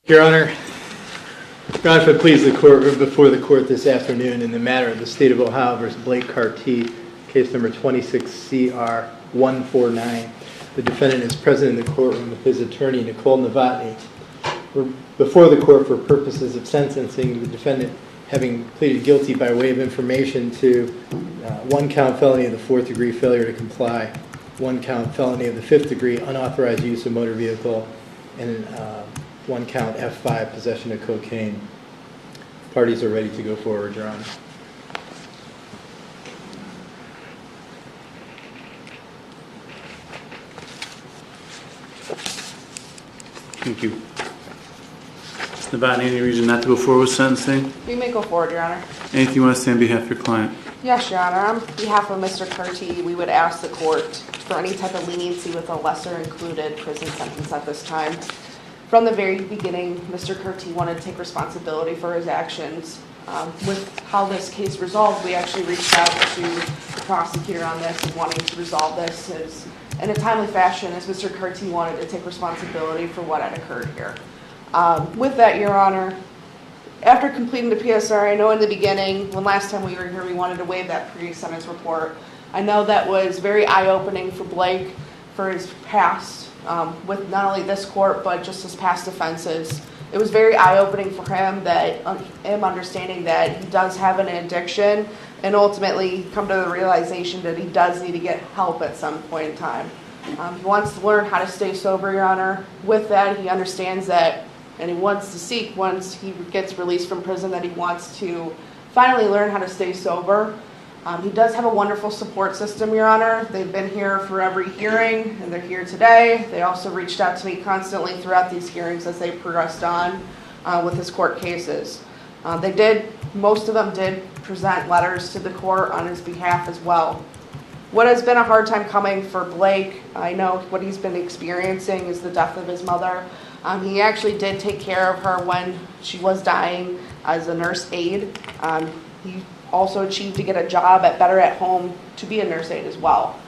Your Honor, if I please the court, before the court this afternoon in the matter of the State of Ohio versus Blake Carty, case number 26CR149. The defendant is present in the courtroom with his attorney, Nicole Novotny. We're before the court for purposes of sentencing, the defendant having pleaded guilty by way of information to one count felony of the 4th degree failure to comply, one count felony of the 5th degree unauthorized use of motor vehicle, and one count F5 possession of cocaine. Parties are ready to go forward, Your Honor. Thank you. Ms. Novotny, any reason not to go forward with sentencing? We may go forward, Your Honor. Anything you want to say on behalf of your client? Yes, Your Honor. On behalf of Mr. Curti, we would ask the court for any type of leniency with a lesser included prison sentence at this time. From the very beginning, Mr. Curti wanted to take responsibility for his actions. With how this case resolved, we actually reached out to the prosecutor on this and wanting to resolve this in a timely fashion, as Mr. Curti wanted to take responsibility for what had occurred here. With that, Your Honor, after completing the PSR, I know in the beginning, when last time we were here, we wanted to waive that pre-sentence report. I know that was very eye-opening for Blake for his past, with not only this court, but just his past offenses. It was very eye-opening for him that him understanding that he does have an addiction and ultimately come to the realization that he does need to get help at some point in time. He wants to learn how to stay sober, Your Honor. With that, he understands that, and he wants to seek, once he gets released from prison, that he wants to finally learn how to stay sober. He does have a wonderful support system, Your Honor. They've been here for every hearing, and they're here today. They also reached out to me constantly throughout these hearings as they progressed on with his court cases. Most of them did present letters to the court on his behalf as well. What has been a hard time coming for Blake, I know what he's been experiencing is the death of his mother. He actually did take care of her when she was dying as a nurse aide. He also achieved to get a job at Better at Home to be a nurse aide as well.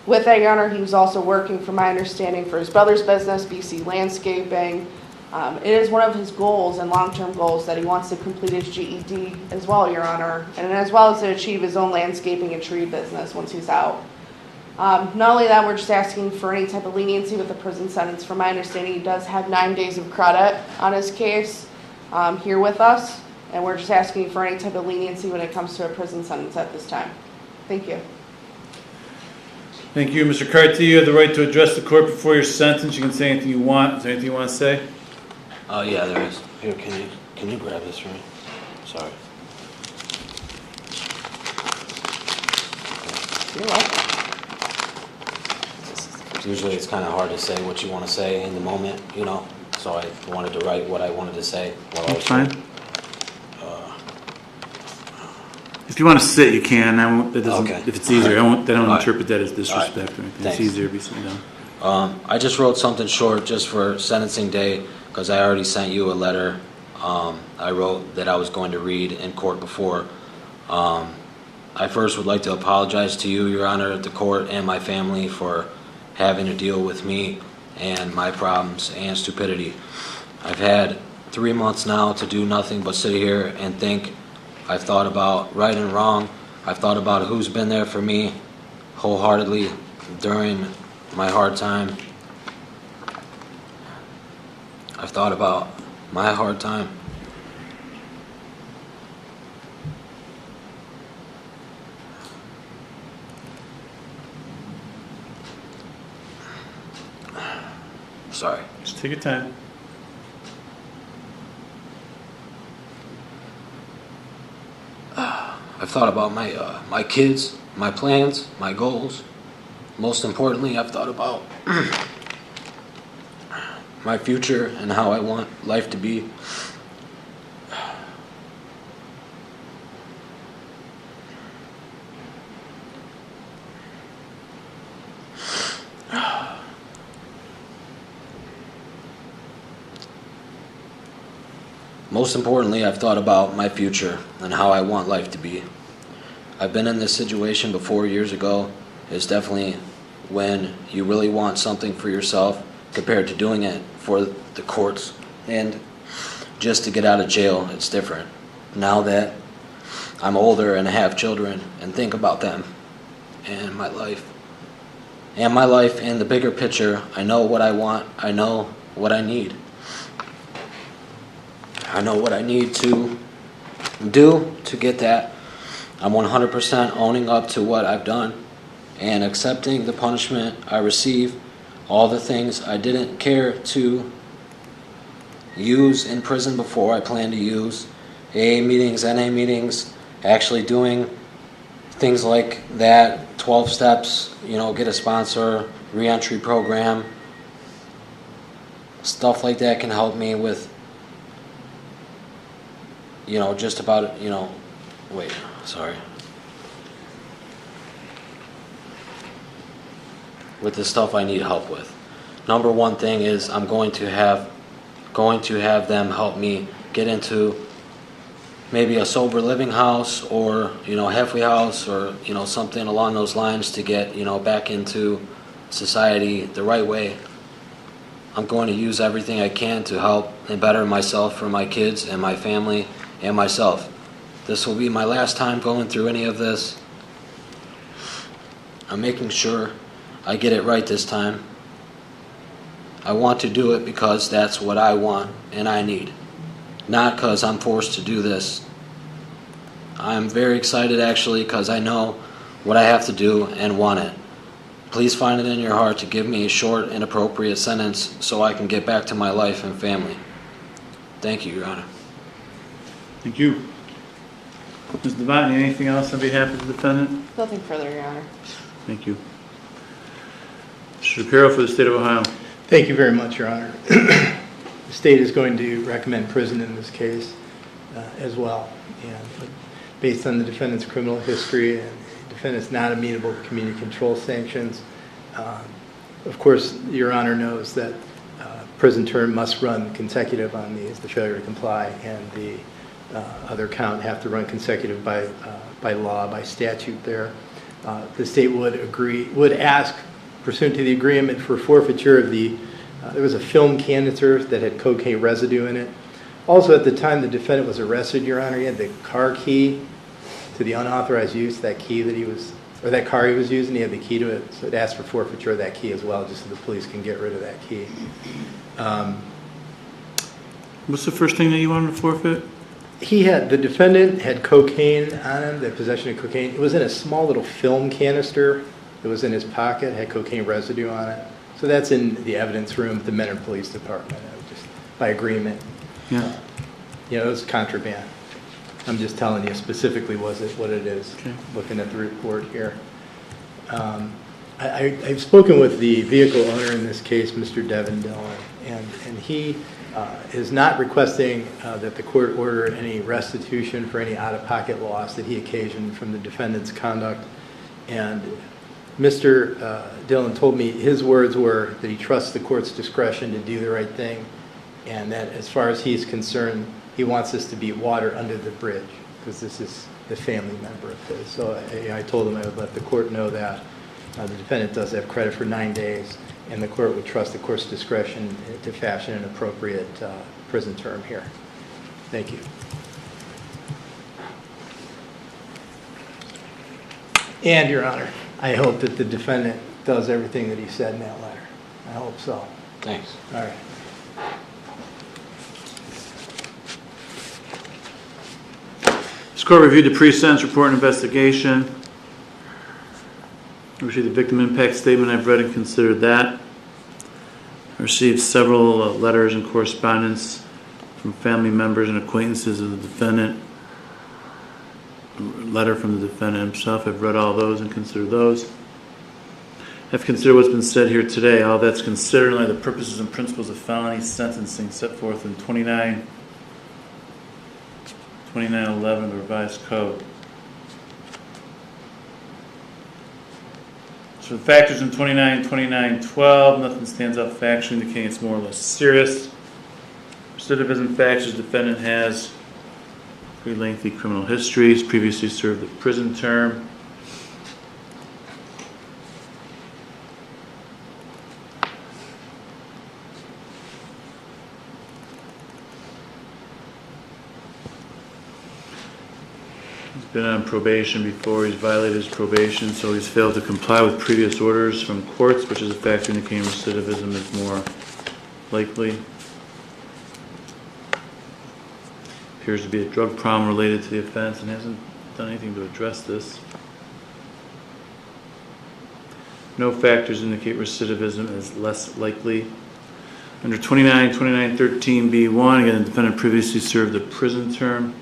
With that, Your Honor, he was also working, from my understanding, for his brother's business, BC Landscaping. It is one of his goals and long-term goals that he wants to complete his GED as well, Your Honor, and as well as to achieve his own landscaping and tree business once he's out. Not only that, we're just asking for any type of leniency with the prison sentence. From my understanding, he does have 9 days of credit on his case here with us, and we're just asking for any type of leniency when it comes to a prison sentence at this time. Thank you. Thank you, Mr. Carty. You have the right to address the court before your sentence. You can say anything you want. Is there anything you want to say? Yeah, there is. Here, can you grab this for me? Sorry. You're welcome. Usually it's kind of hard to say what you want to say in the moment, you know, so I wanted to write what I wanted to say while I was fine. If you want to sit, you can. I won't. That doesn't. Okay. If it's easier, I don't interpret that as disrespect or anything. Thanks. It's easier to be sitting down. I just wrote something short just for sentencing day because I already sent you a letter. I wrote that I was going to read in court before. I first would like to apologize to you, Your Honor, the court, and my family for having to deal with me and my problems and stupidity. I've had 3 months now to do nothing but sit here and think. I've thought about right and wrong. I've thought about who's been there for me wholeheartedly during my hard time. I've thought about my hard time. Sorry. Just take your time. I've thought about my kids, my plans, my goals. Most importantly, I've thought about my future and how I want life to be. Most importantly, I've thought about my future and how I want life to be. I've been in this situation before years ago. It's definitely when you really want something for yourself compared to doing it for the courts. And just to get out of jail. It's different. Now that I'm older and have children and think about them and my life and the bigger picture, I know what I want. I know what I need. I know what I need to do to get that. I'm 100% owning up to what I've done and accepting the punishment I receive, all the things I didn't care to use in prison before I plan to use, AA meetings, NA meetings, actually doing things like that, 12 steps, get a sponsor, reentry program, stuff like that can help me with, just about, with the stuff I need help with. Number one thing is I'm going to have them help me get into maybe a sober living house or, halfway house or, something along those lines to get, back into society the right way. I'm going to use everything I can to help and better myself for my kids and my family and myself. This will be my last time going through any of this. I'm making sure I get it right this time. I want to do it because that's what I want and I need. Not because I'm forced to do this. I'm very excited actually because I know what I have to do and want it. Please find it in your heart to give me a short and appropriate sentence so I can get back to my life and family. Thank you, Your Honor. Thank you. Ms. Devine, anything else on behalf of the defendant? Nothing further, Your Honor. Thank you. Mr. Shapiro for the State of Ohio. Thank you very much, Your Honor. The state is going to recommend prison in this case as well. And based on the defendant's criminal history and the defendant's not amenable to community control sanctions, of course, Your Honor knows that prison term must run consecutive on these, the failure to comply, and the other count have to run consecutive by law, by statute there. The state would ask, pursuant to the agreement, for forfeiture of there was a film canister that had cocaine residue in it. Also, at the time the defendant was arrested, Your Honor, he had the car key to the unauthorized use, that car he was using, he had the key to it, so it asked for forfeiture of that key as well, just so the police can get rid of that key. What's the first thing that you wanted to forfeit? The defendant had cocaine on him, the possession of cocaine. It was in a small little film canister that was in his pocket, had cocaine residue on it. So that's in the evidence room at the Mentor Police Department, just by agreement. Yeah. It was contraband. I'm just telling you specifically what it is, okay. Looking at the report here. I've spoken with the vehicle owner in this case, Mr. Devin Dillon, and he is not requesting that the court order any restitution for any out-of-pocket loss that he occasioned from the defendant's conduct. And Mr. Dillon told me his words were that he trusts the court's discretion to do the right thing, and that as far as he's concerned, he wants this to be water under the bridge, because this is the family member of his. So I told him I would let the court know that the defendant does have credit for 9 days, and the court would trust the court's discretion to fashion an appropriate prison term here. Thank you. And, Your Honor, I hope that the defendant does everything that he said in that letter. I hope so. Thanks. All right. This court reviewed the pre-sentence report and investigation. I received the victim impact statement. I've read and considered that. I received several letters and correspondence from family members and acquaintances of the defendant. A letter from the defendant himself. I've read all those and considered those. I've considered what's been said here today. All that's considered in light of the purposes and principles of felony sentencing set forth in 2911 of the revised code. So the factors in 2912, nothing stands out factually indicating it's more or less serious. Recidivism factors, defendant has pretty lengthy criminal history. He's previously served a prison term. been on probation before, he's violated his probation, so he's failed to comply with previous orders from courts, which is a factor indicating recidivism is more likely. Appears to be a drug problem related to the offense and hasn't done anything to address this. No factors indicate recidivism is less likely. Under 2913B1, again, the defendant previously served a prison term.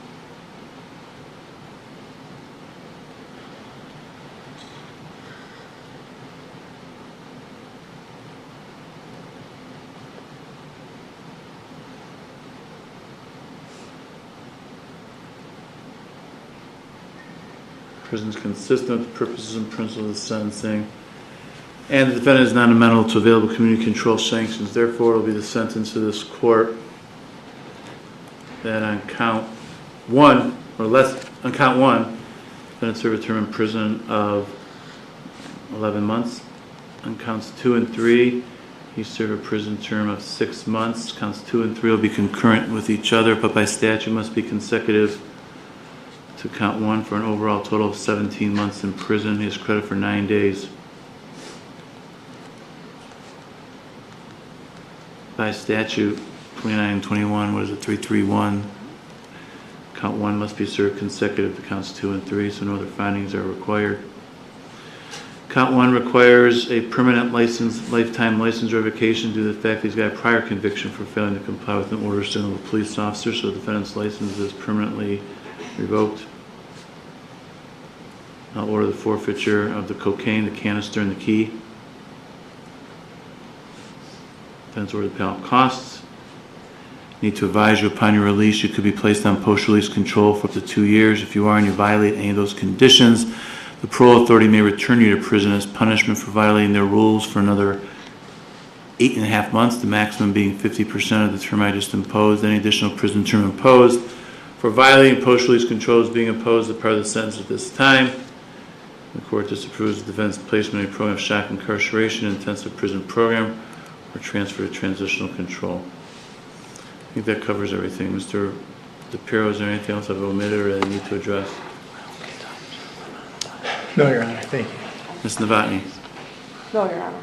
Prison is consistent with the purposes and principles of sentencing. And the defendant is not amenable to available community control sanctions. Therefore, it will be the sentence of this court that on count one, defendant served a term in prison of 11 months. On counts 2 and 3, he served a prison term of 6 months. Counts 2 and 3 will be concurrent with each other, but by statute must be consecutive to count 1 for an overall total of 17 months in prison. He has credit for 9 days. By statute, 29 and 21, what is it, 331? Count 1 must be served consecutive to counts 2 and 3, so no other findings are required. Count 1 requires a permanent license, lifetime license revocation due to the fact that he's got a prior conviction for failing to comply with an order sent to a police officer, so the defendant's license is permanently revoked. I'll order the forfeiture of the cocaine, the canister, and the key. Defendant's order to pay all costs. Need to advise you upon your release, you could be placed on post-release control for up to 2 years. If you are and you violate any of those conditions, the parole authority may return you to prison as punishment for violating their rules for another 8.5 months, the maximum being 50% of the term I just imposed. Any additional prison term imposed for violating post-release control is being imposed as part of the sentence at this time. The court disapproves the defendant's placement in a program of shock incarceration, intensive prison program, or transfer to transitional control. I think that covers everything. Mr. DePiero, is there anything else I've omitted or that I need to address? No, Your Honor. Thank you. Ms. Novotny? No, Your Honor.